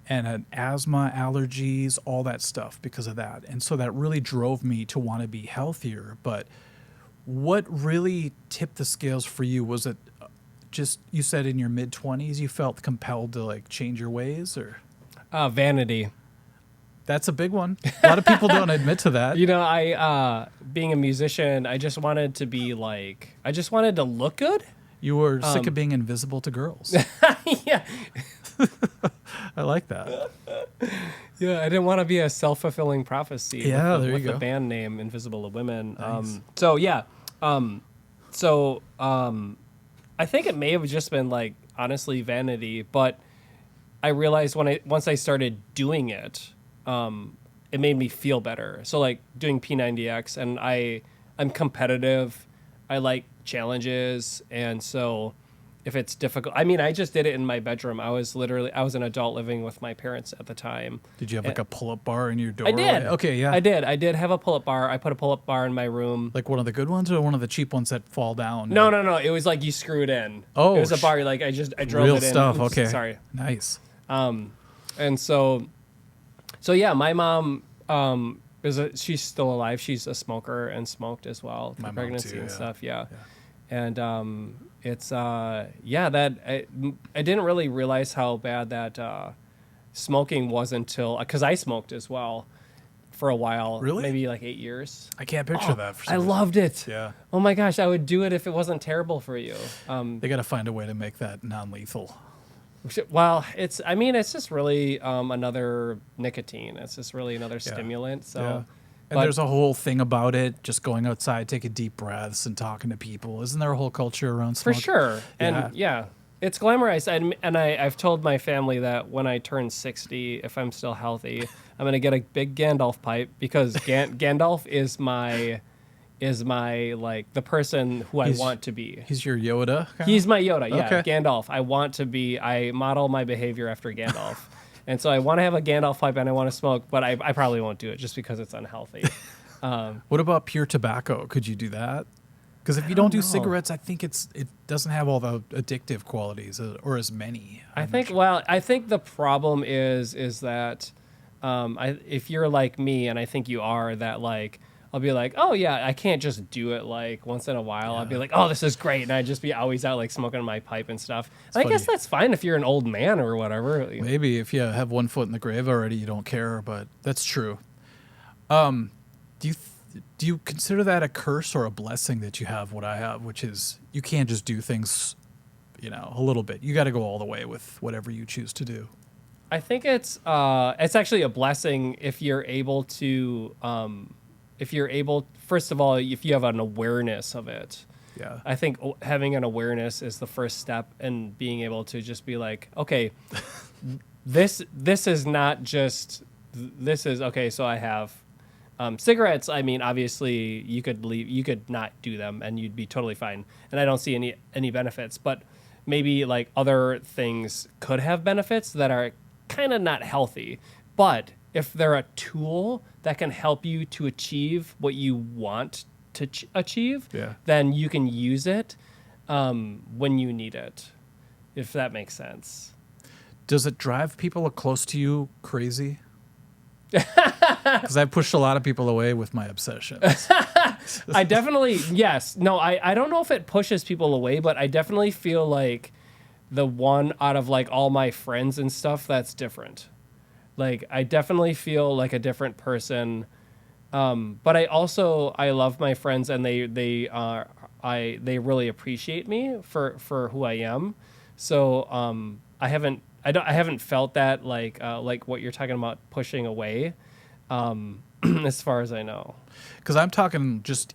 had asthma, allergies, all that stuff because of that. And so that really drove me to want to be healthier. But what really tipped the scales for you? Was it just, you said in your mid-20s, you felt compelled to like change your ways, or? Vanity. That's a big one. A lot of people don't admit to that. I being a musician, I just wanted to be like, I just wanted to look good. You were sick of being invisible to girls. Yeah. I like that. Yeah, I didn't want to be a self-fulfilling prophecy. Yeah, with there you go. the band name Invisible to Women. Nice. I think it may have just been like honestly vanity, but I realized once I started doing it, it made me feel better. So like doing P90X, and I'm competitive. I like challenges, and so if it's difficult, I mean, I just did it in my bedroom. I was an adult living with my parents at the time. Did you have like a pull-up bar in your I doorway? did. Okay, yeah. I did have a pull-up bar. I put a pull-up bar in my room. Like one of the good ones or one of the cheap ones that fall down? No. It was like you screw it in. Oh, it was a bar. Like I drove real it in. stuff. Oops, Okay. Sorry. Nice. And so yeah, my mom she's still alive. She's a smoker and smoked as well My through mom pregnancy too, and yeah. stuff. Yeah. And it's that I didn't really realize how bad that smoking was until, because I smoked as well for a while. Really? Maybe like 8 years. I can't picture that. For I some reason. loved it. Yeah. Oh my gosh, I would do it if it wasn't terrible for you. They got to find a way to make that non-lethal. Well, it's just really another nicotine. It's just really another stimulant. So, Yeah. And but- there's a whole thing about it, just going outside, taking deep breaths and talking to people. Isn't there a whole culture around for smoking? sure. And yeah, it's glamorized. And I've told my family that when I turn 60, if I'm still healthy, I'm going to get a big Gandalf pipe because Gandalf is my like the person who I want to be. He's your Yoda? He's my Yoda, yeah. Okay. Gandalf. I model my behavior after Gandalf. And so I want to have a Gandalf pipe and I want to smoke, but I probably won't do it just because it's unhealthy. What about pure tobacco? Could you do that? Because if you don't do know. cigarettes, I think it doesn't have all the addictive qualities or as many. I think the problem is that if you're like me, and I think you are, that like I'll be like, oh yeah, I can't just do it like once in a while. Yeah. I'll be like, oh, this is great, and I'd just be always out like smoking my pipe and stuff. And I funny. guess that's fine if you're an old man or whatever. Maybe if you have one foot in the grave already, you don't care, but that's true. Do you consider that a curse or a blessing that you have what I have, which is you can't just do things, a little bit. You got to go all the way with whatever you choose to do. I think it's actually a blessing if you're able to first of all, if you have an awareness of it. Yeah. I think having an awareness is the first step in being able to just be like, okay, this is not just, this is, okay, so I have cigarettes. I mean, obviously you could not do them and you'd be totally fine. And I don't see any benefits, but maybe like other things could have benefits that are kind of not healthy. But if they're a tool that can help you to achieve what you want to achieve, then you can use it when you need it, if that makes sense. Does it drive people close to you crazy? Because I've pushed a lot of people away with my obsessions. I definitely, yes. No, I don't know if it pushes people away, but I definitely feel like the one out of like all my friends and stuff that's different. Like, I definitely feel like a different person. But I love my friends, and they really appreciate me for who I am. So I haven't felt that like what you're talking about pushing away, as far as I know. Because I'm talking just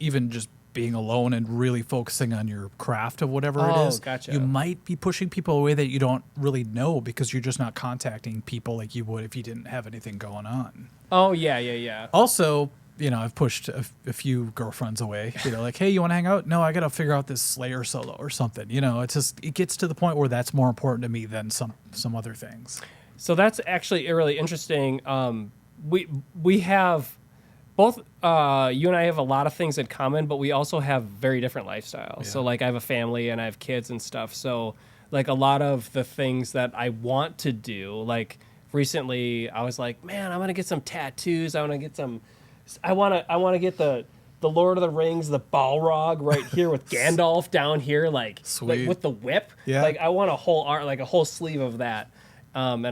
being alone and really focusing on your craft of whatever it is. Gotcha. You might be pushing people away that you don't really know because you're just not contacting people like you would if you didn't have anything going on. Oh, yeah. Also, I've pushed a few girlfriends away. Like, hey, you want to hang out? No, I got to figure out this Slayer solo or something. It's just, it gets to the point where that's more important to me than some other things. So that's actually really interesting. We have both, you and I have a lot of things in common, but we also have very different lifestyles. Yeah. So like I have a family and I have kids and stuff. So like a lot of the things that I want to do, like recently I was like, man, I'm going to get some tattoos. I want to get the Lord of the Rings, the Balrog right here with Gandalf down here, like with the whip. Yeah. Like I want a whole art, like a whole sleeve of that. And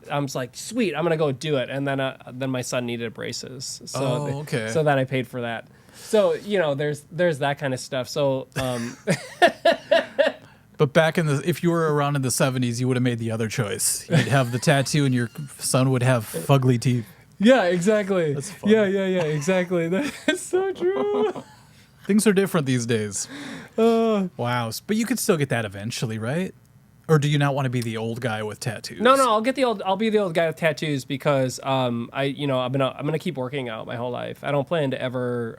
I'm just like, sweet, I'm gonna go do it. And then my son needed braces, so so then I paid for that. So there's that kind of stuff. So but back if you were around in the 70s, you would have made the other choice. You'd have the tattoo, and your son would have fugly teeth. Yeah, exactly. That's funny. Yeah, exactly. That's so true. Things are different these days. Wow, but you could still get that eventually, right? Or do you not want to be the old guy with tattoos? No, I'll be the old guy with tattoos because I'm gonna keep working out my whole life. I don't plan to ever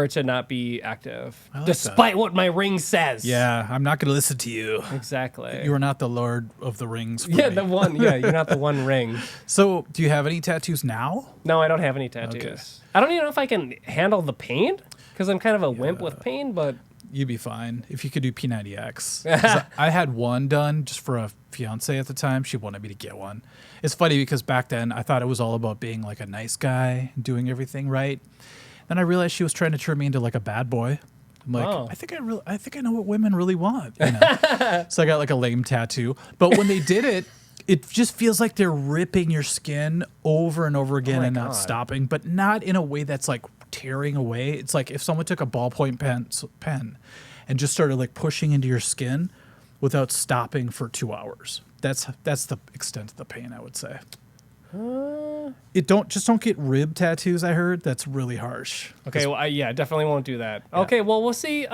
to not be active, despite what my ring says. Yeah, I'm not gonna listen to you. Exactly. You are not the Lord of the Rings. Yeah, me. the one. Yeah, you're not the one ring. So, do you have any tattoos now? No, I don't have any tattoos. Okay. I don't even know if I can handle the pain because I'm kind of a wimp with pain, but. You'd be fine if you could do P90X. I had one done just for a fiance at the time. She wanted me to get one. It's funny because back then I thought it was all about being like a nice guy, doing everything right. Then I realized she was trying to turn me into like a bad boy. I'm like, I think I know what women really want. So I got like a lame tattoo. But when they did it, it just feels like they're ripping your skin over and over again my and not God. stopping, but not in a way that's like tearing away. It's like if someone took a ballpoint pen and just started like pushing into your skin without stopping for 2 hours. That's the extent of the pain, I would say. Don't get rib tattoos. I heard that's really harsh. Okay, well, yeah, definitely won't do that. Okay, well, we'll see.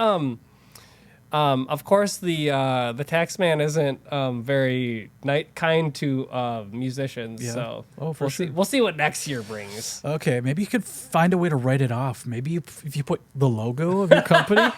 Of course, the tax man isn't very kind to musicians, Yeah. so Oh, for we'll sure. see. We'll see what next year brings. Okay, maybe you could find a way to write it off. Maybe if you put the logo of your company.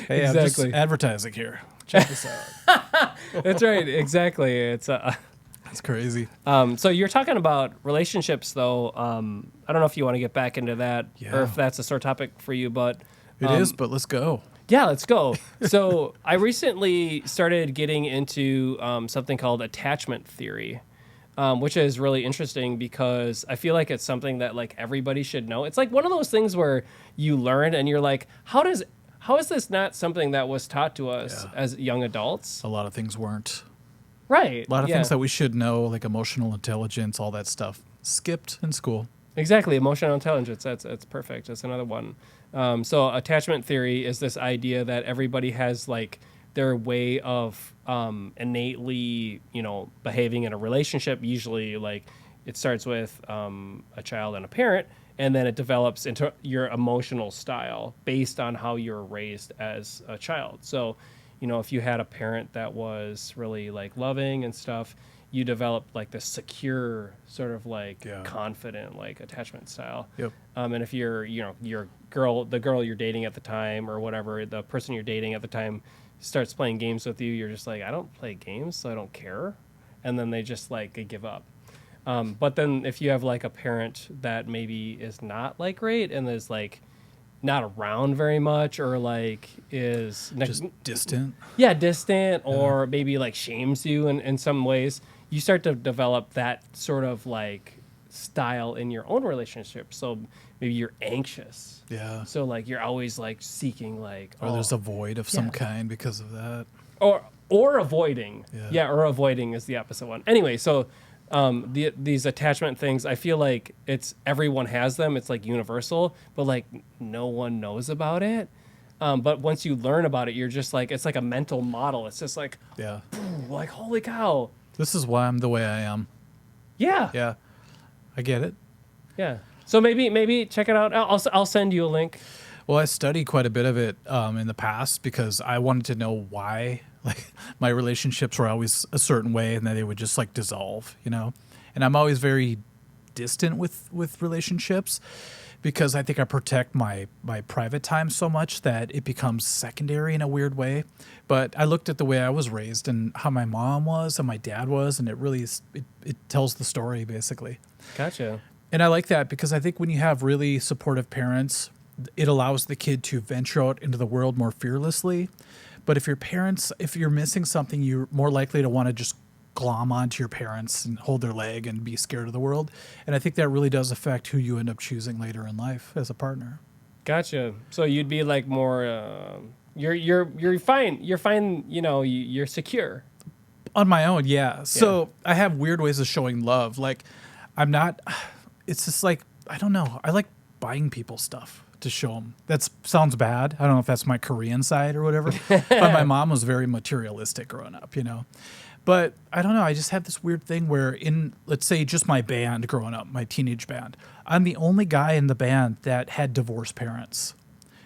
Hey, I'm just Exactly. advertising here. Check this out. That's right. Exactly. It's That's crazy. So you're talking about relationships, though. I don't know if you want to get back into that or Yeah. if that's a sore topic for you, but It is, but let's go. yeah, let's go. So I recently started getting into something called attachment theory, which is really interesting because I feel like it's something that like everybody should know. It's like one of those things where you learn and you're like, how is this not something that was taught to us as young adults? A lot of things weren't. Right. A lot of things that we should know, like emotional intelligence, all that stuff, skipped in school. Exactly, emotional intelligence. That's perfect. That's another one. So attachment theory is this idea that everybody has like their way of innately, behaving in a relationship. Usually, like it starts with a child and a parent, and then it develops into your emotional style based on how you're raised as a child. So, if you had a parent that was really like loving and stuff, you develop like this secure sort of like confident like attachment style. Yep. And if you're the girl you're dating at the time or whatever, the person you're dating at the time starts playing games with you, you're just like, I don't play games, so I don't care. And then they just like they give up. But then if you have like a parent that maybe is not like great and is like not around very much or like is Just distant. distant or maybe like shames you in some ways, you start to develop that sort of like style in your own relationship. So maybe you're anxious. Yeah. So like you're always like seeking like Or there's a void of some kind because of that. or avoiding. Yeah. Or avoiding is the opposite one. Anyway, so these attachment things, I feel like everyone has them. It's like universal, but like no one knows about it. But once you learn about it, you're just like, it's like a mental model. It's just like, Yeah. like, holy cow. This is why I'm the way I am. Yeah. Yeah. I get it. Yeah. So maybe check it out. I'll send you a link. Well, I studied quite a bit of it in the past because I wanted to know why like my relationships were always a certain way and then they would just like dissolve, And I'm always very distant with relationships because I think I protect my private time so much that it becomes secondary in a weird way. But I looked at the way I was raised and how my mom was and my dad was, and it really it tells the story basically. Gotcha. And I like that because I think when you have really supportive parents, it allows the kid to venture out into the world more fearlessly. But if you're missing something, you're more likely to want to just glom onto your parents and hold their leg and be scared of the world. And I think that really does affect who you end up choosing later in life as a partner. Gotcha. So you'd be like more, you're fine. You're fine. You're secure. On my own, yeah. So I have weird ways of showing love. Like it's just like, I don't know. I like buying people stuff to show them. That sounds bad. I don't know if that's my Korean side or whatever. But my mom was very materialistic growing up, But I don't know. I just have this weird thing where let's say just my band growing up, my teenage band, I'm the only guy in the band that had divorced parents.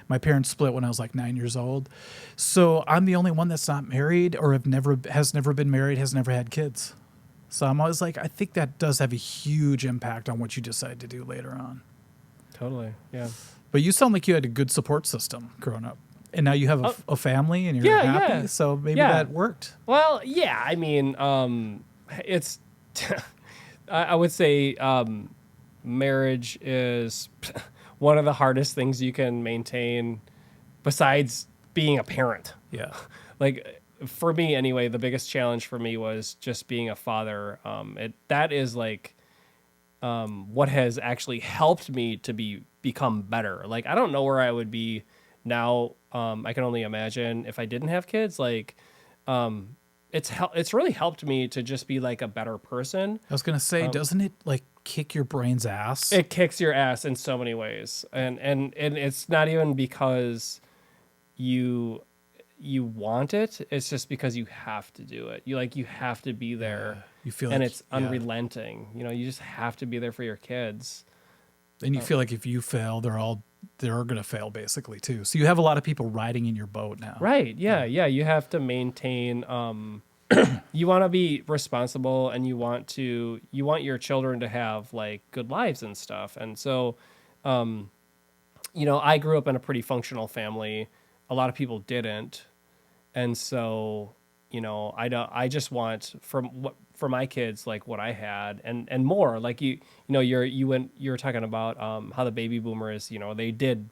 My parents split when I was like 9 years old. So I'm the only one that's not married or has never been married, has never had kids. So I'm always like, I think that does have a huge impact on what you decide to do later on. Totally. Yeah. But you sound like you had a good support system growing up. And now you have a family and you're happy. Yeah. So maybe that worked. Well, yeah. I mean, it's, I would say marriage is one of the hardest things you can maintain besides being a parent. Yeah. Like for me anyway, the biggest challenge for me was just being a father. That is like what has actually helped me to become better. Like I don't know where I would be now. I can only imagine if I didn't have kids. Like it's really helped me to just be like a better person. I was gonna say, doesn't it like kick your brain's ass? It kicks your ass in so many ways, and it's not even because you want it. It's just because you have to do it. You have to be there. You feel and like, it's unrelenting. You just have to be there for your kids. And you feel like if you fail, they're gonna fail basically too. So you have a lot of people riding in your boat now. Right. Yeah. You have to maintain. You want to be responsible, and you want your children to have like good lives and stuff. And so, I grew up in a pretty functional family. A lot of people didn't, and so I just want for my kids like what I had and more. Like you were talking about how the baby boomers, they did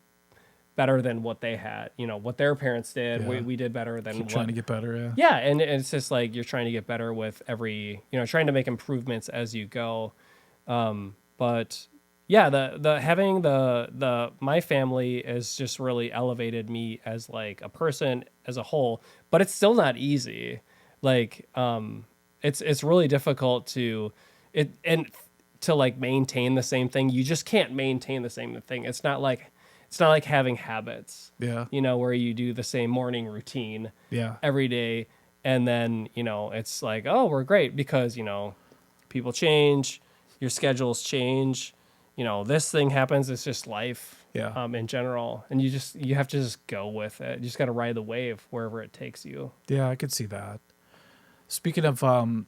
better than what they had, what their parents did. Yeah. we did better than Trying to get better. yeah. And it's just like you're trying to get better with every, trying to make improvements as you go. But yeah, the having my family has just really elevated me as like a person as a whole, but it's still not easy. Like, it's really difficult to like maintain the same thing. You just can't maintain the same thing. It's not like having habits, Yeah. Where you do the same morning routine Yeah. every day. And then, it's like, oh, we're great because, people change, your schedules change, this thing happens. It's just life, Yeah. in general. And you have to just go with it. You just got to ride the wave wherever it takes you. Yeah, I could see that. Speaking of, when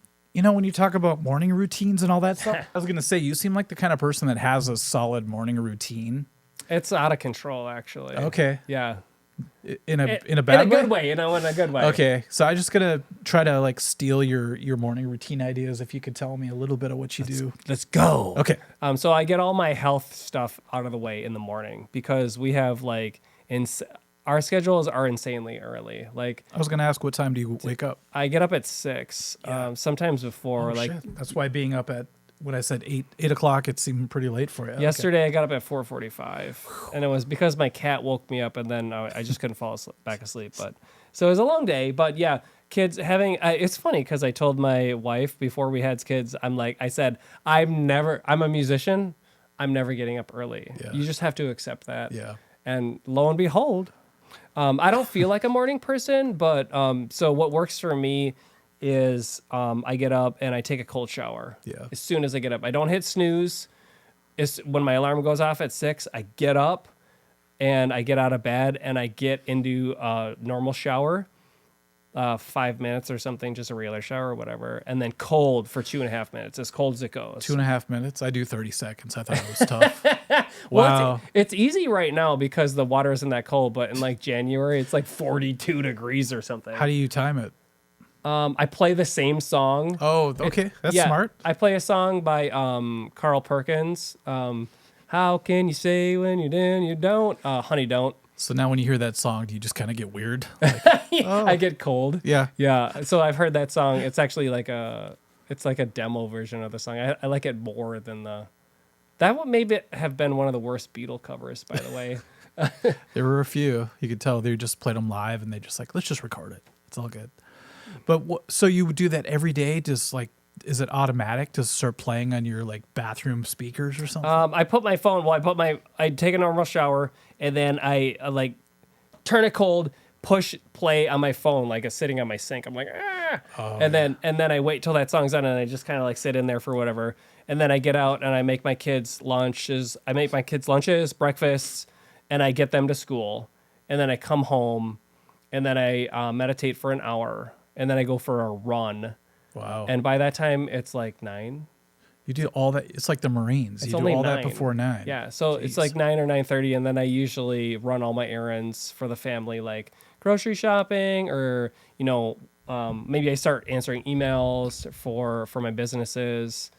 you talk about morning routines and all that stuff, I was going to say, you seem like the kind of person that has a solid morning routine. It's out of control, actually. Okay. Yeah. In a bad way? In a good way, in a good way. Okay. So I'm just going to try to like steal your morning routine ideas. If you could tell me a little bit of what you do. Let's go. Okay. So I get all my health stuff out of the way in the morning because we have like our schedules are insanely early. Like I was going to ask, what time do you wake up? I get up at 6, sometimes before. Oh, like shit. That's why being up at, when I said 8 o'clock, it seemed pretty late for you. Yesterday I got up at 4:45, and it was because my cat woke me up, and then I just couldn't fall back asleep. But so it was a long day. But yeah, kids having it's funny because I told my wife before we had kids, I said I'm a musician. I'm never getting up early. Yeah. You just have to accept that. Yeah. And lo and behold, I don't feel like a morning person, but so what works for me is I get up and I take a cold shower. Yeah. As soon as I get up, I don't hit snooze. When my alarm goes off at 6, I get up and I get out of bed and I get into a normal shower, 5 minutes or something, just a regular shower or whatever, and then cold for 2.5 minutes, as cold as it goes. 2.5 minutes? I do 30 seconds. I thought it was tough. Well, it's easy right now because the water isn't that cold, but in like January, it's like 42 degrees or something. How do you time it? I play the same song. Oh, okay. That's smart. I play a song by Carl Perkins. How can you say when you're down, you don't? Honey, don't. So now when you hear that song, do you just kind of get weird? Like, I get cold. yeah. Yeah. So I've heard that song. It's actually like a demo version of the song. I like it more than that one maybe have been one of the worst Beatle covers, by the way. There were a few. You could tell they just played them live and they just like, let's just record it. It's all good. But so you would do that every day? Just like, is it automatic to start playing on your like bathroom speakers or something? I put my phone. Well, I take a normal shower and then I like turn it cold, push play on my phone like it's sitting on my sink. I'm like, and then I wait till that song's on and I just kind of like sit in there for whatever. And then I get out and I make my kids lunches. I make my kids lunches, breakfasts, and I get them to school. And then I come home and then I meditate for an hour. And then I go for a run. Wow. And by that time, it's like 9. You do all that. It's like the Marines. It's You do only all 9. that before 9. Yeah, so it's like 9 or 9:30, and then I usually run all my errands for the family, like grocery shopping, or maybe I start answering emails for my businesses.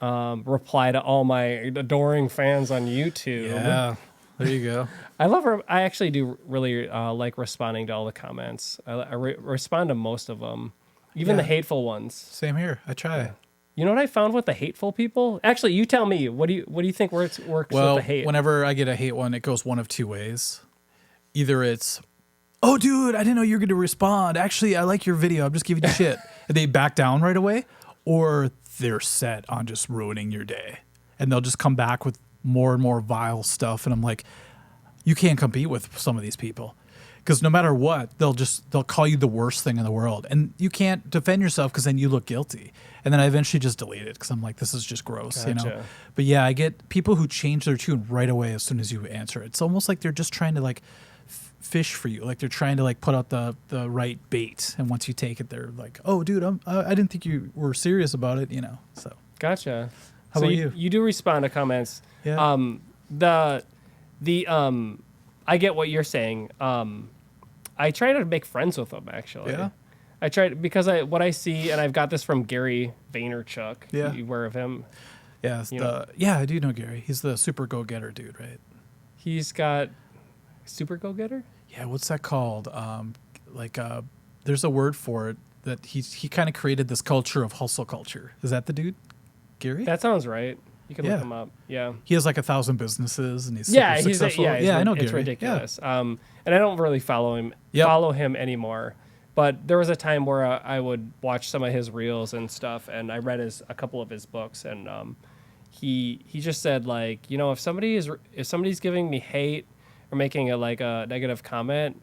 Reply to all my adoring fans on YouTube. Yeah. There you go. I actually do really like responding to all the comments. I respond to most of them, even the hateful ones. Same here. I try. You know what I found with the hateful people? Actually, you tell me. What do you think works with the hate? Whenever I get a hate one, it goes one of two ways. Either it's, oh, dude, I didn't know you were going to respond. Actually, I like your video. I'm just giving you shit. And they back down right away, or they're set on just ruining your day. And they'll just come back with more and more vile stuff. And I'm like, you can't compete with some of these people. Because no matter what, they'll call you the worst thing in the world. And you can't defend yourself because then you look guilty. And then I eventually just delete it because I'm like, this is just gross, you know? Gotcha. But yeah, I get people who change their tune right away as soon as you answer. It's almost like they're just trying to like fish for you. Like they're trying to like put out the right bait. And once you take it, they're like, oh, dude, I didn't think you were serious about it, you know? So. Gotcha. How so about you? You do respond to comments. Yeah. I get what you're saying. I try to make friends with them, actually. Yeah. I try to, because what I see, and I've got this from Gary Vaynerchuk. Yeah. You aware of him? Yeah. Yeah, I do know Gary. He's the super go-getter dude, right? He's got super go-getter? Yeah, what's that called? There's a word for it that he kind of created this culture of hustle culture. Is that the dude? Gary? That sounds right. You can Yeah. look him up. Yeah. He has like 1,000 businesses and he's Yeah, super successful. I know it's Gary. ridiculous. And I don't really follow him anymore. But there was a time where I would watch some of his reels and stuff, and I read a couple of his books, and he just said, like, you know, if somebody's giving me hate or making a negative comment,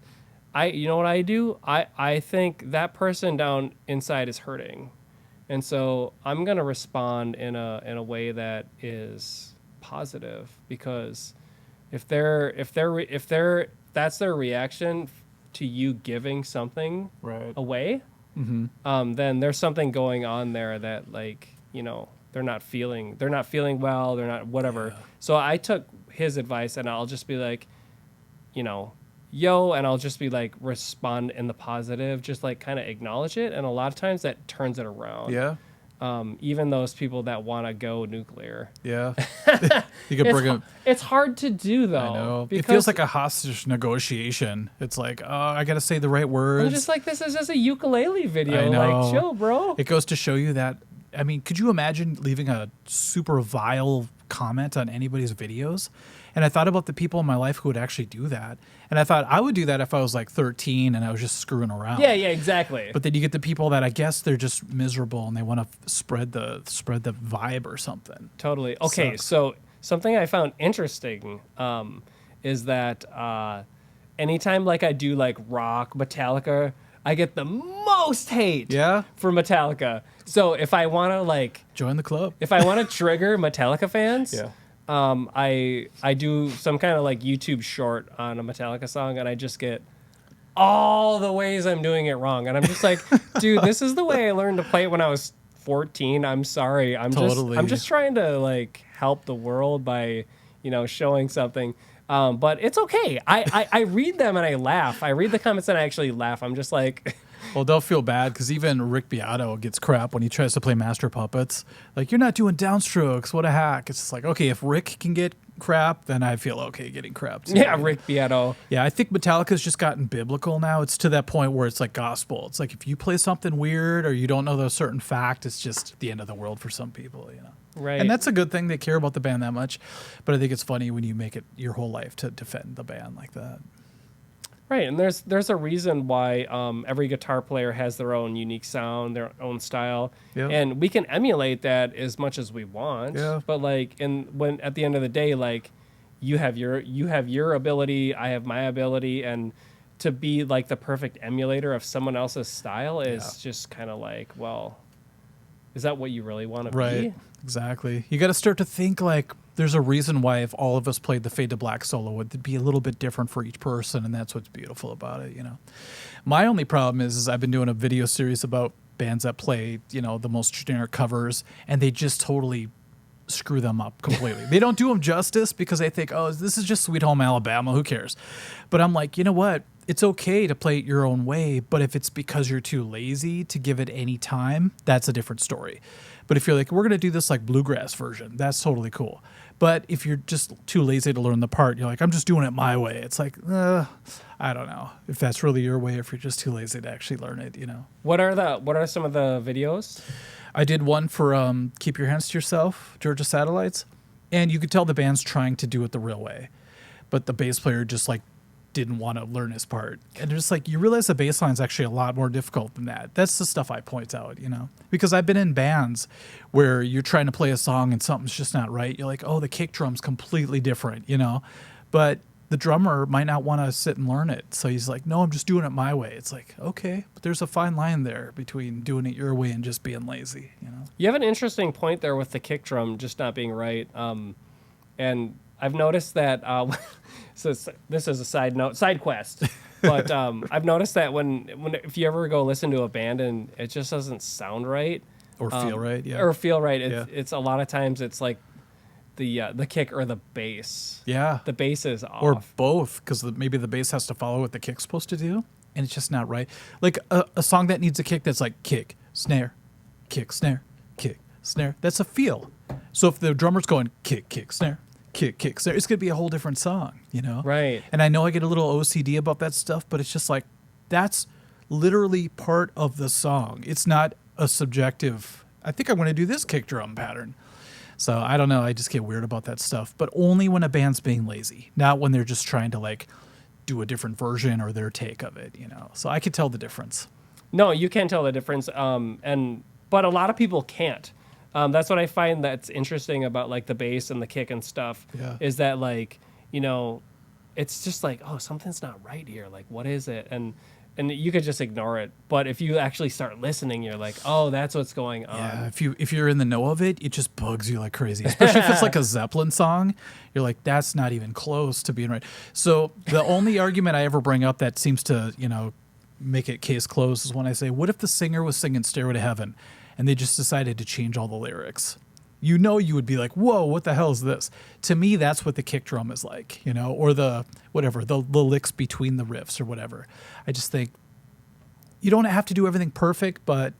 you know what I do? I think that person down inside is hurting. And so I'm going to respond in a way that is positive, because if that's their reaction to you giving something Right. away, then there's something going on there that, like, you know, they're not feeling well, they're not whatever. Yeah. So I took his advice, and I'll just be like, you know, yo, and I'll just be like, respond in the positive, just like kind of acknowledge it. And a lot of times that turns it around. Yeah. Even those people that want to go nuclear. Yeah. You could bring him. It's hard to do, though. I know. It because feels like a hostage negotiation. It's like, oh, I got to say the right words. I'm just like, this is just a ukulele video. I know. Like, chill, bro. It goes to show you that, I mean, could you imagine leaving a super vile comment on anybody's videos? And I thought about the people in my life who would actually do that. And I thought I would do that if I was like 13 and I was just screwing around. Yeah, exactly. But then you get the people that I guess they're just miserable and they want to spread the vibe or something. Totally. Okay, Sucks. so something I found interesting is that anytime like I do like rock, Metallica, I get the most hate for Metallica. So if I want to like Join the club. if I want to trigger Metallica fans, Yeah. I do some kind of like YouTube short on a Metallica song, and I just get all the ways I'm doing it wrong, and I'm just like, dude, this is the way I learned to play it when I was 14. I'm sorry. I'm just trying to like help the world by, you know, showing something. But it's okay. I read them and I laugh. I read the comments and I actually laugh. I'm just like, Well, they'll feel bad because even Rick Beato gets crap when he tries to play Master Puppets. Like, you're not doing downstrokes. What a hack. It's just like, okay, if Rick can get crap, then I feel okay getting crap too. yeah, Rick Beato. Yeah, I think Metallica's just gotten biblical now. It's to that point where it's like gospel. It's like if you play something weird or you don't know the certain fact, it's just the end of the world for some people, you know. Right. And that's a good thing. They care about the band that much. But I think it's funny when you make it your whole life to defend the band like that. Right, and there's a reason why every guitar player has their own unique sound, their own style, Yep. and we can emulate that as much as we want. Yeah. But like, when at the end of the day, like, you have your ability, I have my ability, and to be like the perfect emulator of someone else's style is just kind of like, well, is that what you really want to Right. be? Exactly. You got to start to think like there's a reason why if all of us played the Fade to Black solo, it would be a little bit different for each person, and that's what's beautiful about it, you know. My only problem is I've been doing a video series about bands that play, you know, the most generic covers, and they just totally screw them up completely. They don't do them justice because they think, oh, this is just Sweet Home Alabama, who cares? But I'm like, you know what? It's okay to play it your own way, but if it's because you're too lazy to give it any time, that's a different story. But if you're like, we're going to do this like bluegrass version, that's totally cool. But if you're just too lazy to learn the part, you're like, I'm just doing it my way. It's like, I don't know if that's really your way, if you're just too lazy to actually learn it, you know. What are some of the videos? I did one for Keep Your Hands to Yourself, Georgia Satellites, and you could tell the band's trying to do it the real way. But the bass player just like didn't want to learn his part. And just like, you realize the bass line is actually a lot more difficult than that. That's the stuff I point out, you know, because I've been in bands where you're trying to play a song and something's just not right. You're like, oh, the kick drum's completely different, you know, but the drummer might not want to sit and learn it. So he's like, no, I'm just doing it my way. It's like, okay, but there's a fine line there between doing it your way and just being lazy, you know? You have an interesting point there with the kick drum just not being right. And I've noticed that, so this is a side quest, but I've noticed that when if you ever go listen to a band and it just doesn't sound right, Or feel right, yeah. or feel right, it's a lot of times it's like the kick or the bass. Yeah. The bass is off. Or both, because maybe the bass has to follow what the kick's supposed to do, and it's just not right. Like a song that needs a kick that's like kick, snare, kick, snare, kick, snare. That's a feel. So if the drummer's going kick, kick, snare, kick, kick, snare, it's going to be a whole different song, you know? Right. And I know I get a little OCD about that stuff, but it's just like, that's literally part of the song. It's not a subjective, I think I want to do this kick drum pattern. So I don't know. I just get weird about that stuff, but only when a band's being lazy, not when they're just trying to like do a different version or their take of it, you know? So I could tell the difference. No, you can tell the difference. But a lot of people can't. That's what I find that's interesting about like the bass and the kick and stuff. Yeah. Is that like, you know, it's just like, oh, something's not right here. Like, what is it? And you could just ignore it. But if you actually start listening, you're like, oh, that's what's going on. Yeah, if you're in the know of it, it just bugs you like crazy. Especially if it's like a Zeppelin song, you're like, that's not even close to being right. So the only argument I ever bring up that seems to, you know, make it case closed is when I say, what if the singer was singing Stairway to Heaven and they just decided to change all the lyrics? You know, you would be like, whoa, what the hell is this? To me, that's what the kick drum is like, you know, or the whatever, the licks between the riffs or whatever. I just think you don't have to do everything perfect, but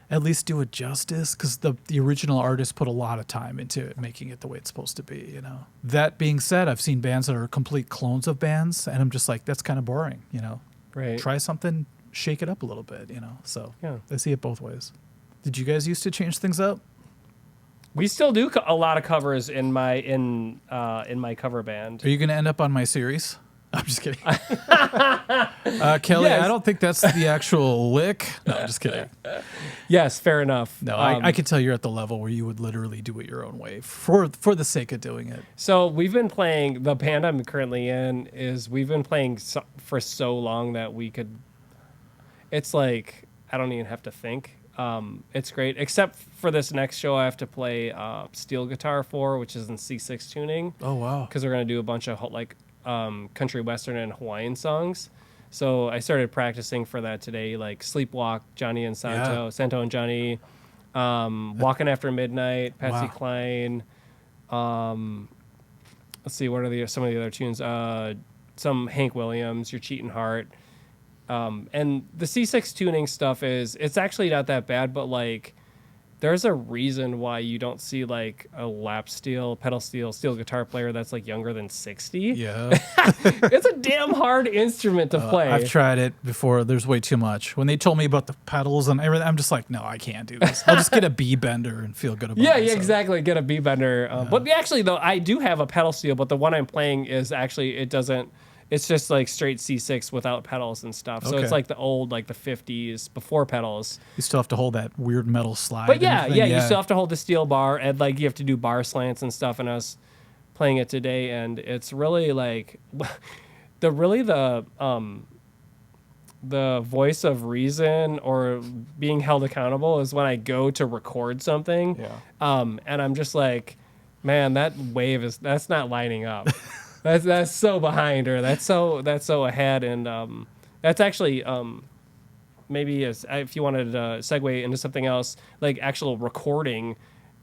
at least do it justice, because the original artist put a lot of time into it, making it the way it's supposed to be, you know. That being said, I've seen bands that are complete clones of bands, and I'm just like, that's kind of boring, you know. Right. Try something, shake it up a little bit, you know. So Yeah. I see it both ways. Did you guys used to change things up? We still do a lot of covers in my cover band. Are you going to end up on my series? I'm just kidding. Kelly, Yes. I don't think that's the actual lick. No, I'm just kidding. Yes, fair enough. No, I could tell you're at the level where you would literally do it your own way for the sake of doing it. So we've been playing, the band I'm currently in we've been playing for so long that we could, it's like, I don't even have to think. It's great, except for this next show I have to play steel guitar for, which is in C6 tuning. Oh, wow. Because we're going to do a bunch of country western and Hawaiian songs. So I started practicing for that today, like Sleepwalk, Johnny and Santo, Yeah. Santo and Johnny, Walking After Midnight, Patsy Wow. Cline. Let's see, what are some of the other tunes? Some Hank Williams, Your Cheating Heart. And the C6 tuning stuff it's actually not that bad, but like there's a reason why you don't see like a lap steel, pedal steel guitar player that's like younger than 60. Yeah. It's a damn hard instrument to play. I've tried it before. There's way too much. When they told me about the pedals and everything, I'm just like, no, I can't do this. I'll just get a B bender and feel good about it. Yeah, exactly. Get a B bender. But actually, though, I do have a pedal steel, but the one I'm playing is actually, it's just like straight C6 without pedals and stuff. So Okay. it's like the old, like the 50s before pedals. You still have to hold that weird metal slide. But and yeah, everything. you still have to hold the steel bar, and like you have to do bar slants and stuff. And I was playing it today, and it's really like the voice of reason or being held accountable is when I go to record something. Yeah. And I'm just like, man, that wave that's not lining up. That's so behind, or that's so ahead, and that's actually maybe if you wanted to segue into something else, like actual recording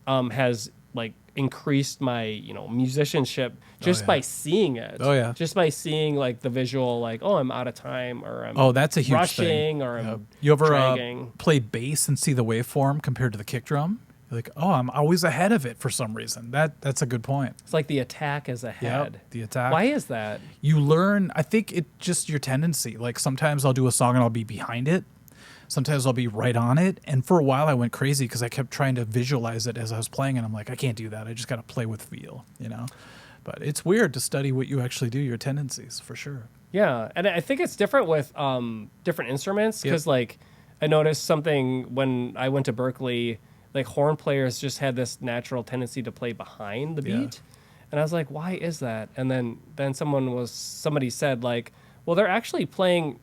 has like increased my musicianship just by seeing it. Oh, yeah. Just by seeing like the visual, like, oh, I'm out of time, or I'm That's a huge rushing, thing. or I'm You ever dragging. play bass and see the waveform compared to the kick drum? You're like, oh, I'm always ahead of it for some reason. That's a good point. It's like the attack is ahead. The attack. Why is that? You learn, I think it's just your tendency. Like sometimes I'll do a song and I'll be behind it. Sometimes I'll be right on it. And for a while I went crazy because I kept trying to visualize it as I was playing, and I'm like, I can't do that. I just got to play with feel, But it's weird to study what you actually do, your tendencies, for sure. Yeah, and I think it's different with different instruments because like I noticed something when I went to Berkeley, like horn players just had this natural tendency to play behind the beat, and I was like, why is that? And then somebody said like, well, they're actually playing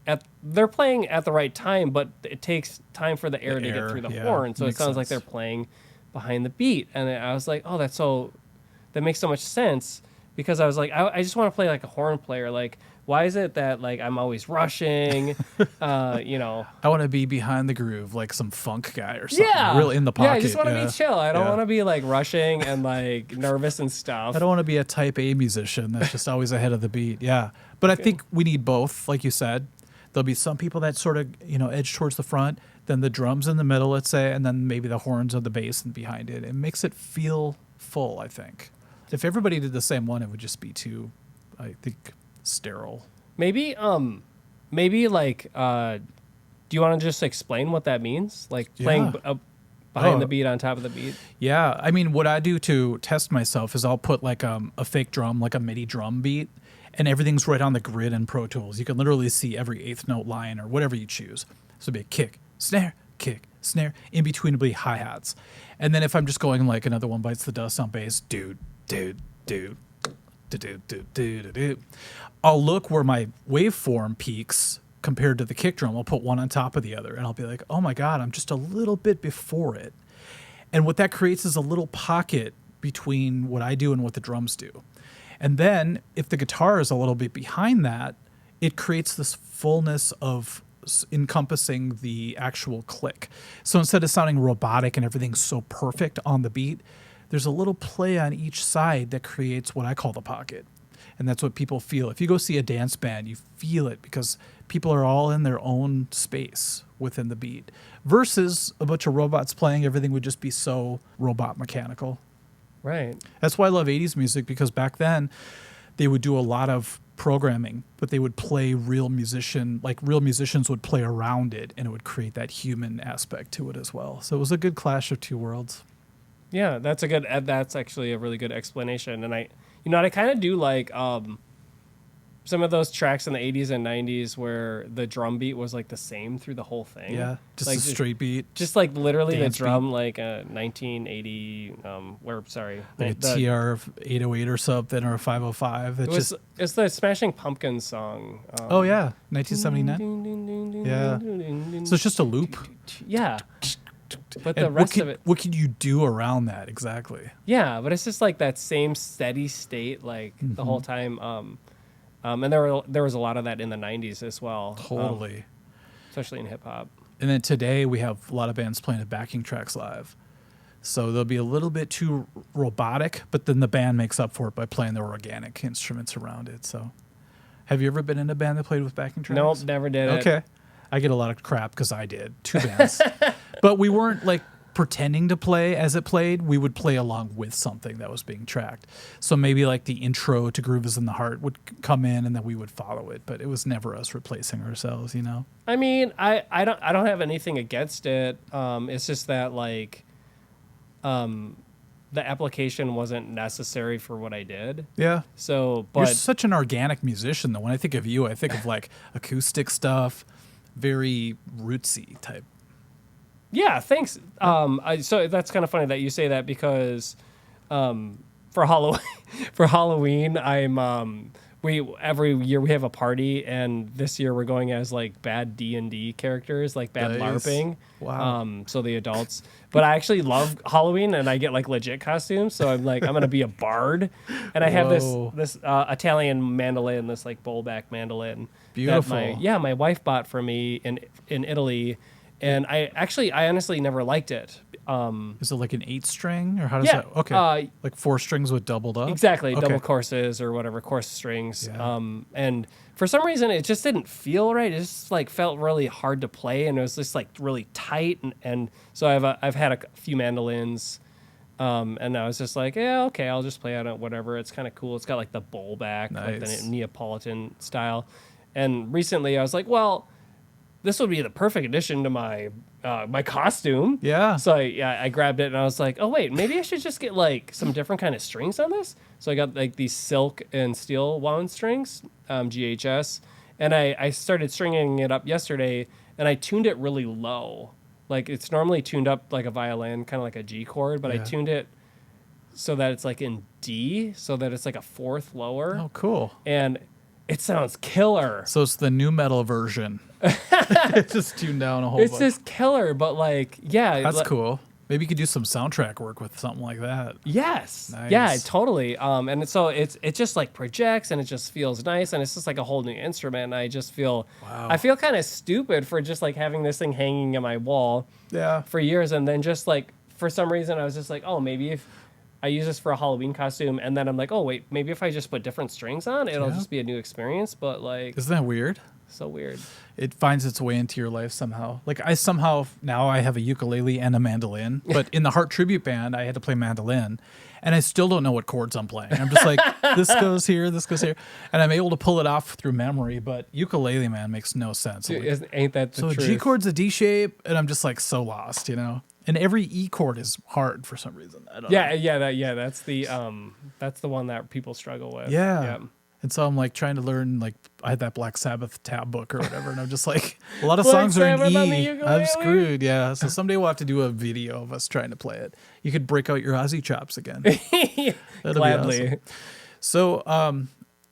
at the right time, but it takes time for the air to get through the horn, so it sounds like they're playing behind the beat, and I was like, oh, that makes so much sense because I was like, I just want to play like a horn player, like. Why is it that like I'm always rushing? I want to be behind the groove like some funk guy or something. Yeah, real in the pocket. Yeah, I just want to be chill. I don't want to be like rushing and like nervous and stuff. I don't want to be a type A musician that's just always ahead of the beat. Yeah, but I think we need both, like you said. There'll be some people that sort of edge towards the front, then the drums in the middle, let's say, and then maybe the horns or the bass and behind it. It makes it feel full. I think if everybody did the same one, it would just be too, I think, sterile. Maybe like do you want to just explain what that means, like playing behind the beat on top of the beat? Yeah, I mean, what I do to test myself is I'll put like a fake drum, like a MIDI drum beat, and everything's right on the grid in Pro Tools. You can literally see every eighth note line or whatever you choose. So it'll be a kick, snare, in between it'll be hi-hats. And then if I'm just going like another one bites the dust on bass, dude, I'll look where my waveform peaks compared to the kick drum. I'll put one on top of the other, and I'll be like, oh my God, I'm just a little bit before it. And what that creates is a little pocket between what I do and what the drums do. And then if the guitar is a little bit behind that, it creates this fullness of encompassing the actual click. So instead of sounding robotic and everything's so perfect on the beat, there's a little play on each side that creates what I call the pocket. And that's what people feel. If you go see a dance band, you feel it because people are all in their own space within the beat. Versus a bunch of robots playing, everything would just be so robot mechanical. Right. That's why I love 80s music, because back then they would do a lot of programming, but they would play real musicians would play around it, and it would create that human aspect to it as well. So it was a good clash of two worlds. Yeah, that's actually a really good explanation. And I kind of do like some of those tracks in the 80s and 90s where the drum beat was like the same through the whole thing. Yeah, just like, a straight beat. Just like literally the drum, beat. like a 1980, like a TR 808 or something, or a 505. It's the Smashing Pumpkins song. 1979. Yeah. So it's just a loop. Yeah. But and the rest of it, what can you do around that exactly? Yeah, but it's just like that same steady state, like the whole time. And there was a lot of that in the 90s as well. Totally. Especially in hip hop. And then today we have a lot of bands playing backing tracks live. So they'll be a little bit too robotic, but then the band makes up for it by playing their organic instruments around it. So have you ever been in a band that played with backing tracks? Nope, never did it. Okay. I get a lot of crap because I did. 2 bands. But we weren't like pretending to play as it played. We would play along with something that was being tracked. So maybe like the intro to Groove is in the Heart would come in, and then we would follow it. But it was never us replacing ourselves, I mean, I don't have anything against it. It's just that like the application wasn't necessary for what I did. Yeah. So, but you're such an organic musician, though. When I think of you, I think of like acoustic stuff, very rootsy type. Yeah, thanks. So that's kind of funny that you say that because for Halloween, every year we have a party, and this year we're going as like bad D&D characters, like bad Nice. LARPing. Wow. So the adults, but I actually love Halloween, and I get like legit costumes. So I'm like, I'm gonna be a bard, and I have this Italian mandolin, this like bowlback mandolin. Beautiful. That my wife bought for me in Italy. And I honestly never liked it. Is it like an 8-string, or how does that? Okay, like 4 strings with doubled up. Exactly, okay. Double courses or whatever, course strings. Yeah. And for some reason, it just didn't feel right. It just like felt really hard to play, and it was just like really tight. And so I've had a few mandolins, and I was just like, yeah, okay, I'll just play on it, whatever. It's kind of cool. It's got like the bowl back, like the Neapolitan style. And recently, I was like, well, this would be the perfect addition to my, my costume. Yeah. So I grabbed it and I was like, oh wait, maybe I should just get like some different kind of strings on this. So I got like these silk and steel wound strings, GHS, and I started stringing it up yesterday, and I tuned it really low. Like it's normally tuned up like a violin, kind of like a G chord, but I tuned it so that it's like in D, so that it's like a fourth lower. Oh, cool. And it sounds killer. So it's the new metal version. It's just tuned down a whole bunch. It's just killer, but like, yeah. That's cool. Maybe you could do some soundtrack work with something like that. Yes. Nice. Yeah, totally. And so it just like projects and it just feels nice and it's just like a whole new instrument. And I just feel, I feel kind of stupid for just like having this thing hanging on my wall for years. And then just like, for some reason, I was just like, oh, maybe if I use this for a Halloween costume, and then I'm like, oh wait, maybe if I just put different strings on, it'll just be a new experience. But like, isn't that weird? So weird. It finds its way into your life somehow. Like I somehow now I have a ukulele and a mandolin, but in the Heart Tribute Band I had to play mandolin, and I still don't know what chords I'm playing. I'm just like, this goes here, and I'm able to pull it off through memory. But ukulele, man, makes no sense. Dude, ain't that the truth? So G chord's a D shape, and I'm just like so lost, you know. And every E chord is hard for some reason. I don't know. That's the one that people struggle with. Yeah. And so I'm like trying to learn, like I had that Black Sabbath tab book or whatever, and I'm just like, a lot of songs are in E. I'm screwed. Yeah. So someday we'll have to do a video of us trying to play it. You could break out your Aussie chops again. That'll Gladly. be awesome. So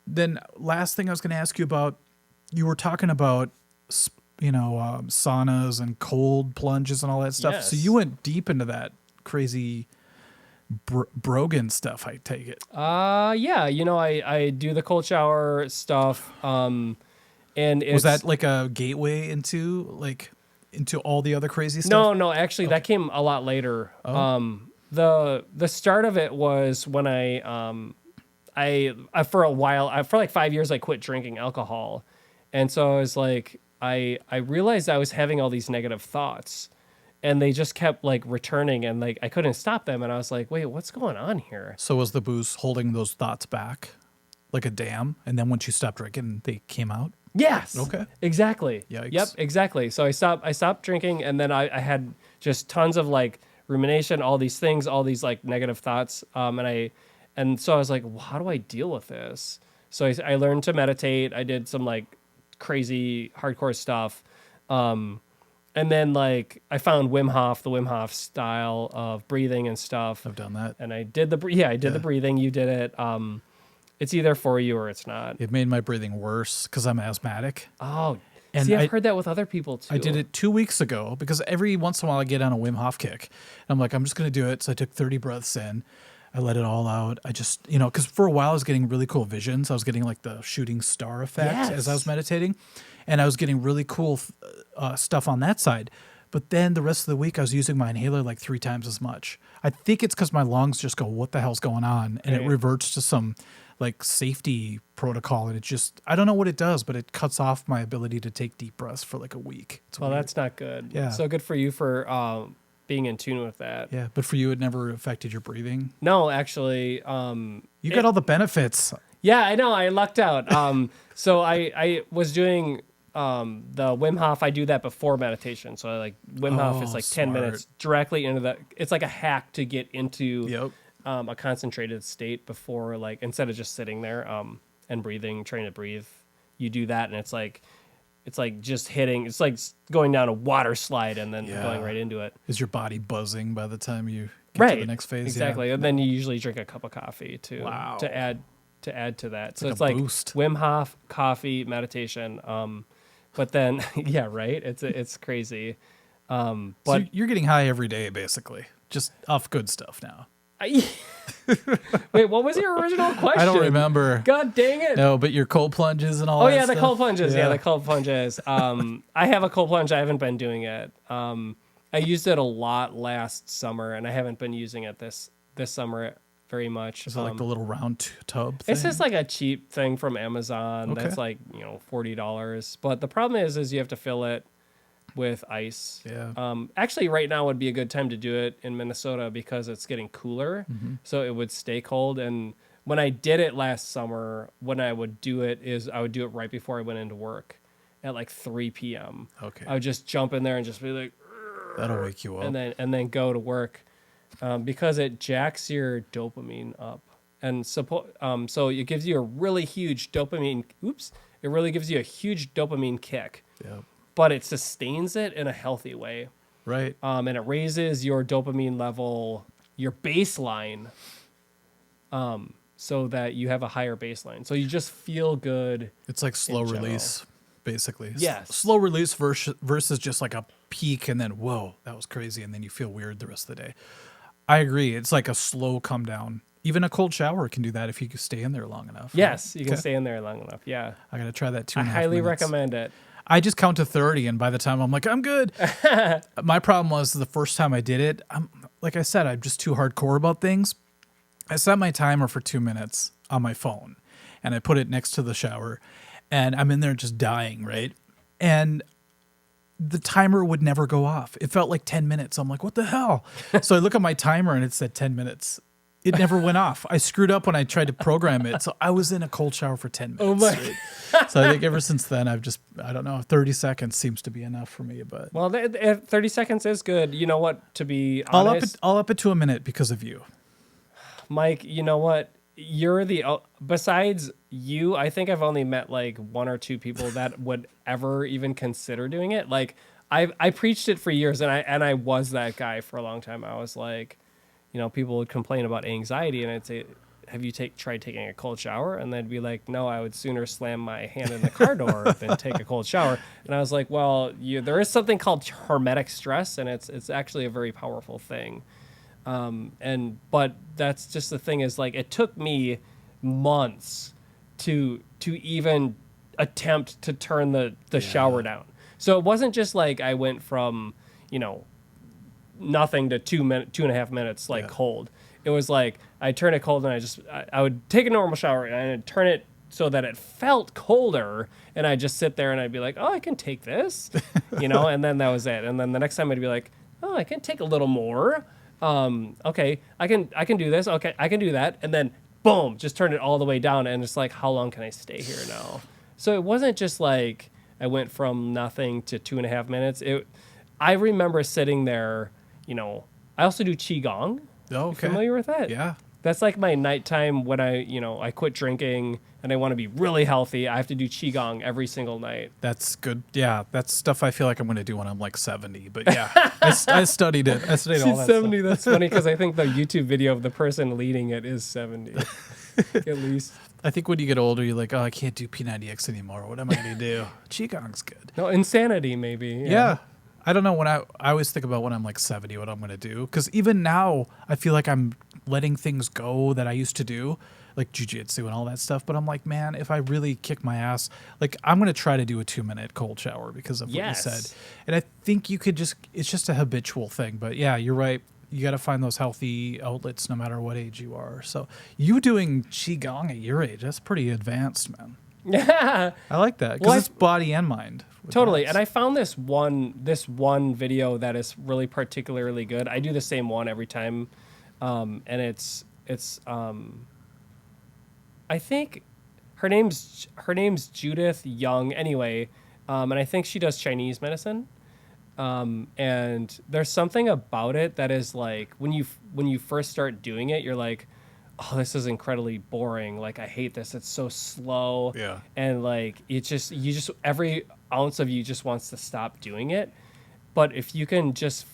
then last thing I was going to ask you about, you were talking about, saunas and cold plunges and all that stuff. Yes. So you went deep into that crazy Brogan stuff, I take it. Yeah. I do the cold shower stuff. And was that like a gateway into all the other crazy stuff? No, actually that came a lot later. The start of it was when I for a while, for like 5 years, I quit drinking alcohol. And so I was like, I realized I was having all these negative thoughts, and they just kept like returning, and like I couldn't stop them. And I was like, wait, what's going on here? So was the booze holding those thoughts back like a dam? And then once you stopped drinking, they came out? Yes. Okay. Exactly. Yikes. Yep, exactly. So I stopped drinking, and then I had just tons of like rumination, all these things, all these like negative thoughts. And so I was like, well, how do I deal with this? So I learned to meditate. I did some like crazy hardcore stuff. And then like I found the Wim Hof style of breathing and stuff. I've done that. And I did the breathing. You did it. It's either for you or it's not. It made my breathing worse because I'm asthmatic. Oh, and see, I've heard that with other people too. I did it 2 weeks ago because every once in a while I get on a Wim Hof kick. And I'm like, I'm just going to do it. So I took 30 breaths in. I let it all out. I just, because for a while I was getting really cool visions. I was getting like the shooting star effect as I was meditating. And I was getting really cool stuff on that side. But then the rest of the week I was using my inhaler like 3 times as much. I think it's because my lungs just go, what the hell's going on? And it reverts to some like safety protocol. And it just, I don't know what it does, but it cuts off my ability to take deep breaths for like a week. It's weird. That's not good. Yeah. So good for you for being in tune with that. Yeah. But for you, it never affected your breathing? No, actually. You got all the benefits. Yeah, I know. I lucked out. So I was doing the Wim Hof. I do that before meditation. So I like Wim Hof is like 10 minutes directly into that. It's like a hack to get into a concentrated state before, like, instead of just sitting there and breathing, trying to breathe. You do that, and it's like just hitting. It's like going down a water slide and then going right into it. Is your body buzzing by the time you get to the next phase? Exactly. Yeah. And then you usually drink a cup of coffee too to add to that. So it's like boost. Wim Hof, coffee, meditation. But then right. It's crazy. But so you're getting high every day, basically, just off good stuff now. Wait, what was your original question? I don't remember. God dang it. No, but your cold plunges and all that stuff. the cold plunges. Yeah, the cold plunges. I have a cold plunge. I haven't been doing it. I used it a lot last summer, and I haven't been using it this summer very much. Is it like the little round tub thing? It's just like a cheap thing from Amazon that's like, $40. But the problem is you have to fill it with ice. Yeah. Actually, right now would be a good time to do it in Minnesota because it's getting cooler, so it would stay cold. And when I did it last summer, when I would do it I would do it right before I went into work at like 3 p.m. Okay. I would just jump in there and just be like, That'll wake you up. and then go to work, because it jacks your dopamine up, and so it gives you a really huge dopamine. It really gives you a huge dopamine kick, Yeah. but it sustains it in a healthy way. Right. And it raises your dopamine level, your baseline, so that you have a higher baseline. So you just feel good. It's like slow general. release, basically. Yes. Slow release versus just like a peak and then, whoa, that was crazy. And then you feel weird the rest of the day. I agree. It's like a slow come down. Even a cold shower can do that if you can stay in there long enough. Yes, you can stay in there long enough. Yeah. I got to try that 2.5 I minutes. highly recommend it. I just count to 30, and by the time I'm like, I'm good. My problem was the first time I did it, like I said, I'm just too hardcore about things. I set my timer for 2 minutes on my phone, and I put it next to the shower, and I'm in there just dying, right? And the timer would never go off. It felt like 10 minutes. I'm like, what the hell? So I look at my timer, and it said 10 minutes. It never went off. I screwed up when I tried to program it. So I was in a cold shower for 10 minutes. Oh my. Right? So I think ever since then, I don't know, 30 seconds seems to be enough for me. But Well, 30 seconds is good. You know what? To be honest, I'll up it to a minute because of you. Mike, you know what? You're besides you, I think I've only met like 1 or 2 people that would ever even consider doing it. Like I preached it for years, and I was that guy for a long time. I was like, people would complain about anxiety, and I'd say, have you tried taking a cold shower? And they'd be like, no, I would sooner slam my hand in the car door than take a cold shower. And I was like, well, there is something called hermetic stress, and it's actually a very powerful thing. But that's just the thing is, like, it took me months to even attempt to turn the shower down. So it wasn't just like I went from, nothing to 2.5 minutes cold. It was like I turn it cold, and I would take a normal shower and I'd turn it so that it felt colder, and I'd just sit there and I'd be like, oh, I can take this, and then that was it. And then the next time I'd be like, oh, I can take a little more. Okay, I can do this. Okay, I can do that. And then boom, just turn it all the way down, and it's like, how long can I stay here now? So it wasn't just like I went from nothing to 2.5 minutes. I remember sitting there. I also do qigong. Oh, okay. You familiar with that? Yeah. That's like my nighttime when I quit drinking and I want to be really healthy. I have to do qigong every single night. That's good. Yeah, that's stuff I feel like I'm going to do when I'm like 70. But yeah, I studied it. I studied all that 70. stuff. That's funny because I think the YouTube video of the person leading it is 70, at least. I think when you get older, you're like, oh, I can't do P90X anymore. What am I going to do? Qigong's good. No, insanity maybe. Yeah. I don't know when I always think about when I'm like 70, what I'm going to do. Because even now, I feel like I'm letting things go that I used to do, like jujitsu and all that stuff. But I'm like, man, if I really kick my ass, like I'm going to try to do a 2-minute cold shower because of what you said. And I think it's just a habitual thing. But yeah, you're right. You got to find those healthy outlets no matter what age you are. So you doing Qigong at your age, that's pretty advanced, man. Yeah. I like that because it's body and mind. Totally. And I found this one video that is really particularly good. I do the same one every time. And it's I think her name's Judith Young anyway. And I think she does Chinese medicine. And there's something about it that is like when you first start doing it, you're like, oh, this is incredibly boring. Like, I hate this. It's so slow. Yeah. And like, every ounce of you just wants to stop doing it. But if you can just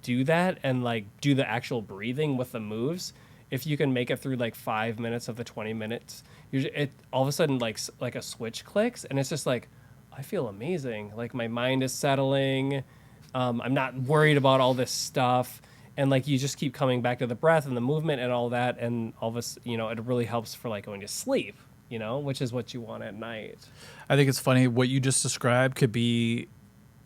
do that and like do the actual breathing with the moves, if you can make it through like 5 minutes of the 20 minutes, it all of a sudden like a switch clicks, and it's just like, I feel amazing. Like my mind is settling. I'm not worried about all this stuff. And like you just keep coming back to the breath and the movement and all that, and all of us, it really helps for like going to sleep, which is what you want at night. I think it's funny what you just described could be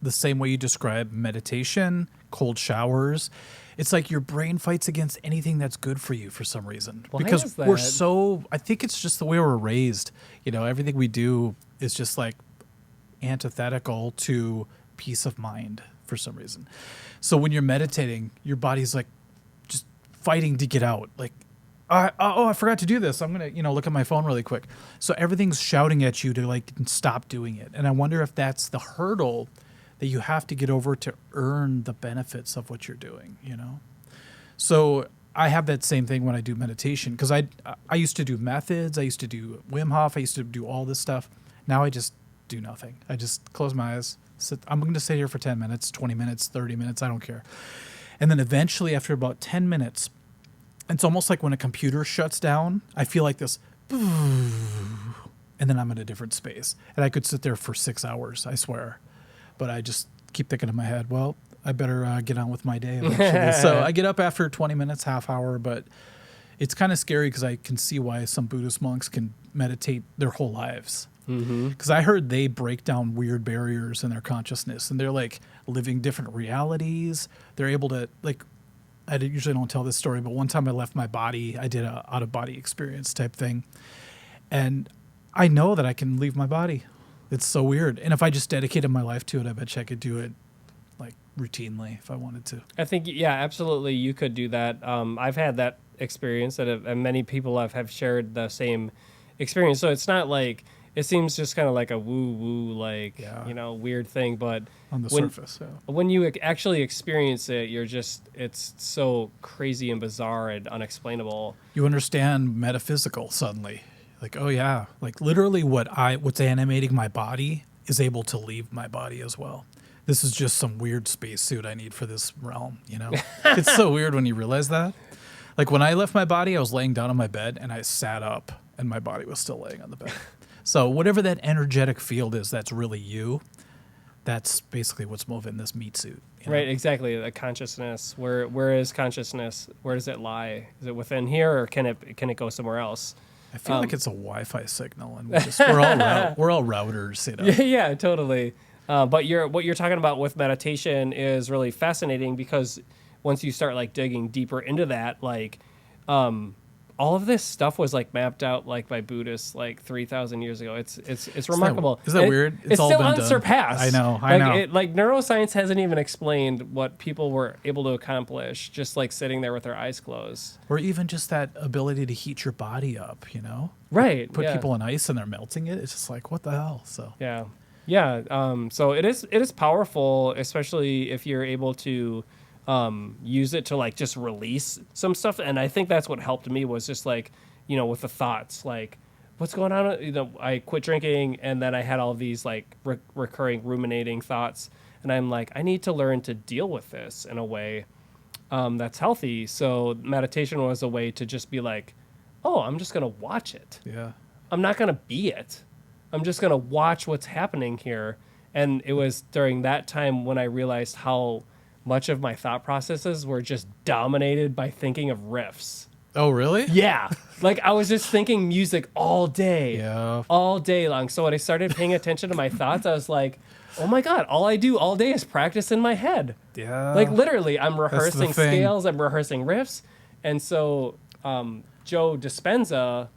the same way you describe meditation, cold showers. It's like your brain fights against anything that's good for you for some reason. Why because is that? I think it's just the way we're raised. Everything we do is just like antithetical to peace of mind for some reason. So when you're meditating, your body's like just fighting to get out. Like, I forgot to do this. I'm going to, look at my phone really quick. So everything's shouting at you to like stop doing it. And I wonder if that's the hurdle that you have to get over to earn the benefits of what you're doing, So I have that same thing when I do meditation, because I used to do methods. I used to do Wim Hof. I used to do all this stuff. Now I just do nothing. I just close my eyes. I'm going to sit here for 10 minutes, 20 minutes, 30 minutes. I don't care. And then eventually, after about 10 minutes, it's almost like when a computer shuts down, I feel like this, and then I'm in a different space. And I could sit there for 6 hours, I swear. But I just keep thinking in my head, well, I better get on with my day eventually. So I get up after 20 minutes, half hour, but it's kind of scary because I can see why some Buddhist monks can meditate their whole lives. Because I heard they break down weird barriers in their consciousness, and they're like living different realities. They're able to, like, I usually don't tell this story, but one time I left my body. I did a out-of-body experience type thing, and I know that I can leave my body. It's so weird. And if I just dedicated my life to it, I bet you I could do it like routinely if I wanted to. I think, yeah, absolutely, you could do that. I've had that experience, and many people have shared the same experience. So it's not like, it seems just kind of like a woo-woo, like, weird thing. But on the surface, when you actually experience it, it's so crazy and bizarre and unexplainable. You understand metaphysical suddenly. Like, oh yeah, like literally what's animating my body is able to leave my body as well. This is just some weird spacesuit I need for this realm, It's so weird when you realize that. Like when I left my body, I was laying down on my bed and I sat up and my body was still laying on the bed. So whatever that energetic field is, that's really you. That's basically what's moving this meat suit. Right, exactly. The consciousness. Where is consciousness? Where does it lie? Is it within here, or can it go somewhere else? I feel like it's a Wi-Fi signal, and we're all routers, Yeah, totally. But what you're talking about with meditation is really fascinating, because once you start like digging deeper into that, like all of this stuff was like mapped out like by Buddhists like 3,000 years ago. It's remarkable. Is that weird? It's all still been unsurpassed. Done. I know. Like neuroscience hasn't even explained what people were able to accomplish just like sitting there with their eyes closed. Or even just that ability to heat your body up, Right. Put people in ice and they're melting it. It's just like, what the hell? So yeah. So it is powerful, especially if you're able to use it to like just release some stuff. And I think that's what helped me, was just like, with the thoughts, like what's going on? I quit drinking, and then I had all these like recurring ruminating thoughts, and I'm like, I need to learn to deal with this in a way that's healthy. So meditation was a way to just be like, oh, I'm just going to watch it. Yeah. I'm not going to be it. I'm just going to watch what's happening here. And it was during that time when I realized how much of my thought processes were just dominated by thinking of riffs. Oh, really? Yeah. Like I was just thinking music all day. Yeah. All day long. So when I started paying attention to my thoughts, I was like, oh my God, all I do all day is practice in my head. Yeah. Like literally, I'm rehearsing thing. scales, I'm rehearsing riffs. And so Joe Dispenza,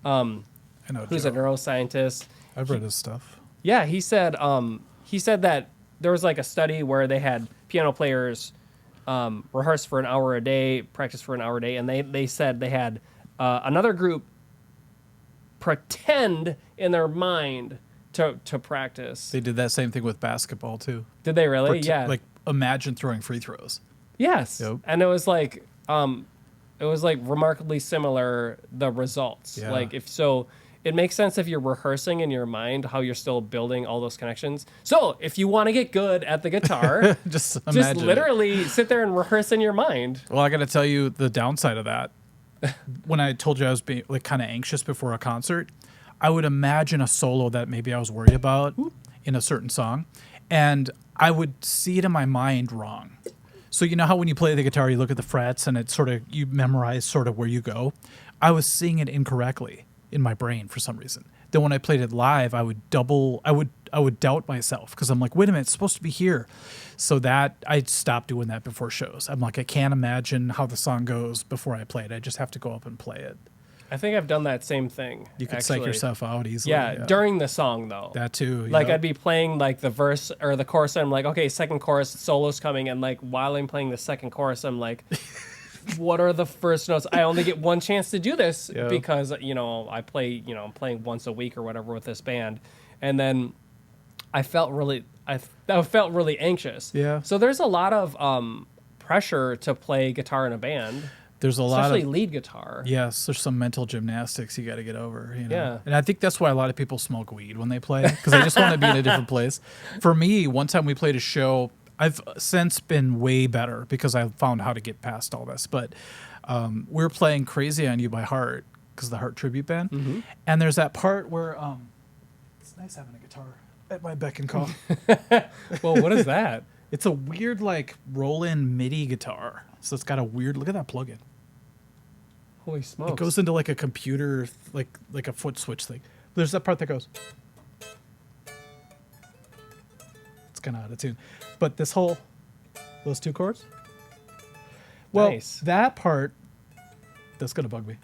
I know who's Joe. a neuroscientist. I've read his stuff. Yeah, he said that there was like a study where they had piano players rehearse for an hour a day, practice for an hour a day, and they said they had another group pretend in their mind to practice. They did that same thing with basketball too. Did they really? Yeah. Like imagine throwing free throws. Yes. Yep. And it was like remarkably similar, the results. Yeah. Like if so, it makes sense if you're rehearsing in your mind how you're still building all those connections. So if you want to get good at the guitar, just literally sit there and rehearse in your mind. Well, I got to tell you the downside of that. When I told you I was being like kind of anxious before a concert, I would imagine a solo that maybe I was worried about in a certain song, and I would see it in my mind wrong. So you know how when you play the guitar, you look at the frets and it's sort of, you memorize sort of where you go. I was seeing it incorrectly in my brain for some reason. Then when I played it live, I would doubt myself, because I'm like, wait a minute, it's supposed to be here. So that I stopped doing that before shows. I'm like, I can't imagine how the song goes before I play it. I just have to go up and play it. I think I've done that same thing. You can actually. psych yourself out easily. Yeah, during the song though. That too. Like yep. I'd be playing like the verse or the chorus, and I'm like, okay, second chorus, solo's coming, and like while I'm playing the second chorus, I'm like, what are the first notes? I only get one chance to do this because I play, I'm playing once a week or whatever with this band, and then I felt really I felt really anxious. Yeah. So there's a lot of pressure to play guitar in a band. There's a lot Especially of lead guitar. yes. There's some mental gymnastics you got to get over. You know? Yeah. And I think that's why a lot of people smoke weed when they play because they just want to be in a different place. For me, one time we played a show. I've since been way better because I found how to get past all this. But we were playing "Crazy on You" by Heart because the Heart tribute band, and there's that part where it's nice having a guitar at my beck and call. Well, what is that? It's a weird like roll-in MIDI guitar. So it's got a weird look at that plug-in. Holy smokes. It goes into like a computer, like a foot switch thing. There's that part that goes. It's kind of out of tune, but those two chords. Well, Nice. that part, that's gonna bug me.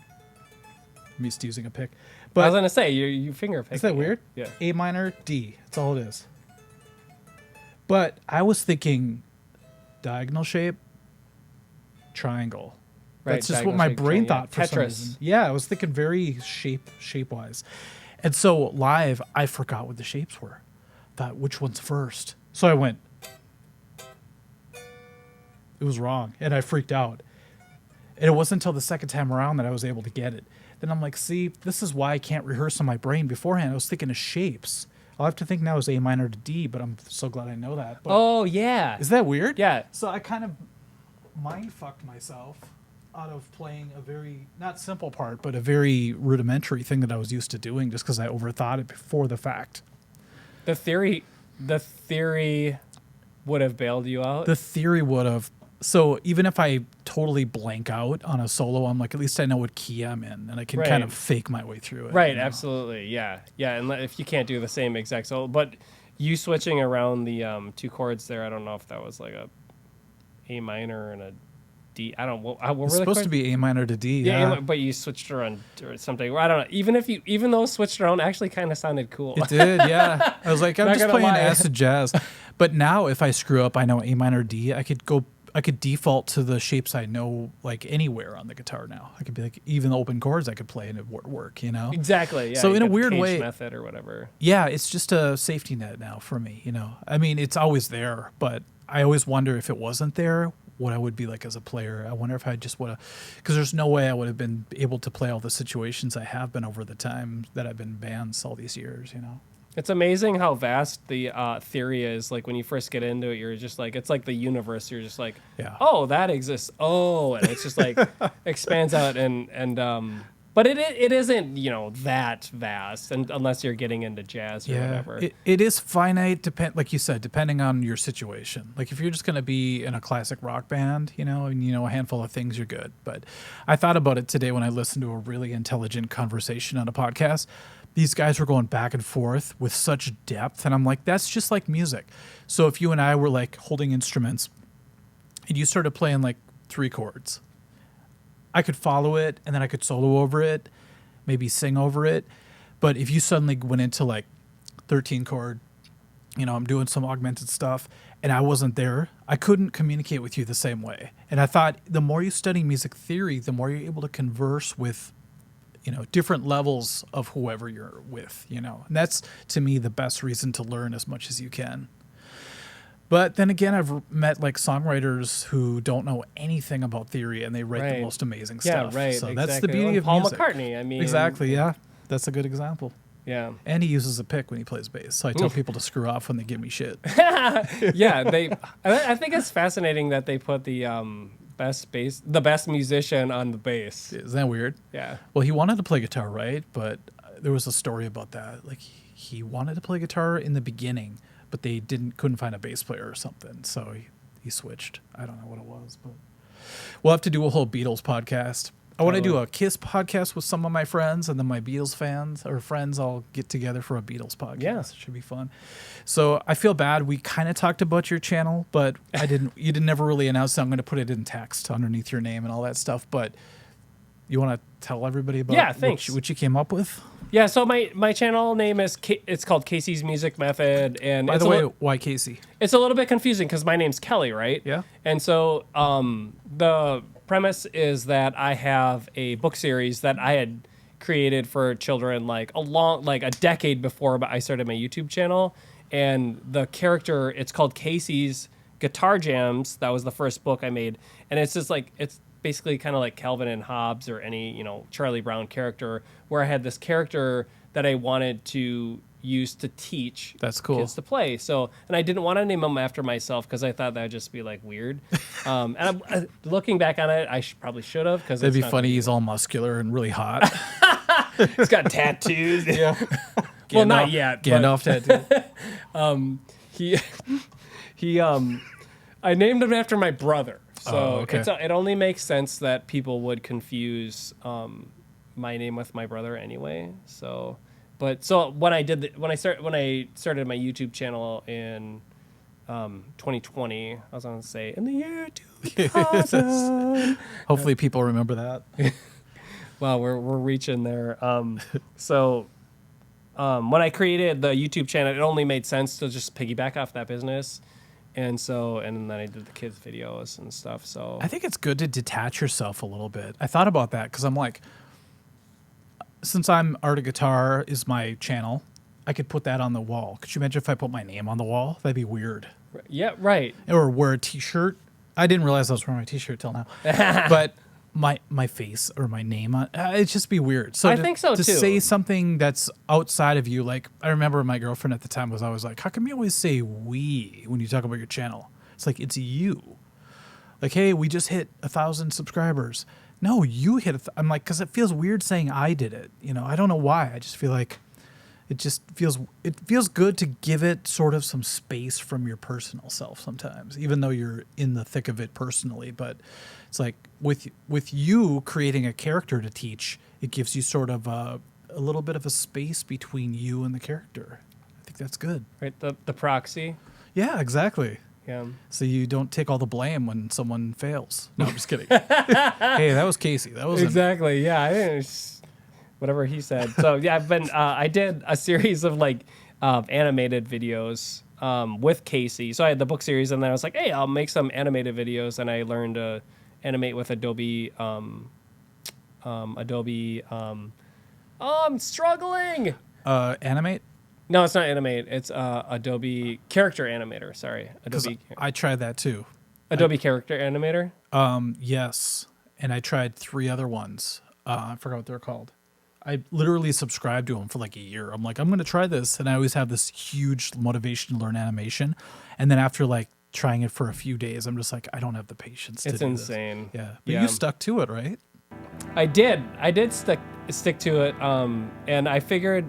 I'm used to using a pick, I was but going to say, you finger picking. is that weird? Yeah. A minor, D. That's all it is. But I was thinking diagonal shape, triangle. Right, That's just what my diagonal shape brain triangle, thought for some Tetris. reason. Yeah, I was thinking very shape wise. And so live, I forgot what the shapes were. Thought which one's first. So I went. It was wrong, and I freaked out. And it wasn't until the second time around that I was able to get it. Then I'm like, see, this is why I can't rehearse in my brain beforehand. I was thinking of shapes. I'll have to think now is A minor to D, but I'm so glad I know that. But Oh, yeah. is that weird? Yeah. So I kind of mind fucked myself out of playing a very, not simple part, but a very rudimentary thing that I was used to doing just because I overthought it before the fact. The theory would have bailed you out. The theory would have. So even if I totally blank out on a solo, I'm like, at least I know what key I'm in, and I can kind Right. of fake my way through it. Right, you know? absolutely. Yeah. Yeah, and if you can't do the same exact solo, but you switching around the two chords there, I don't know if that was like a A minor and a D. I don't what were It's the supposed chords? to be A minor to D. Yeah, Yeah, but you switched around or something. I don't know. Even though switched around actually kind of sounded cool. it did. Yeah, I was like, I'm Not just gonna playing lie. acid jazz. But now, if I screw up, I know A minor D. I could default to the shapes I know, like anywhere on the guitar now. I could be like, even the open chords I could play and it would work, you know? Exactly. Yeah. So you in a got the weird cage way- method or whatever. Yeah, it's just a safety net now for me, you know? I mean, it's always there, but I always wonder if it wasn't there, what I would be like as a player. I wonder if I just would have, because there's no way I would have been able to play all the situations I have been over the time that I've been bands all these years, you know? It's amazing how vast the theory is. Like when you first get into it, you're just like, it's like the universe. You're just like, Yeah. oh, that exists. Oh, and it's just like expands out but it isn't, that vast, and unless you're getting into jazz or whatever. It is finite, like you said, depending on your situation. Like if you're just going to be in a classic rock band, and you know a handful of things, you're good. But I thought about it today when I listened to a really intelligent conversation on a podcast. These guys were going back and forth with such depth, and I'm like, that's just like music. So if you and I were like holding instruments, and you started playing like 3 chords, I could follow it, and then I could solo over it, maybe sing over it. But if you suddenly went into like 13 chord, I'm doing some augmented stuff, and I wasn't there, I couldn't communicate with you the same way. And I thought the more you study music theory, the more you're able to converse with different levels of whoever you're with, and that's to me the best reason to learn as much as you can. But then again, I've met like songwriters who don't know anything about theory, and they write the most amazing stuff. Yeah, right. So exactly. that's the beauty of Paul music. McCartney. I mean, Exactly. Yeah, that's a good example. Yeah. And he uses a pick when he plays bass, so I tell people to screw off when they give me shit. Yeah. I think it's fascinating that they put the best musician on the bass. Isn't that weird? Yeah. Well, he wanted to play guitar, right? But there was a story about that. Like he wanted to play guitar in the beginning, but they couldn't find a bass player or something, so he switched. I don't know what it was, but we'll have to do a whole Beatles podcast. I want to do a Kiss podcast with some of my friends, and then my Beatles fans or friends all get together for a Beatles podcast. Yeah. It should be fun. So I feel bad. We kind of talked about your channel, but I didn't. You didn't never really announce it. I'm going to put it in text underneath your name and all that stuff. But you want to tell everybody about what you came up with? Yeah. So my channel name is it's called Kasey's Music Method, and By the way, why Kasey? It's a little bit confusing because my name's Kelly, right? Yeah. And so the premise is that I have a book series that I had created for children like a decade before I started my YouTube channel. and the character, it's called Kasey's Guitar Jams. That was the first book I made, and it's just like it's basically kind of like Calvin and Hobbes or any Charlie Brown character, where I had this character that I wanted to use to teach That's cool. kids to play. So, and I didn't want to name him after myself because I thought that would just be like weird. And looking back on it, I probably should have, because It'd be funny. He's all muscular and really hot. He's got tattoos. Yeah. Well, not yet. Gandalf tattoo. He I named him after my brother. So okay. it only makes sense that people would confuse my name with my brother anyway. So, when I started my YouTube channel in 2020, I was going to say in the year 2000. Hopefully people remember that. Well, we're reaching there. When I created the YouTube channel, it only made sense to just piggyback off that business. And then I did the kids' videos and stuff. So I think it's good to detach yourself a little bit. I thought about that because I'm like, since Art of Guitar is my channel, I could put that on the wall. Could you imagine if I put my name on the wall? That'd be weird. Yeah, right. Or wear a T-shirt. I didn't realize I was wearing my T-shirt till now. But my face or my name on it'd just be weird. So I think so to too. say something that's outside of you, like I remember my girlfriend at the time was always like, how come you always say we when you talk about your channel? It's like, it's you. Like, hey, we just hit 1,000 subscribers. No, you hit I'm like, because it feels weird saying I did it. I don't know why. I just feel like it feels good to give it sort of some space from your personal self sometimes, even though you're in the thick of it personally. But it's like with you creating a character to teach, it gives you sort of a little bit of a space between you and the character. I think that's good. Right, the proxy. Yeah, exactly. Yeah. So you don't take all the blame when someone fails. No, I'm just kidding. Hey, that was Kasey. That was Exactly. Yeah. I didn't. Whatever he said. So yeah, I did a series of animated videos with Kasey. So I had the book series, and then I was like, hey, I'll make some animated videos, and I learned to animate with Adobe. I'm struggling. Animate? No, it's not Animate. It's Adobe Character Animator. Sorry, Adobe. I tried that too. Adobe Character Animator. Yes, and I tried 3 other ones. I forgot what they're called. I literally subscribed to them for like a year. I'm like, I'm going to try this. And I always have this huge motivation to learn animation. And then after trying it for a few days, I'm just like, I don't have the patience to do this. It's insane. Yeah. But you stuck to it, right? I did stick to it. And I figured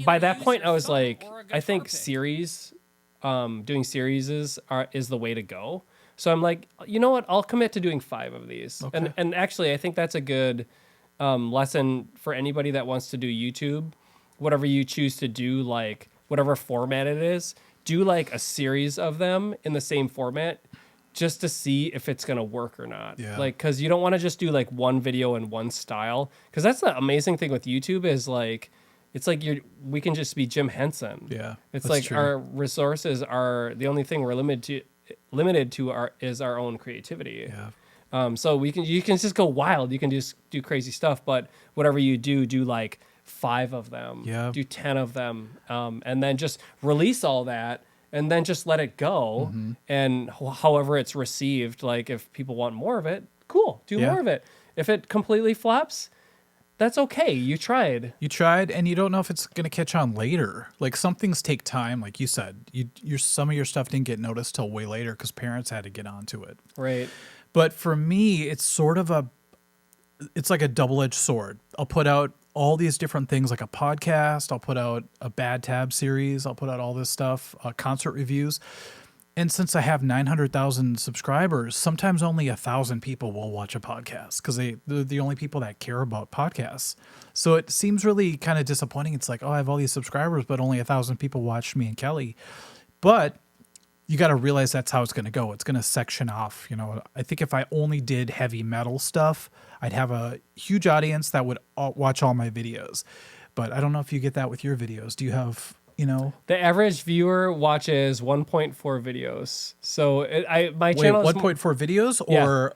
by that point I was like, I think series, doing series is the way to go. So I'm like, you know what? I'll commit to doing 5 of these. Okay. And actually I think that's a good lesson for anybody that wants to do YouTube. Whatever you choose to do, whatever format it is, do a series of them in the same format just to see if it's going to work or not. Yeah. Because you don't want to just do one video in one style. Because that's the amazing thing with YouTube is it's like we can just be Jim Henson. Yeah. It's like true. Our resources are the only thing we're limited to is our own creativity. Yeah. So you can just go wild. You can just do crazy stuff, but whatever you do 5 of them, do 10 of them, and then just release all that, and then just let it go. Mm-hmm. And however it's received, if people want more of it, cool, do more of it. If it completely flops, that's okay. You tried, and you don't know if it's going to catch on later. Some things take time, like you said. Some of your stuff didn't get noticed till way later because parents had to get onto it. Right. But for me, it's sort of it's like a double-edged sword. I'll put out all these different things, like a podcast. I'll put out a Bad Tab series. I'll put out all this stuff, concert reviews. And since I have 900,000 subscribers, sometimes only 1,000 people will watch a podcast because they're the only people that care about podcasts. So it seems really kind of disappointing. It's like, oh, I have all these subscribers, but only 1,000 people watch me and Kelly. But you got to realize that's how it's going to go. It's going to section off. I think if I only did heavy metal stuff, I'd have a huge audience that would watch all my videos. But I don't know if you get that with your videos. Do you have, The average viewer watches 1.4 videos. So my channel is 1.4 videos or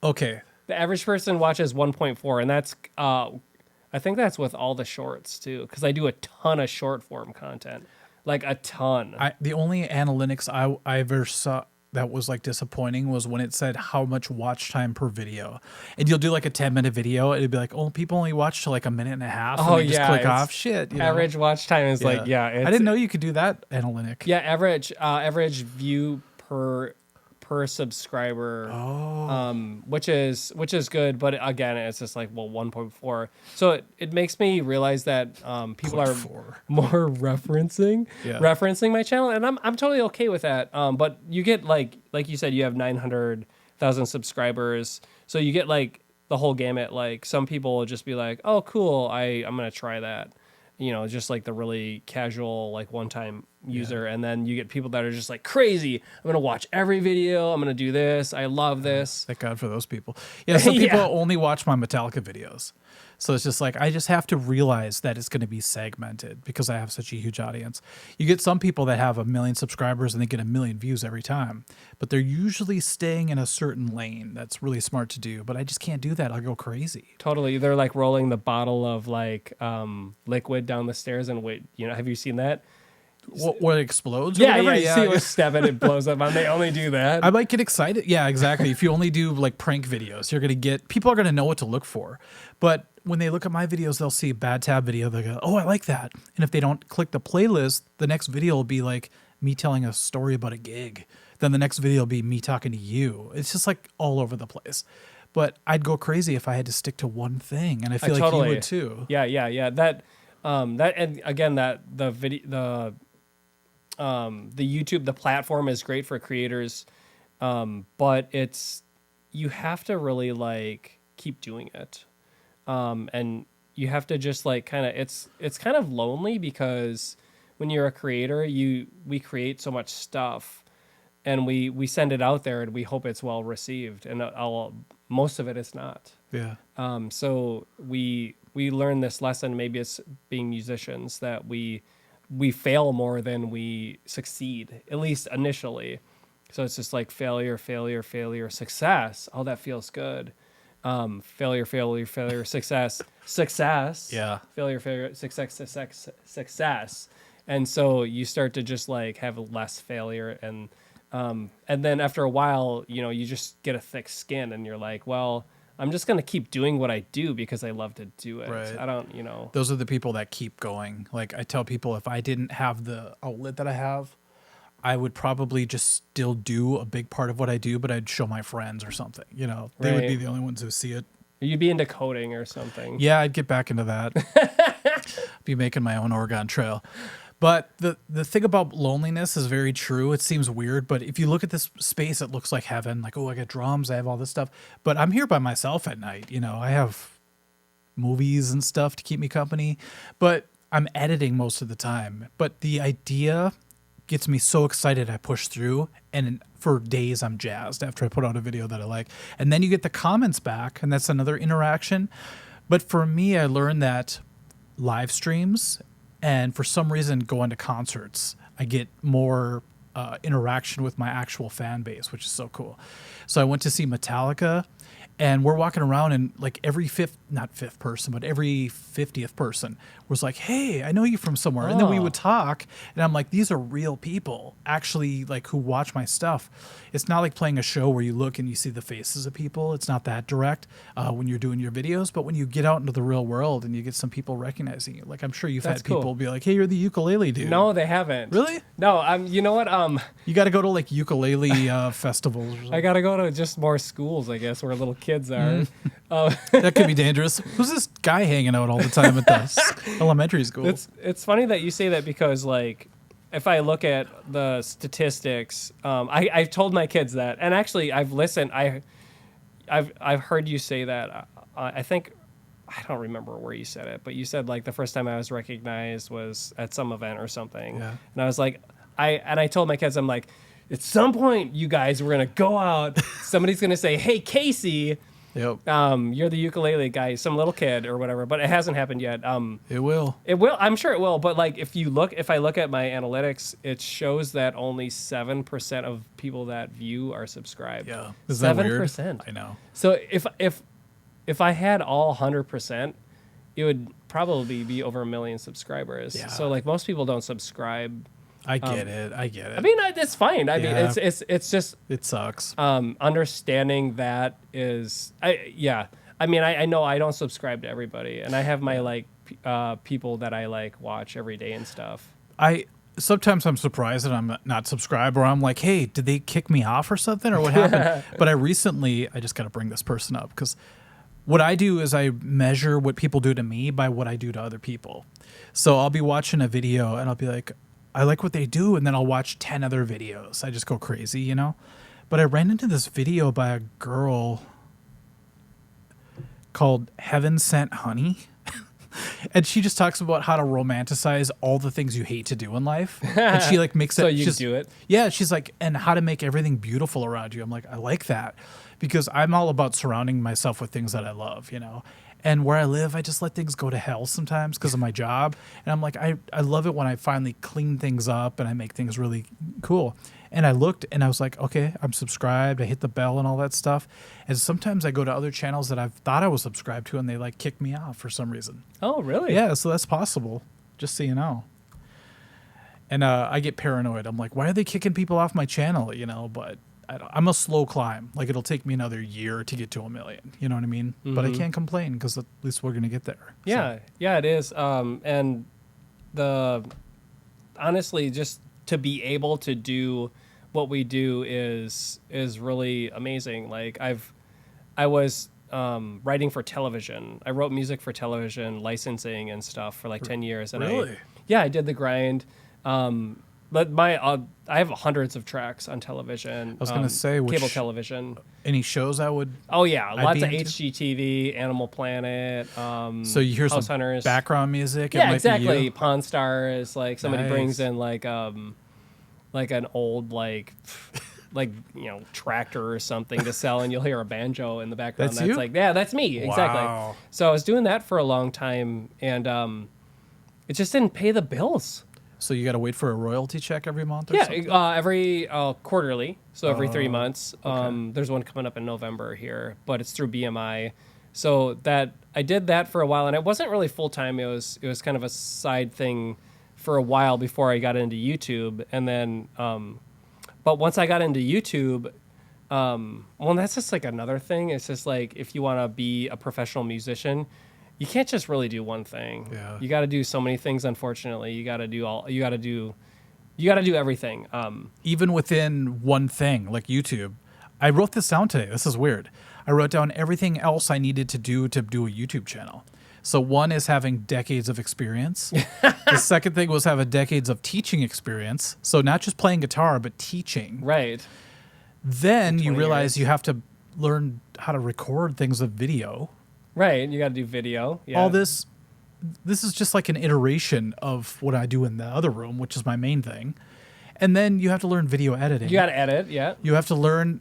okay. The average person watches 1.4, and that's I think that's with all the shorts too, because I do a ton of short form content. like a ton. The only analytics I ever saw that was like disappointing was when it said how much watch time per video, and you'll do like a 10-minute video, it'd be like, oh, people only watch to like a minute and a half. Oh, and they just yeah, click it's off. Shit, you know? Average watch time is like, yeah. I didn't know you could do that analytic. Yeah, average view per subscriber, which is good, but again, it's just like, well, 1.4. So it makes me realize that people are more referencing my channel, and I'm totally okay with that. But you get like you said, you have 900,000 subscribers, so you get like the whole gamut. Like some people will just be like, oh, cool, I'm gonna try that. You know, just like the really casual, like one-time user. And then you get people that are just like crazy. I'm going to watch every video. I'm going to do this. I love this. Thank God for those people. Yeah, some people only watch my Metallica videos. So it's just like, I just have to realize that it's going to be segmented because I have such a huge audience. You get some people that have 1 million subscribers and they get 1 million views every time, but they're usually staying in a certain lane. That's really smart to do, but I just can't do that. I'll go crazy. Totally. They're like rolling the bottle of like liquid down the stairs and wait, you know, have you seen that? What explodes? Yeah. You see what step and it blows up on. They only do that. I might get excited. Yeah, exactly. If you only do like prank videos, people are going to know what to look for. But when they look at my videos, they'll see a bad tab video. They go, oh, I like that. And if they don't click the playlist, the next video will be like me telling a story about a gig. Then the next video will be me talking to you. It's just like all over the place. But I'd go crazy if I had to stick to one thing. And I feel like you would too. Yeah. That and again, that the YouTube, the platform is great for creators, but you have to really like keep doing it, and you have to just like kind of it's kind of lonely because when you're a creator, we create so much stuff, and we send it out there and we hope it's well received, and most of it is not. Yeah. So we learn this lesson. Maybe it's being musicians that we fail more than we succeed, at least initially. So it's just like failure, success. Oh, that feels good. Failure, success. Yeah. Failure, success. And so you start to just like have less failure, and then after a while, you know, you just get a thick skin, and you're like, well, I'm just going to keep doing what I do because I love to do it. Right. I don't, you know. Those are the people that keep going. Like I tell people, if I didn't have the outlet that I have, I would probably just still do a big part of what I do, but I'd show my friends or something. You know, they would be the only ones who see it. You'd be into coding or something. Yeah, I'd get back into that. Be making my own Oregon Trail. But the thing about loneliness is very true. It seems weird, but if you look at this space, it looks like heaven. Like, oh, I got drums, I have all this stuff. But I'm here by myself at night. You know, I have movies and stuff to keep me company, but I'm editing most of the time. But the idea gets me so excited, I push through, and for days I'm jazzed after I put out a video that I like. And then you get the comments back, and that's another interaction. But for me, I learned that live streams, and for some reason going to concerts, I get more interaction with my actual fan base, which is so cool. So I went to see Metallica, and we're walking around, and like every not fifth person, but every 50th person was like, hey, I know you from somewhere. And then we would talk, and I'm like, these are real people actually, like, who watch my stuff. It's not like playing a show where you look and you see the faces of people. It's not that direct when you're doing your videos, but when you get out into the real world and you get some people recognizing you, like I'm sure you've had people be like, hey, you're the ukulele dude. No, they haven't. Really? No, you know what? You got to go to like ukulele festivals or something. I got to go to just more schools, I guess, where little kids are. That could be dangerous. Who's this guy hanging out all the time at the elementary school? It's funny that you say that because, like, if I look at the statistics, I've told my kids that, and actually I've listened. I've heard you say that. I think I don't remember where you said it, but you said like the first time I was recognized was at some event or something, and I was like, I told my kids, I'm like, at some point, you guys, we're gonna go out. Somebody's gonna say, "Hey, Kasey, yep, you're the ukulele guy," some little kid or whatever. But it hasn't happened yet. It will. It will. I'm sure it will. But like, if I look at my analytics, it shows that only 7% of people that view are subscribed. Yeah, is that weird? 7%. I know. So if I had all 100%, it would probably be over 1 million subscribers. Yeah. So like most people don't subscribe. I get it. I get it. I mean, it's fine. I mean, Yeah. it's just It sucks. understanding that is, I mean, I know I don't subscribe to everybody, and I have my like people that I like watch every day and stuff. Sometimes I'm surprised that I'm not subscribed, or I'm like, hey, did they kick me off or something, or what happened? But I just got to bring this person up because what I do is I measure what people do to me by what I do to other people. So I'll be watching a video and I'll be like, I like what they do, and then I'll watch 10 other videos. I just go crazy, you know? But I ran into this video by a girl called Heaven Sent Honey. And she just talks about how to romanticize all the things you hate to do in life. And she like makes it. So you do it. Yeah, she's like, and how to make everything beautiful around you. I'm like, I like that because I'm all about surrounding myself with things that I love, you know. And where I live, I just let things go to hell sometimes because of my job. And I'm like, I love it when I finally clean things up and I make things really cool. And I looked and I was like, okay, I'm subscribed. I hit the bell and all that stuff. And sometimes I go to other channels that I've thought I was subscribed to and they like kick me off for some reason. Oh, really? Yeah, so that's possible, just so you know. And I get paranoid. I'm like, why are they kicking people off my channel, you know? But I'm a slow climb. Like, it'll take me another year to get to 1 million. You know what I mean? Mm-hmm. But I can't complain because at least we're going to get there. Yeah, so. Yeah, it is. And honestly, just to be able to do what we do is really amazing. Like, I was writing for television. I wrote music for television, licensing and stuff for like 10 years. And really? I did the grind. But I have hundreds of tracks on television. I was going to say, cable television. Any shows I would? Oh yeah, lots of into? HGTV, Animal Planet. So you hear House some Hunters. background music? Yeah, exactly. Pawn Stars. Like somebody Nice. brings in like an old like tractor or something to sell, and you'll hear a banjo in the background. That's you? Like, yeah, that's me. Exactly. Wow. So I was doing that for a long time, and it just didn't pay the bills. So you got to wait for a royalty check every month or something? Every quarterly, so every 3 months. Okay. There's one coming up in November here, but it's through BMI. So that I did that for a while, and it wasn't really full time. It was kind of a side thing for a while before I got into YouTube, and then but once I got into YouTube, well, that's just like another thing. It's just like if you want to be a professional musician, you can't just really do one thing. Yeah. You got to do so many things. Unfortunately, you got to do everything. Even within one thing, like YouTube. I wrote this down today. This is weird. I wrote down everything else I needed to do a YouTube channel. So one is having decades of experience. The second thing was having decades of teaching experience. So not just playing guitar, but teaching. Right. Then you realize you have to learn how to record things with video. Right. You got to do video. Yeah. All this is just like an iteration of what I do in the other room, which is my main thing. And then you have to learn video editing. You got to edit. Yeah. You have to learn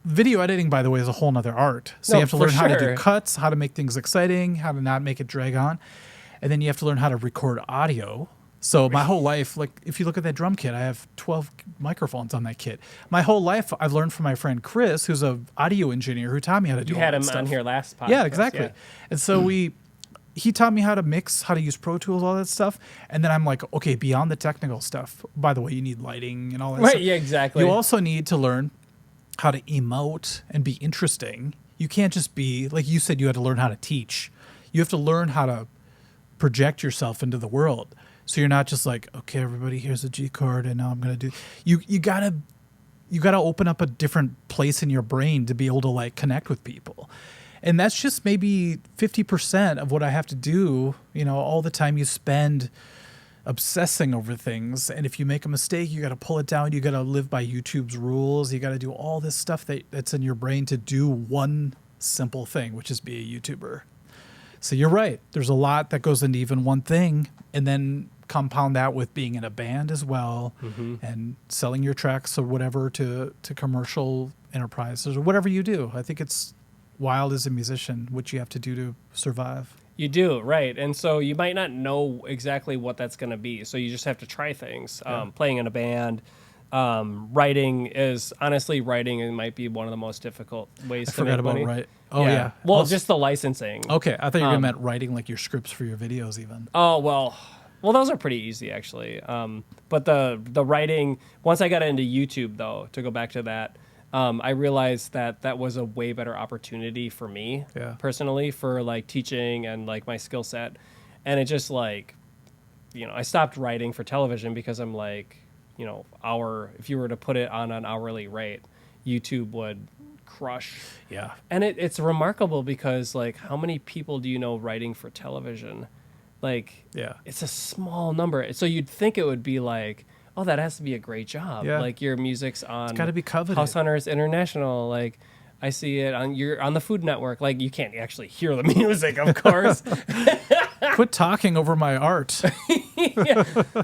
video editing, by the way, is a whole nother art. So No, you have to learn how to do sure. cuts, how to make things exciting, how to not make it drag on. And then you have to learn how to record audio. So my whole life, like if you look at that drum kit, I have 12 microphones on that kit. My whole life, I've learned from my friend Chris, who's an audio engineer, who taught me how to do You all had that him stuff. on here last podcast. Yeah, exactly. Yeah. And so he taught me how to mix, how to use Pro Tools, all that stuff. And then I'm like, okay, beyond the technical stuff, by the way, you need lighting and all that Right. stuff. Yeah, exactly. You also need to learn how to emote and be interesting. You can't just be, like you said, you had to learn how to teach. You have to learn how to project yourself into the world. So you're not just like, okay, everybody, here's a G chord, and now I'm gonna do. You gotta open up a different place in your brain to be able to like connect with people, and that's just maybe 50% of what I have to do. You know, all the time you spend obsessing over things, and if you make a mistake, you got to pull it down. You got to live by YouTube's rules. You got to do all this stuff that's in your brain to do one simple thing, which is be a YouTuber. So you're right. There's a lot that goes into even one thing, and then compound that with being in a band as well, and selling your tracks or whatever to commercial enterprises or whatever you do. I think it's wild as a musician, what you have to do to survive. You do, right. And so you might not know exactly what that's going to be. So you just have to try things. Playing in a band, writing it might be one of the most difficult ways to make money. About Oh, yeah. Well, just the licensing. Okay, I thought you were meant writing like your scripts for your videos even. Oh, well, Well, those are pretty easy actually. But the writing, once I got into YouTube though, to go back to that, I realized that was a way better opportunity for me personally for like teaching and like my skill set. And it just like, I stopped writing for television because I'm like, if you were to put it on an hourly rate, YouTube would crush. Yeah. And it's remarkable because like how many people do you know writing for television? Like, it's a small number. So you'd think it would be like, oh, that has to be a great job. Yeah. Like your music's on It's got to be coveted. House Hunters International. Like I see it on the Food Network. Like you can't actually hear the music, of course. Quit talking over my art.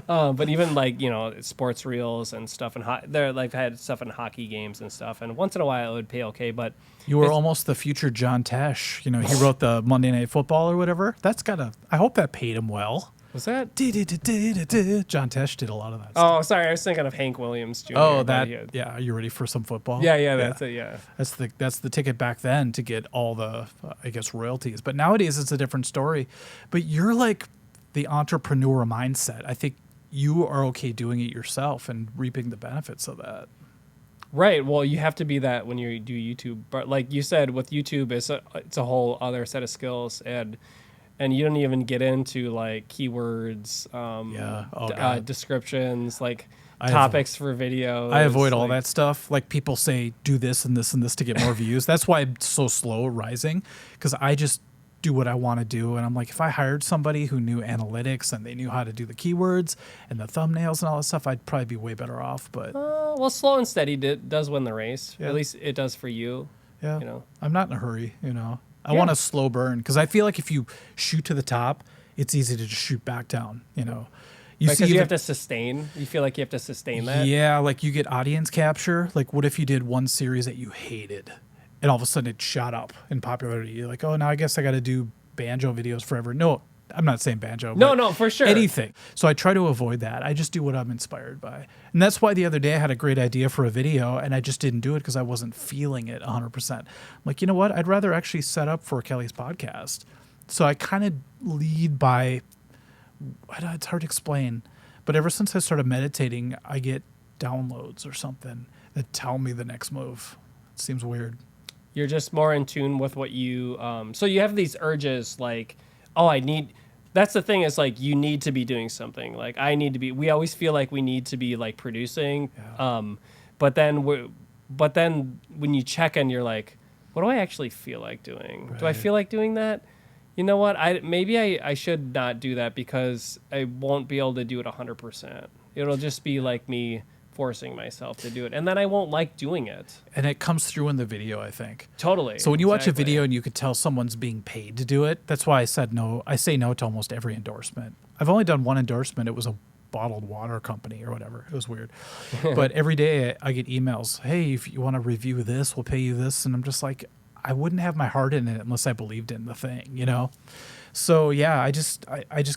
But even like, sports reels and stuff, and they're like had stuff in hockey games and stuff. And once in a while it would pay okay, but you were almost the future John Tesh. He wrote the Monday Night Football or whatever. I hope that paid him well. Was that? John Tesh did a lot of that stuff. Oh, sorry. I was thinking of Hank Williams Jr. Oh, yeah. Are you ready for some football? Yeah, that's it, yeah. That's the ticket back then to get all the, I guess, royalties. But nowadays it's a different story. But you're like the entrepreneur mindset. I think you are okay doing it yourself and reaping the benefits of that. Right. Well, you have to be that when you do YouTube. But like you said, with YouTube, it's a whole other set of skills, and you don't even get into like keywords, descriptions, like topics for videos. I avoid all that stuff. Like people say, do this and this and this to get more views. That's why I'm so slow rising, because I just do what I want to do. And I'm like, if I hired somebody who knew analytics and they knew how to do the keywords and the thumbnails and all that stuff, I'd probably be way better off. But well, slow and steady does win the race. Yeah. At least it does for you. Yeah. I'm not in a hurry, I want a slow burn, because I feel like if you shoot to the top, it's easy to just shoot back down. Because you have to sustain. You feel like you have to sustain that. Yeah, like you get audience capture. Like, what if you did one series that you hated, and all of a sudden it shot up in popularity? You're like, oh, now I guess I got to do banjo videos forever. No, I'm not saying banjo. No, for sure. Anything. So I try to avoid that. I just do what I'm inspired by. And that's why the other day I had a great idea for a video and I just didn't do it because I wasn't feeling it 100%. I'm like, you know what? I'd rather actually set up for Kelly's podcast. So I kind of lead by, it's hard to explain, but ever since I started meditating, I get downloads or something that tell me the next move. It seems weird. You're just more in tune with what you, so you have these urges like, that's the thing, is like you need to be doing something. Like we always feel like we need to be like producing. Yeah. But then when you check in, you're like, what do I actually feel like doing? Right. Do I feel like doing that? You know what? Maybe I should not do that because I won't be able to do it 100%. It'll just be like me forcing myself to do it, and then I won't like doing it. And it comes through in the video, I think. Totally. So when you watch a video and you could tell someone's being paid to do it, that's why I said no. I say no to almost every endorsement. I've only done one endorsement. It was a bottled water company or whatever. It was weird. But every day I get emails, hey, if you want to review this, we'll pay you this. And I'm just like, I wouldn't have my heart in it unless I believed in the thing, So yeah, I just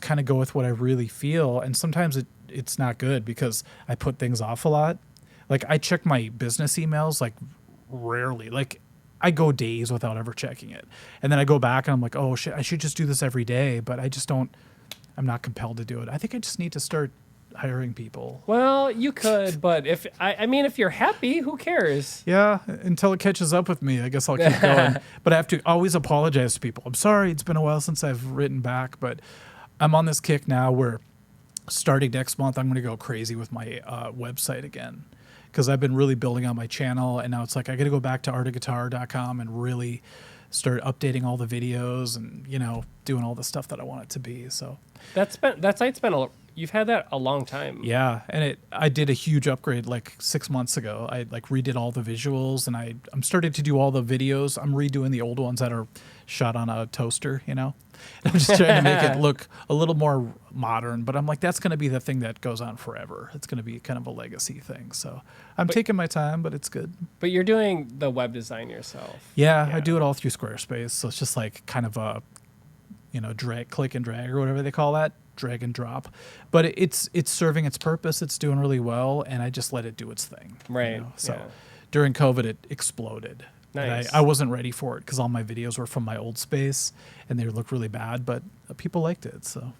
kind of go with what I really feel. And sometimes it's not good because I put things off a lot. Like I check my business emails like rarely. Like I go days without ever checking it. And then I go back and I'm like, oh shit, I should just do this every day. But I'm not compelled to do it. I think I just need to start hiring people. Well, you could, but if you're happy, who cares? Yeah, until it catches up with me, I guess I'll keep going. But I have to always apologize to people. I'm sorry, it's been a while since I've written back, but I'm on this kick now where starting next month, I'm going to go crazy with my website again, because I've been really building on my channel, and now it's like I got to go back to artofguitar.com and really start updating all the videos and doing all the stuff that I want it to be. So that site's been you've had that a long time. Yeah, and I did a huge upgrade like 6 months ago. I like redid all the visuals, and I'm starting to do all the videos. I'm redoing the old ones that are shot on a toaster, I'm just trying to make it look a little more modern, but I'm like, that's going to be the thing that goes on forever. It's going to be kind of a legacy thing. So I'm taking my time, but it's good. But you're doing the web design yourself. Yeah, I do it all through Squarespace. So it's just like kind of a, click and drag or whatever they call that, drag and drop. But it's serving its purpose. It's doing really well, and I just let it do its thing. Right. So during COVID, it exploded. Nice. I wasn't ready for it because all my videos were from my old space and they looked really bad, but people liked it. So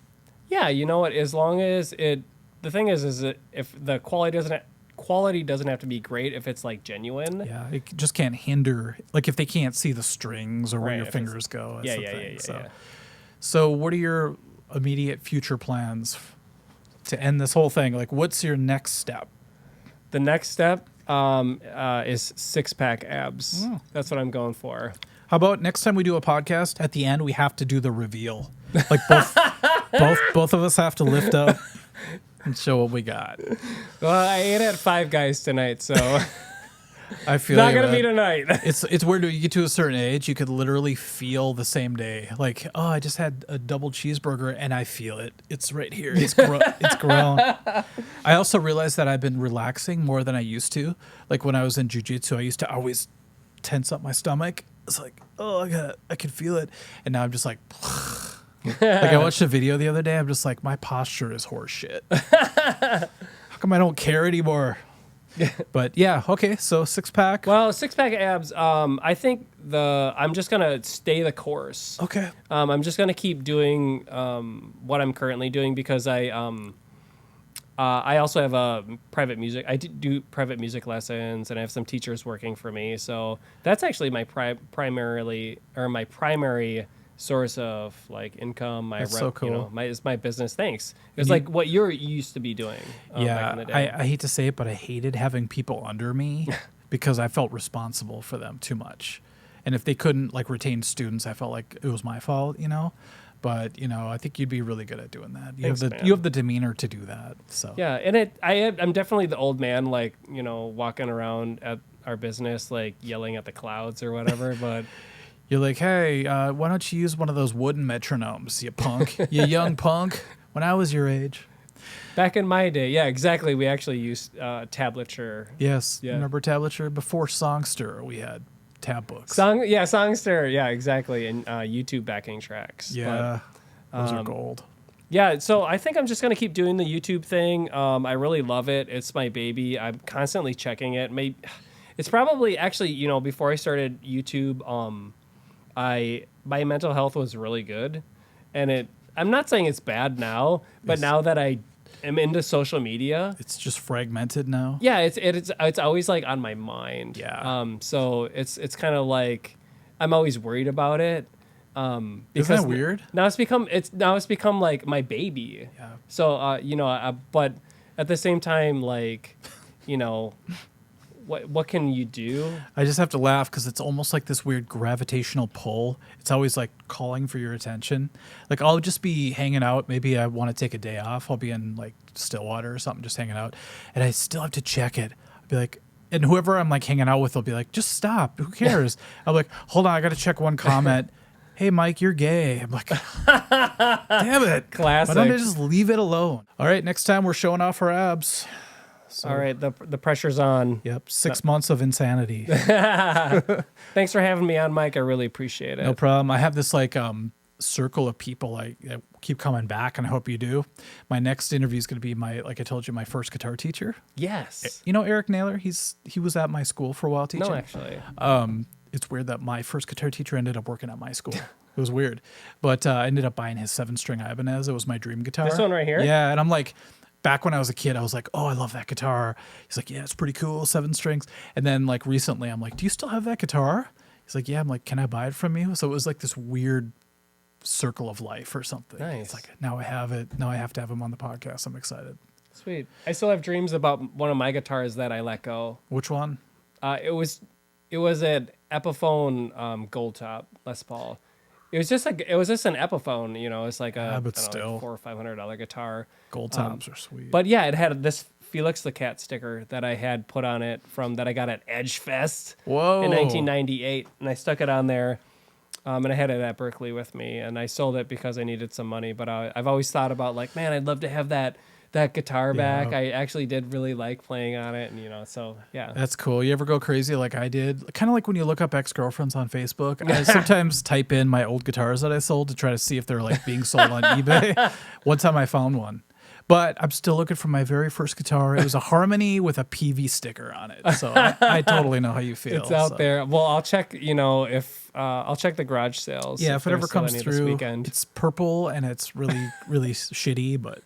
Yeah, you know what? As long as the thing is that if the quality doesn't have to be great if it's like genuine. Yeah, it just can't hinder, like if they can't see the strings or where Right, your if fingers go. That's the thing. Yeah. So what are your immediate future plans to end this whole thing? Like, what's your next step? The next step is 6-pack abs. That's what I'm going for. How about next time we do a podcast, at the end we have to do the reveal. Like both of us have to lift up and show what we got. Well, I ate at Five Guys tonight, so I feel not you, gonna man. be tonight. It's weird when you get to a certain age, you could literally feel the same day. Like, oh, I just had a double cheeseburger and I feel it. It's right here. It's grown. I also realized that I've been relaxing more than I used to. Like when I was in jiu-jitsu, I used to always tense up my stomach. It's like, oh, I can feel it. And now I'm just like, like I watched a video the other day. I'm just like, my posture is horse shit. How come I don't care anymore? But yeah, okay. So 6-pack. Well, 6-pack abs. I think I'm just gonna stay the course. Okay. I'm just gonna keep doing what I'm currently doing because I also have a private music. I do private music lessons, and I have some teachers working for me. So that's actually my primary source of like income. That's so cool. Is my business. Thanks. It's like what you used to be doing. Back in the day. I hate to say it, but I hated having people under me because I felt responsible for them too much. And if they couldn't like retain students, I felt like it was my fault, you know. But you know, I think you'd be really good at doing that. You have the demeanor to do that. So yeah, and I'm definitely the old man, like walking around at our business, like yelling at the clouds or whatever. But you're like, hey, why don't you use one of those wooden metronomes, you punk, you young punk? When I was your age, back in my day, yeah, exactly. We actually used tablature. Yes, yeah. Remember tablature before Songster? We had tab books. Songster, yeah, exactly, and YouTube backing tracks. Yeah, those are gold. Yeah, so I think I'm just gonna keep doing the YouTube thing. I really love it. It's my baby. I'm constantly checking it. It's probably actually before I started YouTube, my mental health was really good, and I'm not saying it's bad now, but now that I am into social media, it's just fragmented now. Yeah, it's always like on my mind. Yeah. So it's kind of like I'm always worried about it. Because isn't that weird? Now it's become like my baby. Yeah. So but at the same time, like, what can you do? I just have to laugh because it's almost like this weird gravitational pull. It's always like calling for your attention. Like I'll just be hanging out. Maybe I want to take a day off. I'll be in like Stillwater or something, just hanging out, and I still have to check it. I'll be like, and whoever I'm like hanging out with will be like, just stop. Who cares? I'm like, hold on, I got to check one comment. Hey, Mike, you're gay. I'm like, damn it. Classic. Why don't I just leave it alone? All right, next time we're showing off our abs. So, all right, the pressure's on. Yep, 6 months of insanity. Thanks for having me on, Mike. I really appreciate it. No problem. I have this like circle of people I keep coming back, and I hope you do. My next interview is going to be like I told you, my first guitar teacher. Yes. You know Eric Naylor? He was at my school for a while teaching. No, actually. It's weird that my first guitar teacher ended up working at my school. It was weird. But I ended up buying his 7-string Ibanez. It was my dream guitar. This one right here? Yeah, and I'm like, back when I was a kid, I was like, oh, I love that guitar. He's like, yeah, it's pretty cool, 7 strings. And then like recently, I'm like, do you still have that guitar? He's like, yeah. I'm like, can I buy it from you? So it was like this weird circle of life or something. Nice. It's like, now I have it. Now I have to have him on the podcast. I'm excited. Sweet. I still have dreams about one of my guitars that I let go. Which one? It was an Epiphone Gold Top Les Paul. It was just an Epiphone, it's like a but still. $400 or $500 guitar. Gold tops are sweet. But yeah, it had this Felix the Cat sticker that I had put on it that I got at Edge Fest in 1998, and I stuck it on there. And I had it at Berkeley with me, and I sold it because I needed some money. But I've always thought about like, man, I'd love to have that guitar back. I actually did really like playing on it, and so yeah. That's cool. You ever go crazy like I did? Kind of like when you look up ex-girlfriends on Facebook. I sometimes type in my old guitars that I sold to try to see if they're like being sold on eBay. One time I found one. But I'm still looking for my very first guitar. It was a Harmony with a PV sticker on it. So I totally know how you feel. It's out there. Well, I'll check, if I'll check the garage sales. Yeah, if it ever there's still comes any this through, weekend. it's purple and it's really, really shitty. But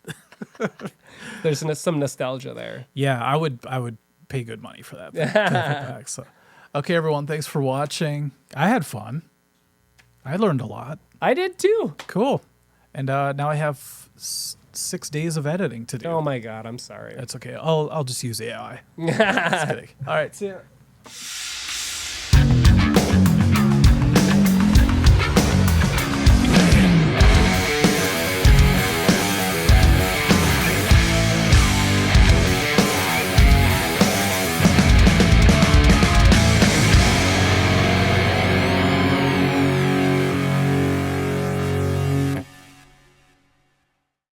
There's some nostalgia there. yeah, I would pay good money for that back. So, okay, everyone, thanks for watching. I had fun. I learned a lot. I did too. Cool. And now I have 6 days of editing to do. Oh my god, I'm sorry. That's okay. I'll just use AI. Just kidding. All right, see ya.